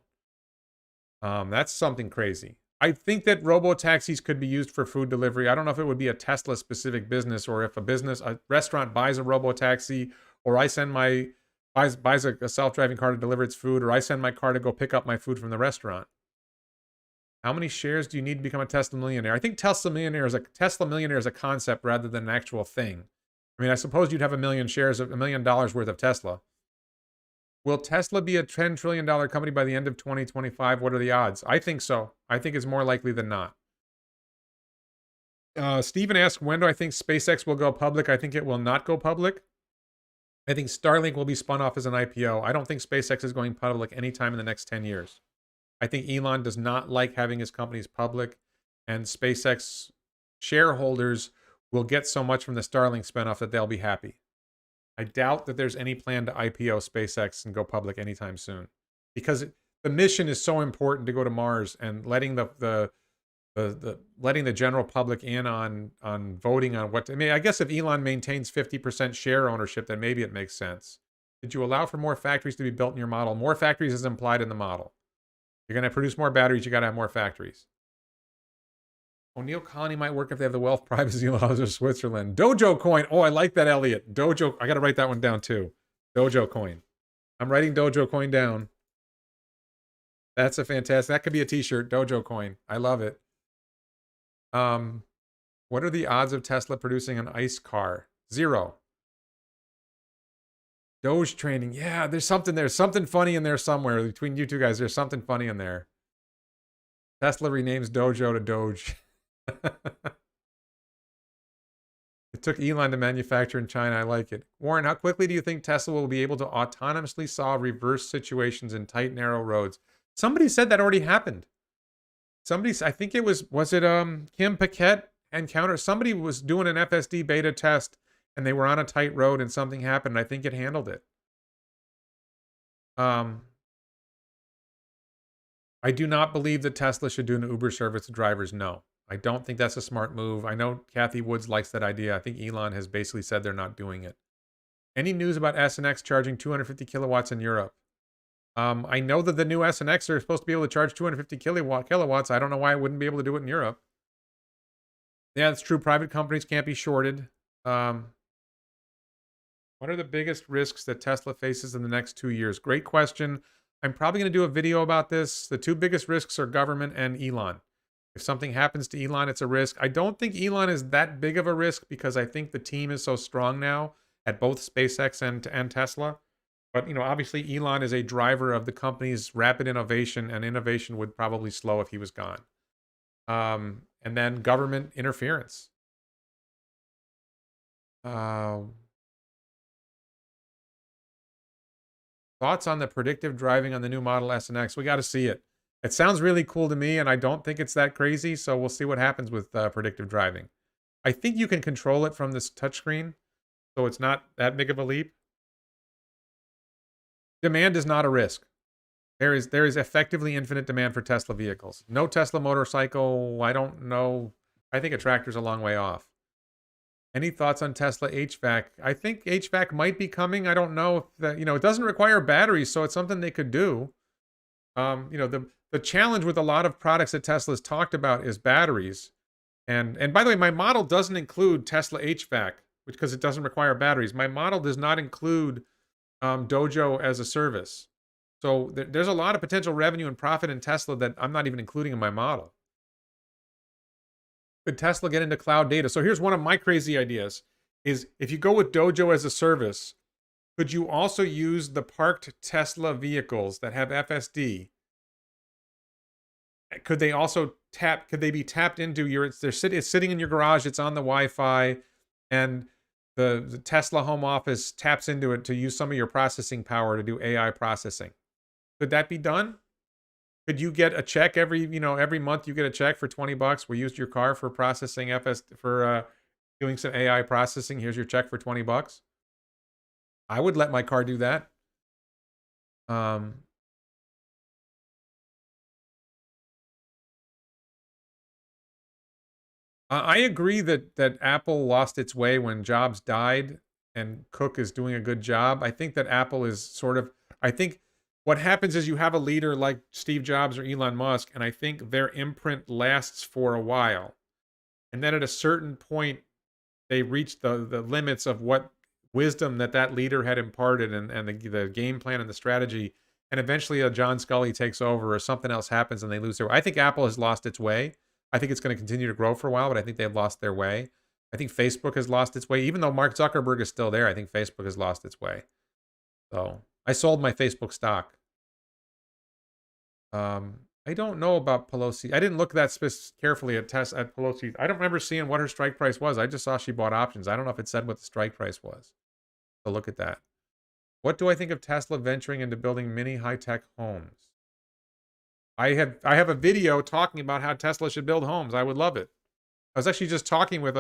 That's something crazy. I think that robo-taxis could be used for food delivery. I don't know if it would be a Tesla-specific business, or if a restaurant buys a robo-taxi, or I send buys a self-driving car to deliver its food, or I send my car to go pick up my food from the restaurant. How many shares do you need to become a Tesla millionaire? I think Tesla millionaire is a concept rather than an actual thing. I mean, I suppose you'd have $1 million worth of Tesla. Will Tesla be a $10 trillion company by the end of 2025? What are the odds? I think so. I think it's more likely than not. Stephen asked, when do I think SpaceX will go public? I think it will not go public. I think Starlink will be spun off as an IPO. I don't think SpaceX is going public anytime in the next 10 years. I think Elon does not like having his companies public, and SpaceX shareholders will get so much from the Starlink spinoff that they'll be happy. I doubt that there's any plan to IPO SpaceX and go public anytime soon, because the mission is so important to go to Mars, and letting the general public in on voting on what. I mean, I guess if Elon maintains 50% share ownership, then maybe it makes sense. Did you allow for more factories to be built in your model? More factories is implied in the model. You're going to produce more batteries, you got to have more factories. O'Neill Colony might work if they have the wealth privacy laws of Switzerland. Dojo coin. Oh, I like that, Elliot. Dojo. I got to write that one down too. Dojo coin. I'm writing Dojo coin down. That's a fantastic. That could be a t-shirt. Dojo coin. I love it. What are the odds of Tesla producing an ICE car? 0. Doge training. Yeah, there's something funny in there somewhere. Between you two guys, there's something funny in there. Tesla renames Dojo to Doge. It took Elon to manufacture in China. I like it. Warren, how quickly do you think Tesla will be able to autonomously solve reverse situations in tight, narrow roads? Somebody said that already happened. I think it was it Kim Paquette Encounter? Somebody was doing an FSD beta test, and they were on a tight road and something happened. I think it handled it. I do not believe that Tesla should do an Uber service to drivers. No, I don't think that's a smart move. I know Kathy Woods likes that idea. I think Elon has basically said they're not doing it. Any news about S and X charging 250 kilowatts in Europe? I know that the new S and X are supposed to be able to charge 250 kilowatts. I don't know why I wouldn't be able to do it in Europe. Yeah, it's true. Private companies can't be shorted. What are the biggest risks that Tesla faces in the next 2 years? Great question. I'm probably going to do a video about this. The two biggest risks are government and Elon. If something happens to Elon, it's a risk. I don't think Elon is that big of a risk because I think the team is so strong now at both SpaceX and Tesla. But, obviously Elon is a driver of the company's rapid innovation, and innovation would probably slow if he was gone. And then government interference. Thoughts on the predictive driving on the new Model S and X? We got to see it. It sounds really cool to me, and I don't think it's that crazy, so we'll see what happens with predictive driving. I think you can control it from this touchscreen, so it's not that big of a leap. Demand is not a risk. There is effectively infinite demand for Tesla vehicles. No Tesla motorcycle, I don't know. I think a tractor's a long way off. Any thoughts on Tesla HVAC? I think HVAC might be coming. I don't know if that, it doesn't require batteries, so it's something they could do. The challenge with a lot of products that Tesla's talked about is batteries. And by the way, my model doesn't include Tesla HVAC, because it doesn't require batteries. My model does not include Dojo as a service. So there's a lot of potential revenue and profit in Tesla that I'm not even including in my model. Could Tesla get into cloud data? So here's one of my crazy ideas, is if you go with Dojo as a service, could you also use the parked Tesla vehicles that have FSD? Could they also could they be tapped into it's sitting in your garage, it's on the Wi-Fi, and the Tesla home office taps into it to use some of your processing power to do AI processing? Could that be done? Could you get a check every month? You get a check for $20. We used your car for processing doing some AI processing. Here's your check for $20. I would let my car do that. I agree that Apple lost its way when Jobs died, and Cook is doing a good job. I think that Apple is I think what happens is you have a leader like Steve Jobs or Elon Musk, and I think their imprint lasts for a while. And then at a certain point, they reach the limits of what wisdom that leader had imparted, and the game plan and the strategy. And eventually a John Scully takes over or something else happens and they lose their way. I think Apple has lost its way. I think it's going to continue to grow for a while, but I think they've lost their way. I think Facebook has lost its way. Even though Mark Zuckerberg is still there, I think Facebook has lost its way. So I sold my Facebook stock. I don't know about Pelosi. I didn't look that carefully at Pelosi. I don't remember seeing what her strike price was. I just saw she bought options. I don't know if it said what the strike price was. So look at that. What do I think of Tesla venturing into building mini high-tech homes? I have a video talking about how Tesla should build homes. I would love it. I was actually just talking with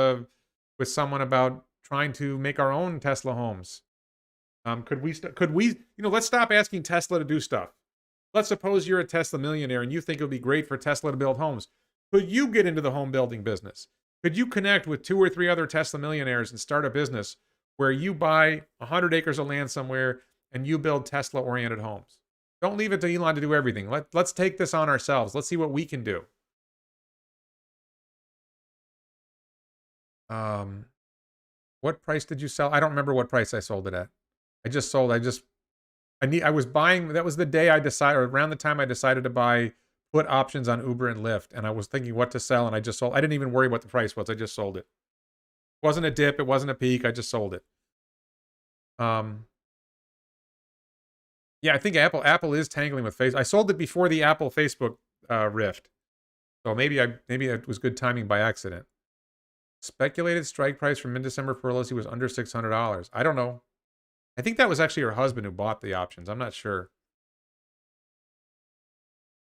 someone about trying to make our own Tesla homes. Could we let's stop asking Tesla to do stuff. Let's suppose you're a Tesla millionaire and you think it would be great for Tesla to build homes. Could you get into the home building business? Could you connect with 2 or 3 other Tesla millionaires and start a business where you buy 100 acres of land somewhere and you build Tesla-oriented homes? Don't leave it to Elon to do everything. Let's take this on ourselves. Let's see what we can do. What price did you sell? I don't remember what price I sold it at. I was buying, that was the day I decided, or around the time I decided to put options on Uber and Lyft, and I was thinking what to sell, and I just sold. I didn't even worry what the price was. I just sold it. It wasn't a dip. It wasn't a peak. I just sold it. Yeah, I think Apple is tangling with Facebook. I sold it before the Apple Facebook rift. So maybe it was good timing by accident. Speculated strike price for mid-December for Pelosi was under $600. I don't know. I think that was actually her husband who bought the options. I'm not sure.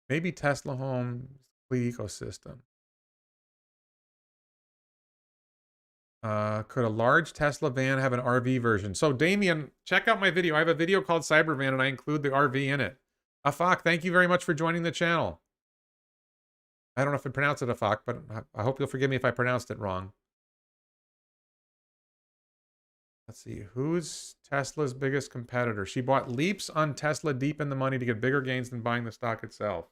Maybe Tesla Home, complete ecosystem. Could a large Tesla van have an RV version? So Damien, check out my video. I have a video called Cybervan and I include the RV in it. Afak, thank you very much for joining the channel. I don't know if I pronounced it Afak, but I hope you'll forgive me if I pronounced it wrong. Let's see, who's Tesla's biggest competitor? She bought leaps on Tesla deep in the money to get bigger gains than buying the stock itself.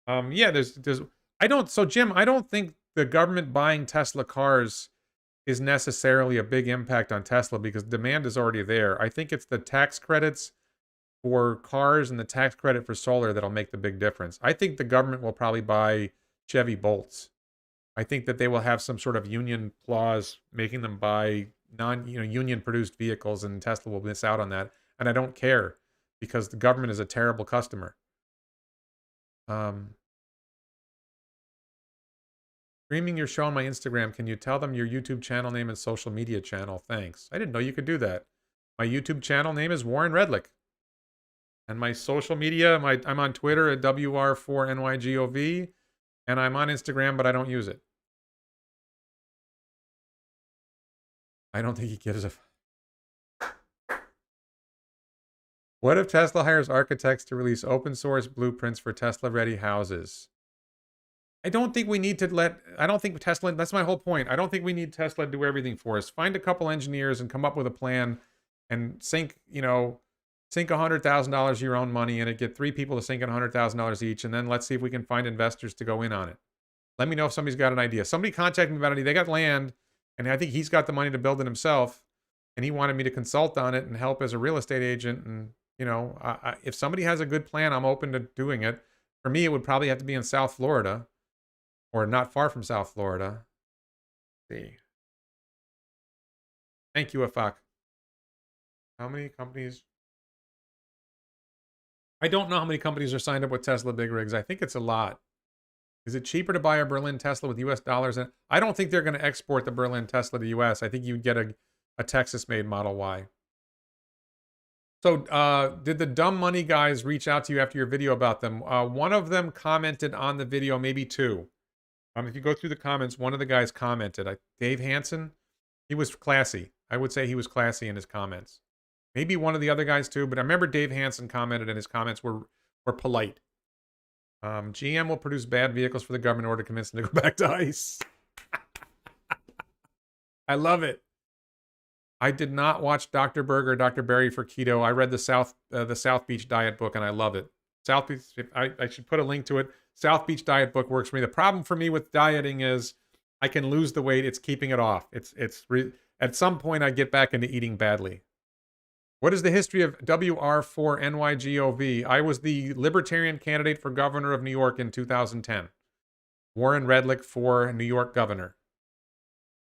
Yeah, so Jim, I don't think the government buying Tesla cars is necessarily a big impact on Tesla because demand is already there. I think it's the tax credits for cars and the tax credit for solar that'll make the big difference. I think the government will probably buy Chevy Bolts. I think that they will have some sort of union clause making them buy union produced vehicles, and Tesla will miss out on that. And I don't care because the government is a terrible customer. Streaming your show on my Instagram, can you tell them your YouTube channel name and social media channel? Thanks. I didn't know you could do that. My YouTube channel name is Warren Redlick. And my social media, I'm on Twitter at WR4NYGOV. And I'm on Instagram, but I don't use it. I don't think he gives a... What if Tesla hires architects to release open source blueprints for Tesla-ready houses? I don't think we need to I don't think Tesla, that's my whole point. I don't think we need Tesla to do everything for us. Find a couple engineers and come up with a plan and sink $100,000 of your own money in it, get 3 people to sink in $100,000 each, and then let's see if we can find investors to go in on it. Let me know if somebody's got an idea. Somebody contacted me about it. They got land, and I think he's got the money to build it himself, and he wanted me to consult on it and help as a real estate agent. And, if somebody has a good plan, I'm open to doing it. For me, it would probably have to be in South Florida. Or not far from South Florida. Let's see. Thank you, Afak. How many companies? I don't know how many companies are signed up with Tesla big rigs. I think it's a lot. Is it cheaper to buy a Berlin Tesla with US dollars? I don't think they're going to export the Berlin Tesla to US. I think you'd get a Texas-made Model Y. So did the dumb money guys reach out to you after your video about them? One of them commented on the video, maybe 2. If you go through the comments, one of the guys commented. Dave Hansen, he was classy. I would say he was classy in his comments. Maybe one of the other guys too, but I remember Dave Hansen commented and his comments were polite. GM will produce bad vehicles for the government in order to convince them to go back to ICE. I love it. I did not watch Dr. Berger, Dr. Berry for keto. I read the South Beach Diet book and I love it. South Beach, I should put a link to it. South Beach Diet book works for me. The problem for me with dieting is I can lose the weight. It's keeping it off. At some point I get back into eating badly. What is the history of WR4NYGOV? I was the Libertarian candidate for governor of New York in 2010. Warren Redlick for New York governor.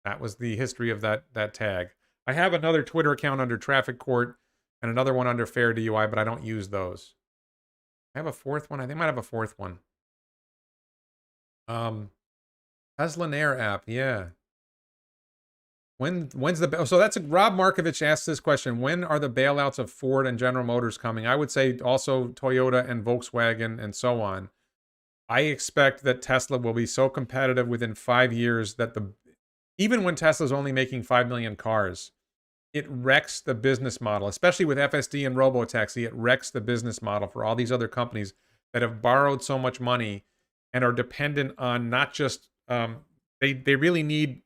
That was the history of that tag. I have another Twitter account under Traffic Court and another one under Fair DUI, but I don't use those. I have a 4th one. I think I might have a 4th one. Tesla Nair app, yeah. When's the so that's Rob Markovich asked this question. When are the bailouts of Ford and General Motors coming? I would say also Toyota and Volkswagen and so on. I expect that Tesla will be so competitive within 5 years that even when Tesla's only making 5 million cars, it wrecks the business model, especially with FSD and Robotaxi. It wrecks the business model for all these other companies that have borrowed so much money and are dependent on not just, they really need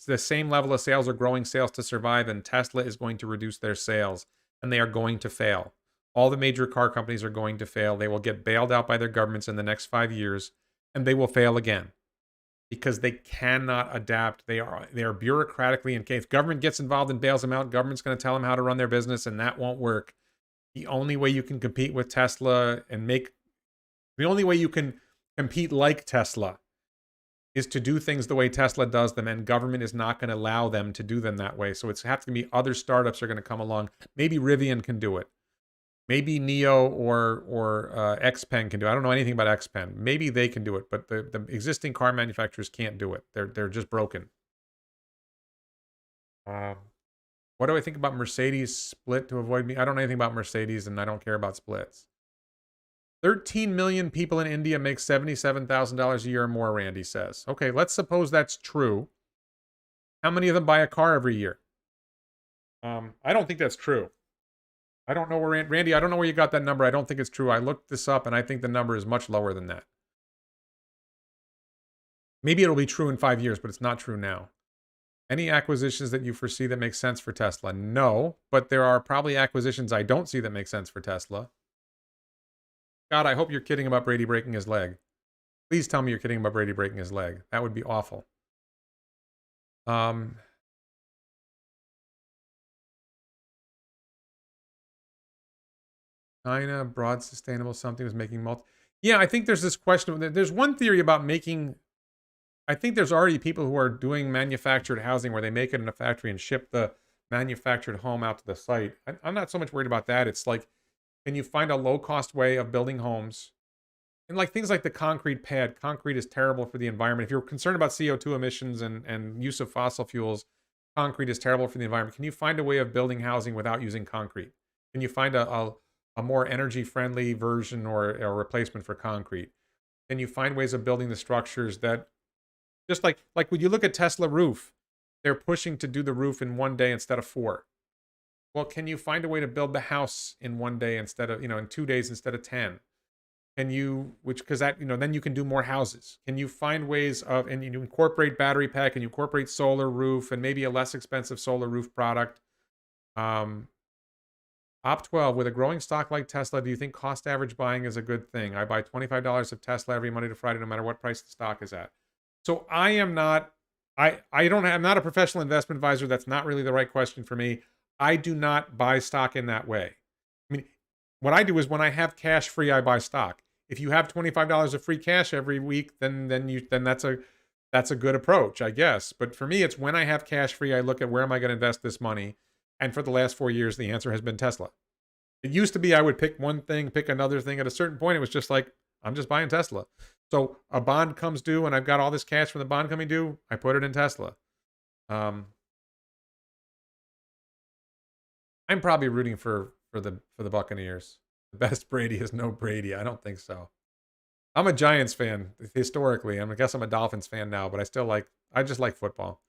the same level of sales or growing sales to survive, and Tesla is going to reduce their sales, and they are going to fail. All the major car companies are going to fail. They will get bailed out by their governments in the next 5 years, and they will fail again because they cannot adapt. They are bureaucratically incapable. If government gets involved and bails them out, government's going to tell them how to run their business, and that won't work. The only way you can compete with Tesla the only way you can compete like Tesla is to do things the way Tesla does them, and government is not going to allow them to do them that way. So it's have to be other startups are going to come along. Maybe Rivian can do it. Maybe Neo or XPeng can do it. I don't know anything about XPeng. Maybe they can do it, but the existing car manufacturers can't do it. They're just broken. What do I think about Mercedes split to avoid me? I don't know anything about Mercedes, and I don't care about splits. 13 million people in India make $77,000 a year or more, Randy says. Okay, let's suppose that's true. How many of them buy a car every year? I don't think that's true. I don't know where, Randy, I don't know where you got that number. I don't think it's true. I looked this up, and I think the number is much lower than that. Maybe it'll be true in 5 years, but it's not true now. Any acquisitions that you foresee that make sense for Tesla? No, but there are probably acquisitions I don't see that make sense for Tesla. God, I hope you're kidding about Brady breaking his leg. Please tell me you're kidding about Brady breaking his leg. That would be awful. China, broad sustainable something was making multi. Yeah, I think there's this question. There's one theory about making. I think there's already people who are doing manufactured housing where they make it in a factory and ship the manufactured home out to the site. I'm not so much worried about that. It's like, can you find a low cost way of building homes? And like things like the concrete pad, concrete is terrible for the environment. If you're concerned about CO2 emissions and use of fossil fuels, concrete is terrible for the environment. Can you find a way of building housing without using concrete? Can you find a more energy friendly version or a replacement for concrete? Can you find ways of building the structures that just like when you look at Tesla roof, they're pushing to do the roof in 1 day instead of 4. Well, can you find a way to build the house in 1 day instead of, in 2 days instead of 10? Can you, because that, then you can do more houses. Can you find ways of, and you incorporate battery pack and you incorporate solar roof and maybe a less expensive solar roof product? Op 12, with a growing stock like Tesla, do you think cost average buying is a good thing? I buy $25 of Tesla every Monday to Friday, no matter what price the stock is at. So I am not, I'm not a professional investment advisor. That's not really the right question for me. I do not buy stock in that way. I mean, what I do is when I have cash free, I buy stock. If you have $25 of free cash every week, then that's a good approach, I guess. But for me, it's when I have cash free, I look at where am I going to invest this money. And for the last 4 years, the answer has been Tesla. It used to be I would pick one thing, pick another thing. At a certain point, it was just like, I'm just buying Tesla. So a bond comes due and I've got all this cash from the bond coming due, I put it in Tesla. I'm probably rooting for the Buccaneers. The best Brady is no Brady. I don't think so. I'm a Giants fan historically. I guess I'm a Dolphins fan now, but I just like football.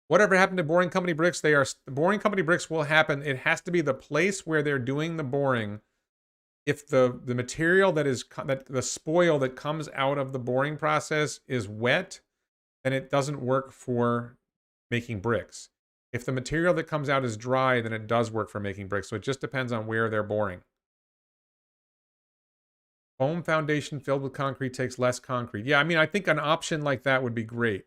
Whatever happened to boring company bricks? The boring company bricks will happen. It has to be the place where they're doing the boring. If the material that the spoil that comes out of the boring process is wet, then it doesn't work for making bricks. If the material that comes out is dry, then it does work for making bricks. So it just depends on where they're boring. Foam foundation filled with concrete takes less concrete. Yeah, I think an option like that would be great.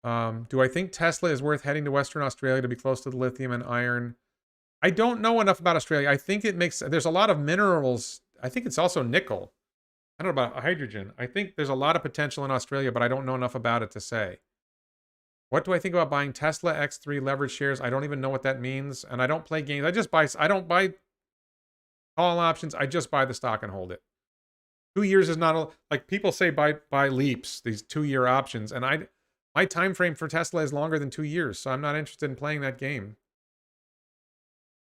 Do I think Tesla is worth heading to Western Australia to be close to the lithium and iron? I don't know enough about Australia. I think there's a lot of minerals. I think it's also nickel. I don't know about hydrogen. I think there's a lot of potential in Australia, but I don't know enough about it to say. What do I think about buying Tesla X3 leverage shares? I don't even know what that means. And I don't play games. I don't buy call options. I just buy the stock and hold it. 2 years is not like people say buy leaps, these 2-year options. And my time frame for Tesla is longer than 2 years. So I'm not interested in playing that game.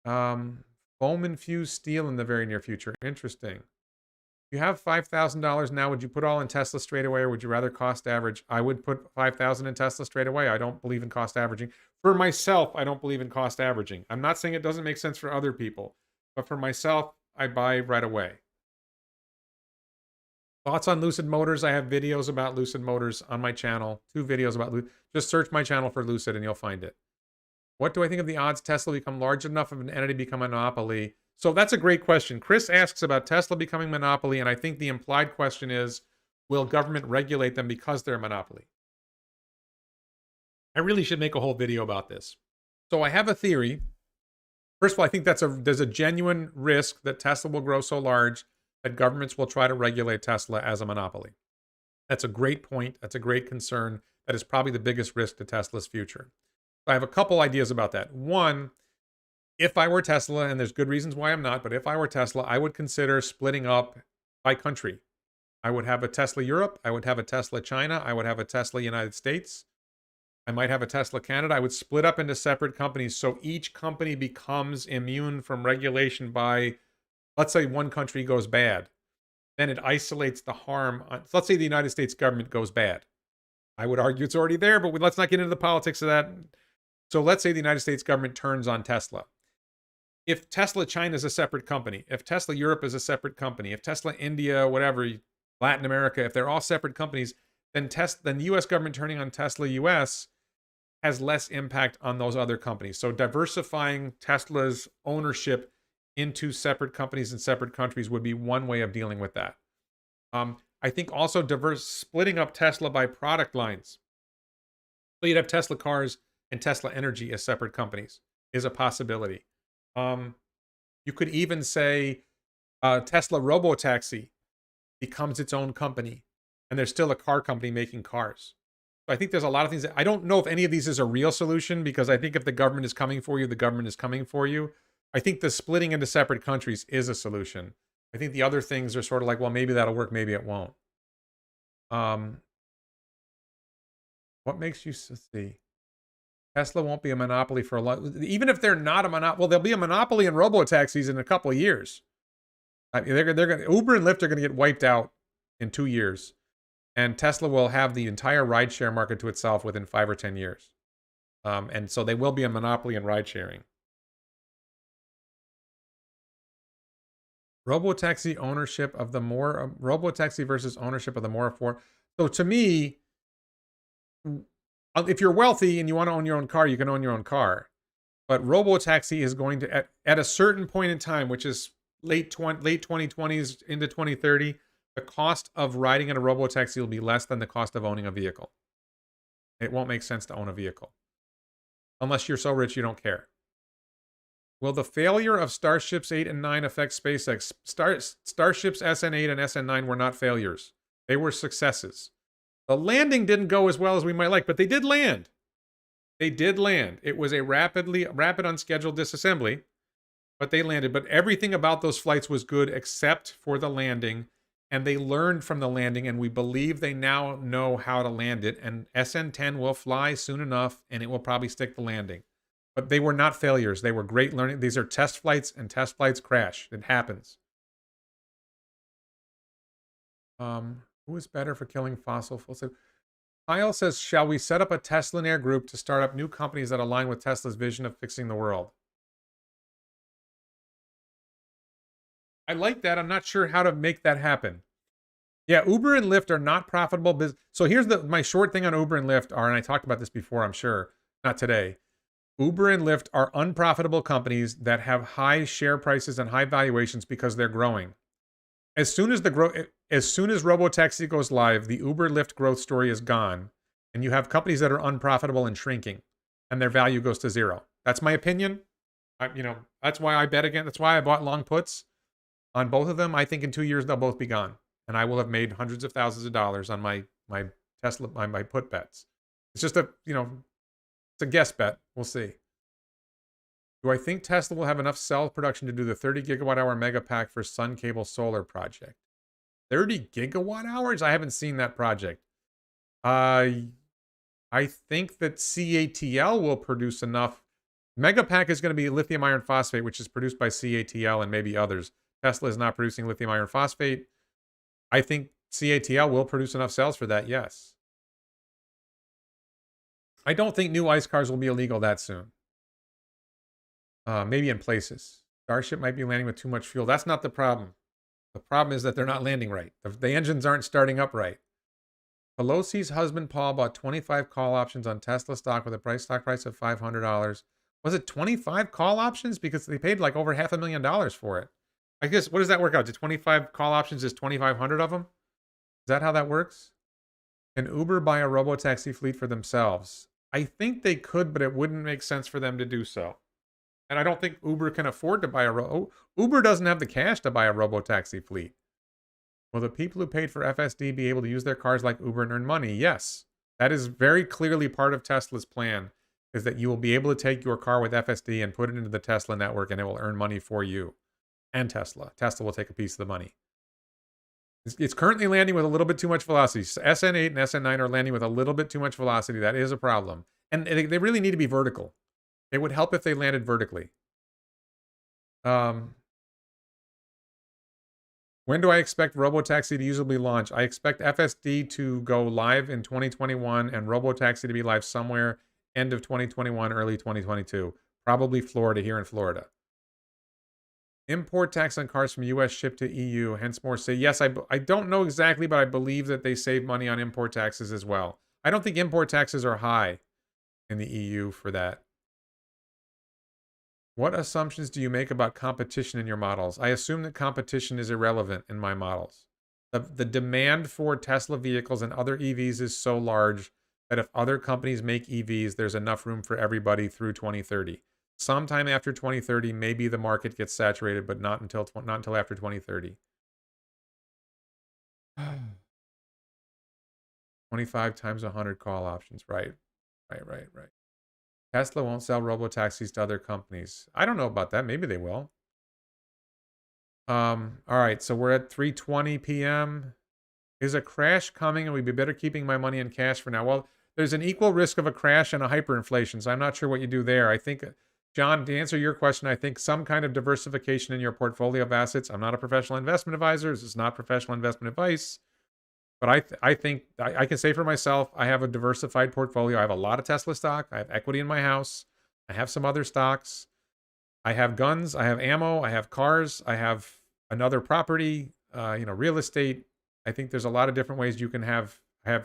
Foam infused steel in the very near future. Interesting. If you have $5,000 now, would you put all in Tesla straight away, or would you rather cost average? I would put 5,000 in Tesla straight away. I don't believe in cost averaging. For myself, I don't believe in cost averaging. I'm not saying it doesn't make sense for other people, but for myself, I buy right away. Thoughts on Lucid Motors? I have videos about Lucid Motors on my channel. 2 videos about Lucid. Just search my channel for Lucid and you'll find it. What do I think of the odds Tesla become large enough of an entity become a monopoly? So that's a great question. Chris asks about Tesla becoming monopoly, and I think the implied question is, will government regulate them because they're a monopoly? I really should make a whole video about this. So I have a theory. First of all, I think there's a genuine risk that Tesla will grow so large that governments will try to regulate Tesla as a monopoly. That's a great point. That's a great concern. That is probably the biggest risk to Tesla's future. I have a couple ideas about that. One, if I were Tesla, and there's good reasons why I'm not, but if I were Tesla, I would consider splitting up by country. I would have a Tesla Europe. I would have a Tesla China. I would have a Tesla United States. I might have a Tesla Canada. I would split up into separate companies so each company becomes immune from regulation by, let's say one country goes bad. Then it isolates the harm. Let's say the United States government goes bad. I would argue it's already there, but let's not get into the politics of that. So let's say the United States government turns on Tesla. If Tesla China is a separate company, if Tesla Europe is a separate company, if Tesla India, whatever, Latin America, if they're all separate companies, then the US government turning on Tesla US has less impact on those other companies. So diversifying Tesla's ownership into separate companies in separate countries would be one way of dealing with that. I think also splitting up Tesla by product lines. So you'd have Tesla cars and Tesla Energy as separate companies is a possibility. You could even say Tesla Robotaxi becomes its own company, and there's still a car company making cars. So I think there's a lot of things that I don't know if any of these is a real solution, because I think if the government is coming for you, the government is coming for you. I think the splitting into separate countries is a solution. I think the other things are sort of like, well, maybe that'll work, maybe it won't. What makes you see? Tesla won't be a monopoly for a lot. Even if they're not a monopoly, well, they'll be a monopoly in robo-taxis in a couple of years. I mean, they're going Uber and Lyft are going to get wiped out in 2 years, and Tesla will have the entire rideshare market to itself within 5 or 10 years. And so they will be a monopoly in ride sharing. Robotaxi ownership of the more robotaxi versus ownership of the more affordable. So to me, if you're wealthy and you want to own your own car, you can own your own car. But robotaxi is going to, at a certain point in time, which is late 2020s into 2030, the cost of riding in a robotaxi will be less than the cost of owning a vehicle. It won't make sense to own a vehicle unless you're so rich you don't care. Will the failure of Starships 8 and 9 affect SpaceX? Starships SN8 and SN9 were not failures. They were successes. The landing didn't go as well as we might like, but they did land. They did land. It was a rapid unscheduled disassembly, but they landed. But everything about those flights was good except for the landing, and they learned from the landing, and we believe they now know how to land it, and SN10 will fly soon enough, and it will probably stick the landing. But they were not failures. They were great learning. These are test flights, and test flights crash. It happens. Who is better for killing fossil fuels? Kyle says, shall we set up a Teslanaire group to start up new companies that align with Tesla's vision of fixing the world? I like that. I'm not sure how to make that happen. Yeah, Uber and Lyft are not profitable business. So here's my short thing on Uber and Lyft are, and I talked about this before, I'm sure, not today. Uber and Lyft are unprofitable companies that have high share prices and high valuations because they're growing. As soon as Robotaxi goes live, the Uber Lyft growth story is gone, and you have companies that are unprofitable and shrinking, and their value goes to zero. That's my opinion. That's why I bet again. That's why I bought long puts on both of them. I think in 2 years they'll both be gone, and I will have made hundreds of thousands of dollars on my Tesla, my put bets. It's just it's a guess bet. We'll see. Do I think Tesla will have enough cell production to do the 30 gigawatt hour mega pack for Sun Cable solar project? 30 gigawatt hours? I haven't seen that project. I think that CATL will produce enough. Megapack is going to be lithium iron phosphate, which is produced by CATL and maybe others. Tesla is not producing lithium iron phosphate. I think CATL will produce enough cells for that, yes. I don't think new ICE cars will be illegal that soon. Maybe in places. Starship might be landing with too much fuel. That's not the problem. The problem is that they're not landing right. The engines aren't starting up right. Pelosi's husband, Paul, bought 25 call options on Tesla stock with a stock price of $500. Was it 25 call options? Because they paid like over $500,000 for it. I guess, what does that work out to? 25 call options is 2,500 of them? Is that how that works? Can Uber buy a robotaxi fleet for themselves? I think they could, but it wouldn't make sense for them to do so. And I don't think Uber can afford to buy Uber doesn't have the cash to buy a robotaxi fleet. Will the people who paid for FSD be able to use their cars like Uber and earn money? Yes. That is very clearly part of Tesla's plan, is that you will be able to take your car with FSD and put it into the Tesla network, and it will earn money for you and Tesla. Tesla will take a piece of the money. It's currently landing with a little bit too much velocity. SN8 and SN9 are landing with a little bit too much velocity. That is a problem. And they really need to be vertical. It would help if they landed vertically. When do I expect Robotaxi to usably launch? I expect FSD to go live in 2021 and Robotaxi to be live somewhere end of 2021, early 2022. Probably Florida, here in Florida. Import tax on cars from US shipped to EU, hence more say. Yes, I don't know exactly, but I believe that they save money on import taxes as well. I don't think import taxes are high in the EU for that. What assumptions do you make about competition in your models? I assume that competition is irrelevant in my models. The demand for Tesla vehicles and other EVs is so large that if other companies make EVs, there's enough room for everybody through 2030. sometime after 2030, maybe the market gets saturated, but not until after 2030. 25 times 100 call options. Right. Tesla won't sell robo-taxis to other companies. I don't know about that. Maybe they will. All right, so we're at 3:20 p.m. Is a crash coming and we'd be better keeping my money in cash for now? Well, there's an equal risk of a crash and a hyperinflation, so I'm not sure what you do there. I think, John, to answer your question, I think some kind of diversification in your portfolio of assets. I'm not a professional investment advisor. This is not professional investment advice. But I think I can say for myself, I have a diversified portfolio. I have a lot of Tesla stock. I have equity in my house. I have some other stocks. I have guns. I have ammo. I have cars. I have another property, real estate. I think there's a lot of different ways you can have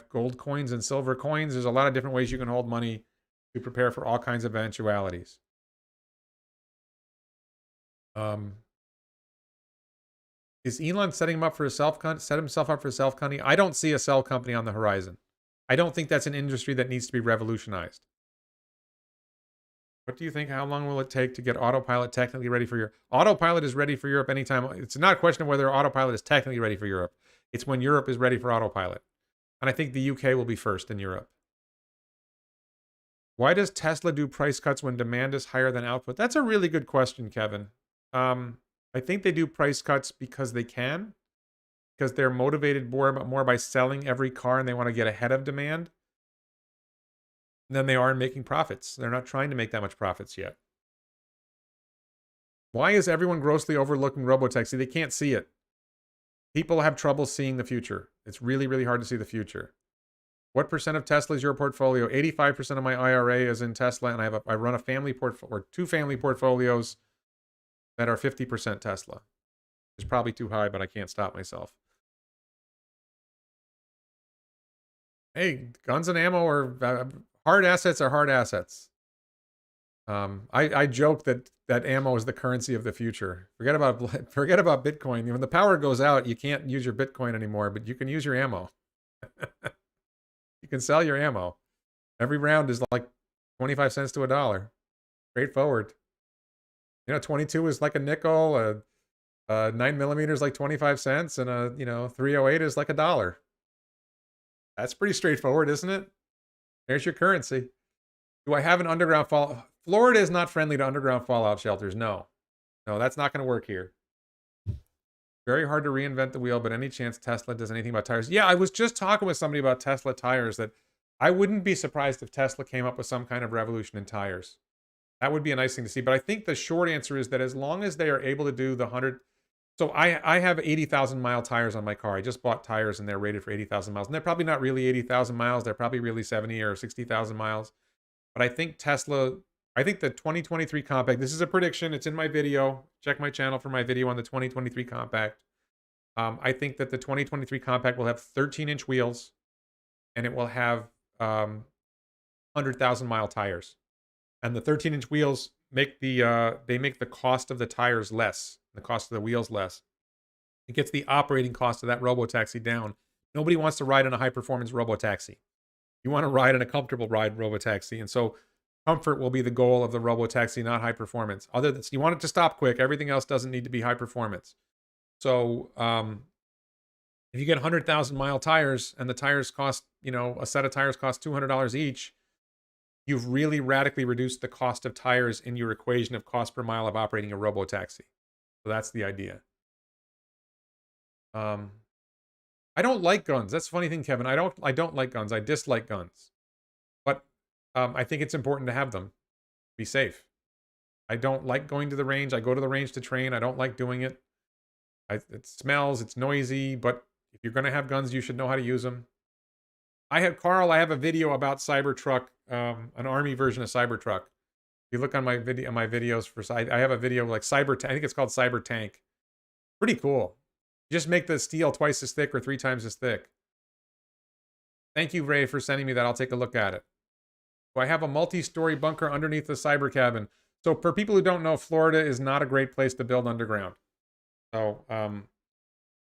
gold coins and silver coins. There's a lot of different ways you can hold money to prepare for all kinds of eventualities. Is Elon setting him up for set himself up for a self company? I don't see a cell company on the horizon. I don't think that's an industry that needs to be revolutionized. What do you think? How long will it take to get autopilot technically ready for Europe? Autopilot is ready for Europe anytime. It's not a question of whether autopilot is technically ready for Europe. It's when Europe is ready for autopilot. And I think the UK will be first in Europe. Why does Tesla do price cuts when demand is higher than output? That's a really good question, Kevin. I think they do price cuts because they can, because they're motivated more by selling every car and they want to get ahead of demand than they are in making profits. They're not trying to make that much profits yet. Why is everyone grossly overlooking robotaxi? They can't see it. People have trouble seeing the future. It's really, really hard to see the future. What percent of Tesla is your portfolio? 85% of my IRA is in Tesla, and I run a family portfolio, or 2 family portfolios that are 50% Tesla. It's probably too high, but I can't stop myself. Hey, guns and ammo are hard assets are hard assets. I joke that ammo is the currency of the future. Forget about Bitcoin. When the power goes out, you can't use your Bitcoin anymore, but you can use your ammo. You can sell your ammo. Every round is like 25 cents to $1. Straightforward. 22 is like a nickel. 9mm is like 25 cents, and a 308 is like $1. That's pretty straightforward, isn't it? There's your currency. Do I have an underground fallout? Florida is not friendly to underground fallout shelters. No, that's not going to work here. Very hard to reinvent the wheel, but any chance Tesla does anything about tires? Yeah, I was just talking with somebody about Tesla tires, that I wouldn't be surprised if Tesla came up with some kind of revolution in tires. That would be a nice thing to see. But I think the short answer is that as long as they are able to do the 100... So I have 80,000 mile tires on my car. I just bought tires and they're rated for 80,000 miles. And they're probably not really 80,000 miles. They're probably really 70 or 60,000 miles. But I think the 2023 Compact, this is a prediction. It's in my video. Check my channel for my video on the 2023 Compact. I think that the 2023 Compact will have 13-inch wheels and it will have 100,000 mile tires. And the 13-inch wheels make the cost of the tires less, the cost of the wheels less. It gets the operating cost of that robotaxi down. Nobody wants to ride in a high-performance robotaxi. You want to ride in a comfortable robotaxi, and so comfort will be the goal of the robotaxi, not high performance. Other than you want it to stop quick, everything else doesn't need to be high performance. So if you get 100,000 mile tires and the tires cost, a set of tires costs $200 each, you've really radically reduced the cost of tires in your equation of cost per mile of operating a robotaxi. So that's the idea. I don't like guns. That's the funny thing, Kevin. I don't like guns. I dislike guns. But I think it's important to have them. Be safe. I don't like going to the range. I go to the range to train. I don't like doing it. It smells. It's noisy. But if you're going to have guns, you should know how to use them. I have a video about Cybertruck, an army version of Cybertruck. If you look on my videos I have a video like I think it's called Cyber Tank. Pretty cool. Just make the steel twice as thick or 3 times as thick. Thank you, Ray, for sending me that. I'll take a look at it. Do I have a multi-story bunker underneath the cyber cabin? So for people who don't know, Florida is not a great place to build underground. So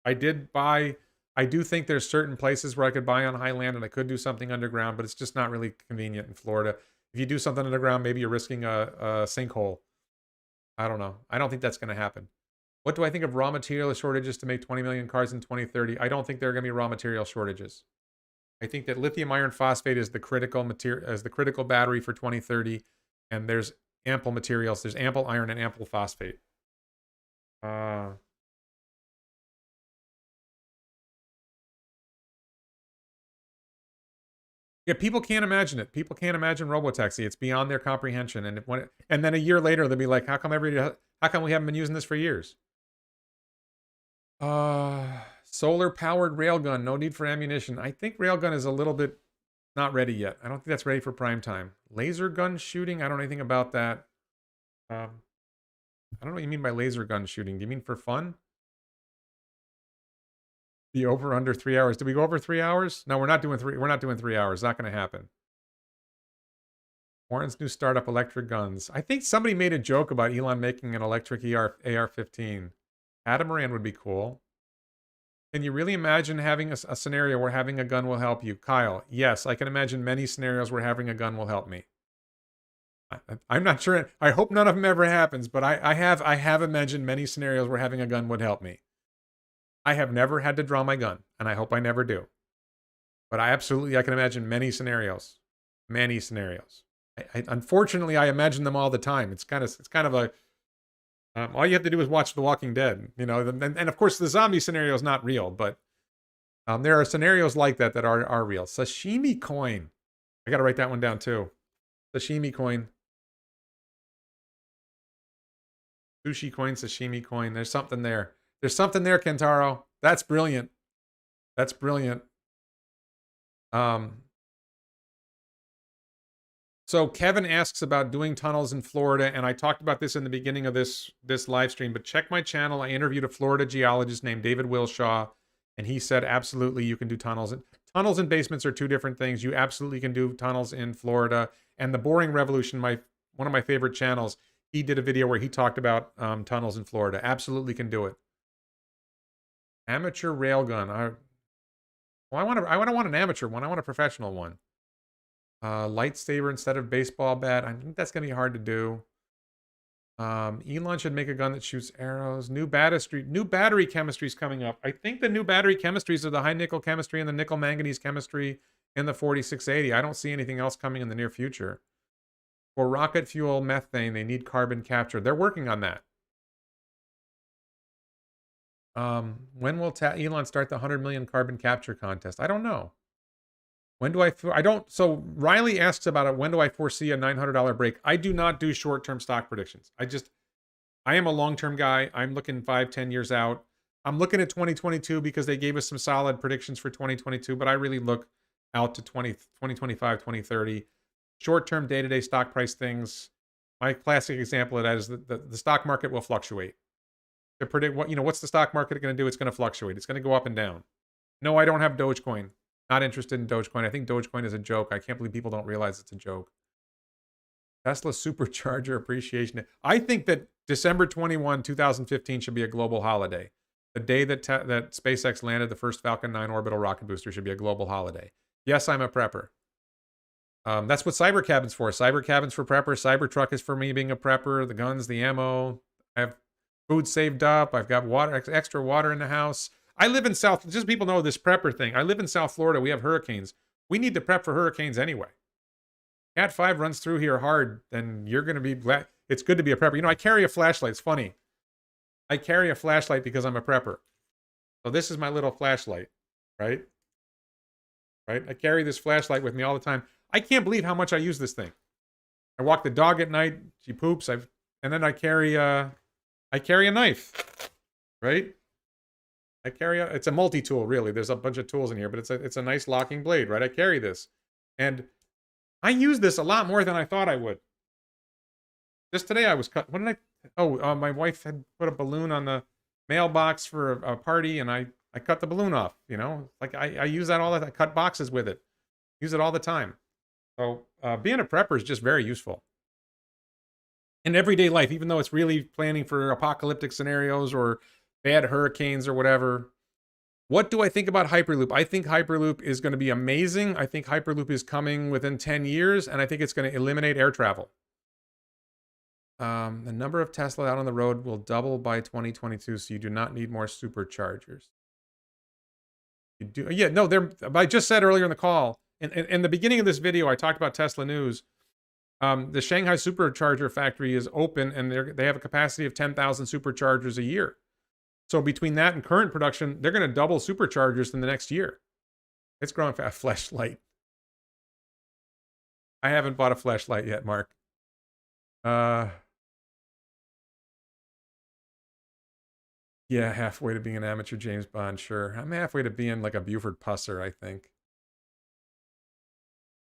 I do think there's certain places where I could buy on high land and I could do something underground, but it's just not really convenient in Florida. If you do something underground, maybe you're risking a sinkhole. I don't know. I don't think that's going to happen. What do I think of raw material shortages to make 20 million cars in 2030? I don't think there are going to be raw material shortages. I think that lithium iron phosphate is the critical material, as the critical battery for 2030, and there's ample materials. There's ample iron and ample phosphate. Yeah, people can't imagine it. People can't imagine robotaxi. It's beyond their comprehension. And then a year later, they'll be like, how come we haven't been using this for years? Solar powered railgun, no need for ammunition. I think railgun is a little bit not ready yet. I don't think that's ready for prime time. Laser gun shooting, I don't know anything about that. I don't know what you mean by laser gun shooting. Do you mean for fun? Be over under 3 hours. Did we go over 3 hours? No, we're not doing 3 hours. Not going to happen. Warren's new startup, electric guns. I think somebody made a joke about Elon making an electric AR-15. Catamaran would be cool. Can you really imagine having a scenario where having a gun will help you? Kyle, yes, I can imagine many scenarios where having a gun will help me. I'm not sure. I hope none of them ever happens, but I have imagined many scenarios where having a gun would help me. I have never had to draw my gun, and I hope I never do. But I can imagine many scenarios. Many scenarios. Unfortunately, I imagine them all the time. It's kind of a all you have to do is watch The Walking Dead, you know. And of course, the zombie scenario is not real, but there are scenarios like that are real. Sashimi coin. I got to write that one down too. Sashimi coin. Sushi coin, sashimi coin. There's something there. There's something there, Kentaro. That's brilliant. That's brilliant. So Kevin asks about doing tunnels in Florida, and I talked about this in the beginning of this live stream, but check my channel. I interviewed a Florida geologist named David Wilshaw, and he said absolutely you can do tunnels. Tunnels and basements are two different things. You absolutely can do tunnels in Florida. And The Boring Revolution, one of my favorite channels, he did a video where he talked about tunnels in Florida. Absolutely can do it. Amateur railgun. I don't want an amateur one. I want a professional one. Lightsaber instead of baseball bat. I think that's gonna be hard to do. Elon should make a gun that shoots arrows. New battery chemistry is coming up. I think the new battery chemistries are the high nickel chemistry and the nickel manganese chemistry in the 4680. I don't see anything else coming in the near future. For rocket fuel methane, they need carbon capture. They're working on that. When will Elon start the 100 million carbon capture contest? I don't know. When do so Riley asks about it. When do I foresee a $900 break? I do not do short-term stock predictions. I am a long-term guy. I'm looking 5-10 years out. I'm looking at 2022 because they gave us some solid predictions for 2022, but I really look out to 2025, 2030. Short-term day-to-day stock price things. My classic example of that is the stock market will fluctuate. To predict what's the stock market going to do? It's going to fluctuate. It's going to go up and down. No, I don't have Dogecoin. Not interested in Dogecoin. I think Dogecoin is a joke. I can't believe people don't realize it's a joke. Tesla Supercharger appreciation. I think that December 21, 2015 should be a global holiday. The day that SpaceX landed the first Falcon 9 orbital rocket booster should be a global holiday. Yes, I'm a prepper. That's what Cybercabin's for. Cybercabin's for preppers. Cybertruck is for me being a prepper. The guns, the ammo. I have food saved up. I've got extra water in the house. I live in just so people know this prepper thing. I live in South Florida. We have hurricanes. We need to prep for hurricanes anyway. Cat 5 runs through here hard, then you're going to be glad. It's good to be a prepper. I carry a flashlight. It's funny. I carry a flashlight because I'm a prepper. So this is my little flashlight, right? Right? I carry this flashlight with me all the time. I can't believe how much I use this thing. I walk the dog at night. She poops. And then I carry a knife, right? It's a multi-tool, really. There's a bunch of tools in here, but it's a nice locking blade, right? I carry this. And I use this a lot more than I thought I would. Just today I was cut. What did my wife had put a balloon on the mailbox for a party, and I cut the balloon off, Like I use that all the time. I cut boxes with it. Use it all the time. So being a prepper is just very useful. In everyday life, even though it's really planning for apocalyptic scenarios or bad hurricanes or whatever, What do I think about Hyperloop? I think Hyperloop is going to be amazing. I think Hyperloop is coming within 10 years, and I think it's going to eliminate air travel. The number of Tesla out on the road will double by 2022, so you do not need more superchargers. You do, yeah, no, I just said earlier in the call, in the beginning of this video, I talked about Tesla News. The Shanghai Supercharger factory is open, and they have a capacity of 10,000 superchargers a year. So between that and current production, they're going to double superchargers in the next year. It's growing fast. Fleshlight. I haven't bought a fleshlight yet, Mark. Yeah, halfway to being an amateur James Bond, sure. I'm halfway to being like a Buford Pusser, I think.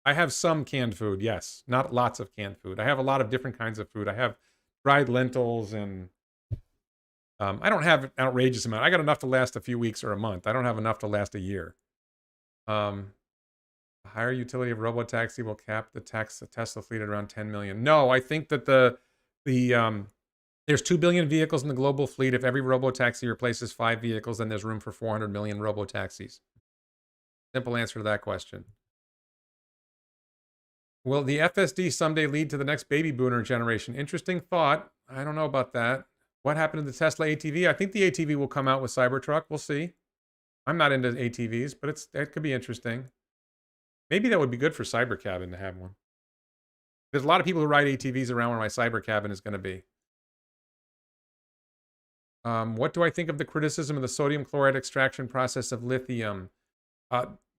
I have some canned food, yes. Not lots of canned food. I have a lot of different kinds of food. I have dried lentils and... I don't have an outrageous amount. I got enough to last a few weeks or a month. I don't have enough to last a year. The higher utility of robotaxi will cap the Tesla fleet at around 10 million. No, I think that there's 2 billion vehicles in the global fleet. If every robotaxi replaces 5 vehicles, then there's room for 400 million robotaxis. Simple answer to that question. Will the FSD someday lead to the next baby boomer generation? Interesting thought. I don't know about that. What happened to the Tesla ATV? I think the ATV will come out with Cybertruck. We'll see. I'm not into ATVs, but it could be interesting. Maybe that would be good for Cybercabin to have one. There's a lot of people who ride ATVs around where my Cybercabin is going to be. What do I think of the criticism of the sodium chloride extraction process of lithium?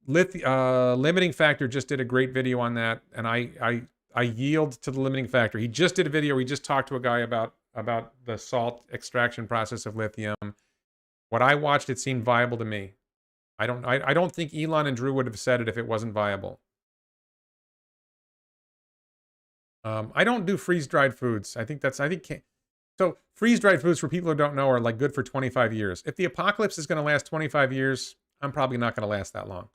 Limiting Factor just did a great video on that, and I yield to the limiting factor. He just did a video. He just talked to a guy about the salt extraction process of lithium. What I watched, it seemed viable to me. I don't think Elon and Drew would have said it if it wasn't viable. I don't do freeze-dried foods. So freeze-dried foods, for people who don't know, are like good for 25 years. If the apocalypse is going to last 25 years, I'm probably not going to last that long.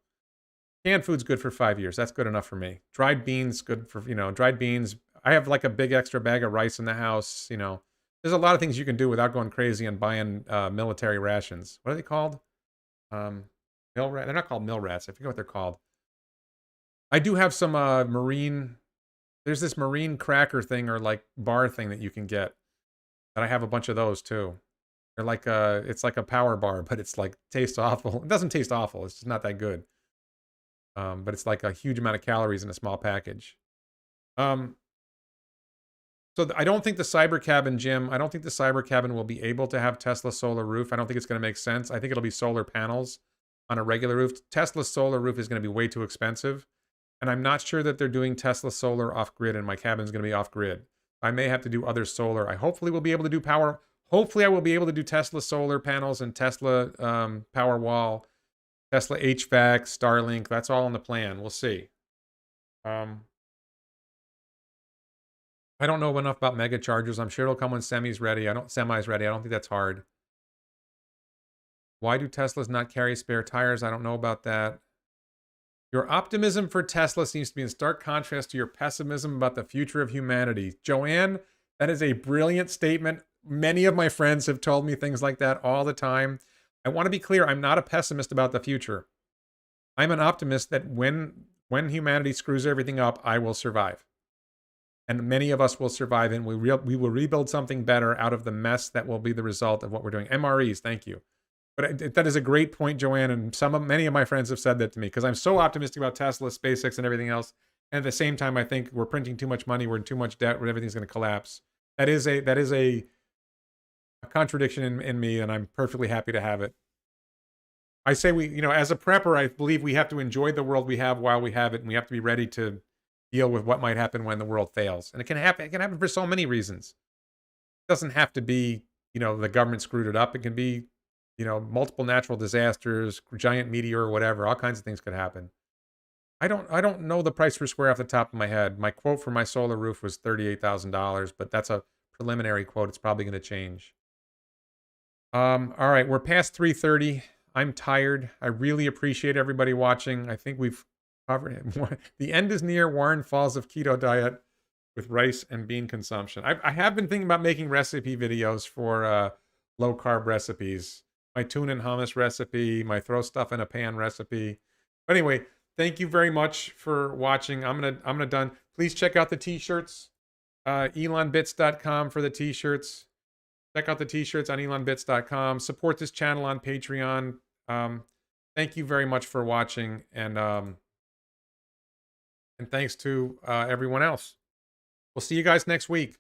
Canned food's good for 5 years. That's good enough for me. Dried beans, good for, dried beans. I have like a big extra bag of rice in the house, There's a lot of things you can do without going crazy and buying military rations. What are they called? Mill rat. They're not called mill rats. I forget what they're called. I do have some marine... There's this marine cracker thing or like bar thing that you can get. And I have a bunch of those too. They're like it's like a power bar, but it's like tastes awful. It doesn't taste awful. It's just not that good. But it's like a huge amount of calories in a small package. So I don't think the Cybercabin, Jim, I don't think the Cybercabin will be able to have Tesla solar roof. I don't think it's going to make sense. I think it'll be solar panels on a regular roof. Tesla's solar roof is going to be way too expensive. And I'm not sure that they're doing Tesla solar off-grid and my cabin's going to be off-grid. I may have to do other solar. I hopefully will be able to do power. Hopefully I will be able to do Tesla solar panels and Tesla power wall, Tesla HVAC, Starlink. That's all in the plan. We'll see. I don't know enough about mega chargers. I'm sure it'll come when semi's ready. I don't think that's hard. Why do Teslas not carry spare tires? I don't know about that. Your optimism for Tesla seems to be in stark contrast to your pessimism about the future of humanity. Joanne, that is a brilliant statement. Many of my friends have told me things like that all the time. I want to be clear, I'm not a pessimist about the future. I'm an optimist that when humanity screws everything up, I will survive. And many of us will survive, and we will rebuild something better out of the mess that will be the result of what we're doing. MREs, thank you. But that is a great point, Joanne, and many of my friends have said that to me, because I'm so optimistic about Tesla, SpaceX, and everything else. And at the same time, I think we're printing too much money, we're in too much debt, where everything's going to collapse. That is a contradiction in me, and I'm perfectly happy to have it. I say as a prepper, I believe we have to enjoy the world we have while we have it, and we have to be ready to deal with what might happen when the world fails. And it can happen. It can happen for so many reasons. It doesn't have to be, the government screwed it up. It can be, multiple natural disasters, giant meteor or whatever. All kinds of things could happen. I don't know the price per square off the top of my head. My quote for my solar roof was $38,000, but that's a preliminary quote. It's probably going to change. All right, we're past 3:30. I'm tired. I really appreciate everybody watching. I think we've covered it. The end is near. Warren falls of keto diet with rice and bean consumption. I have been thinking about making recipe videos for low carb recipes. my tuna and hummus recipe, my throw stuff in a pan recipe. But anyway, thank you very much for watching. I'm gonna done. Please check out the t-shirts. ElonBits.com for the t-shirts. Check out the t-shirts on ElonBits.com. Support this channel on Patreon. Thank you very much for watching, and thanks to everyone else. We'll see you guys next week.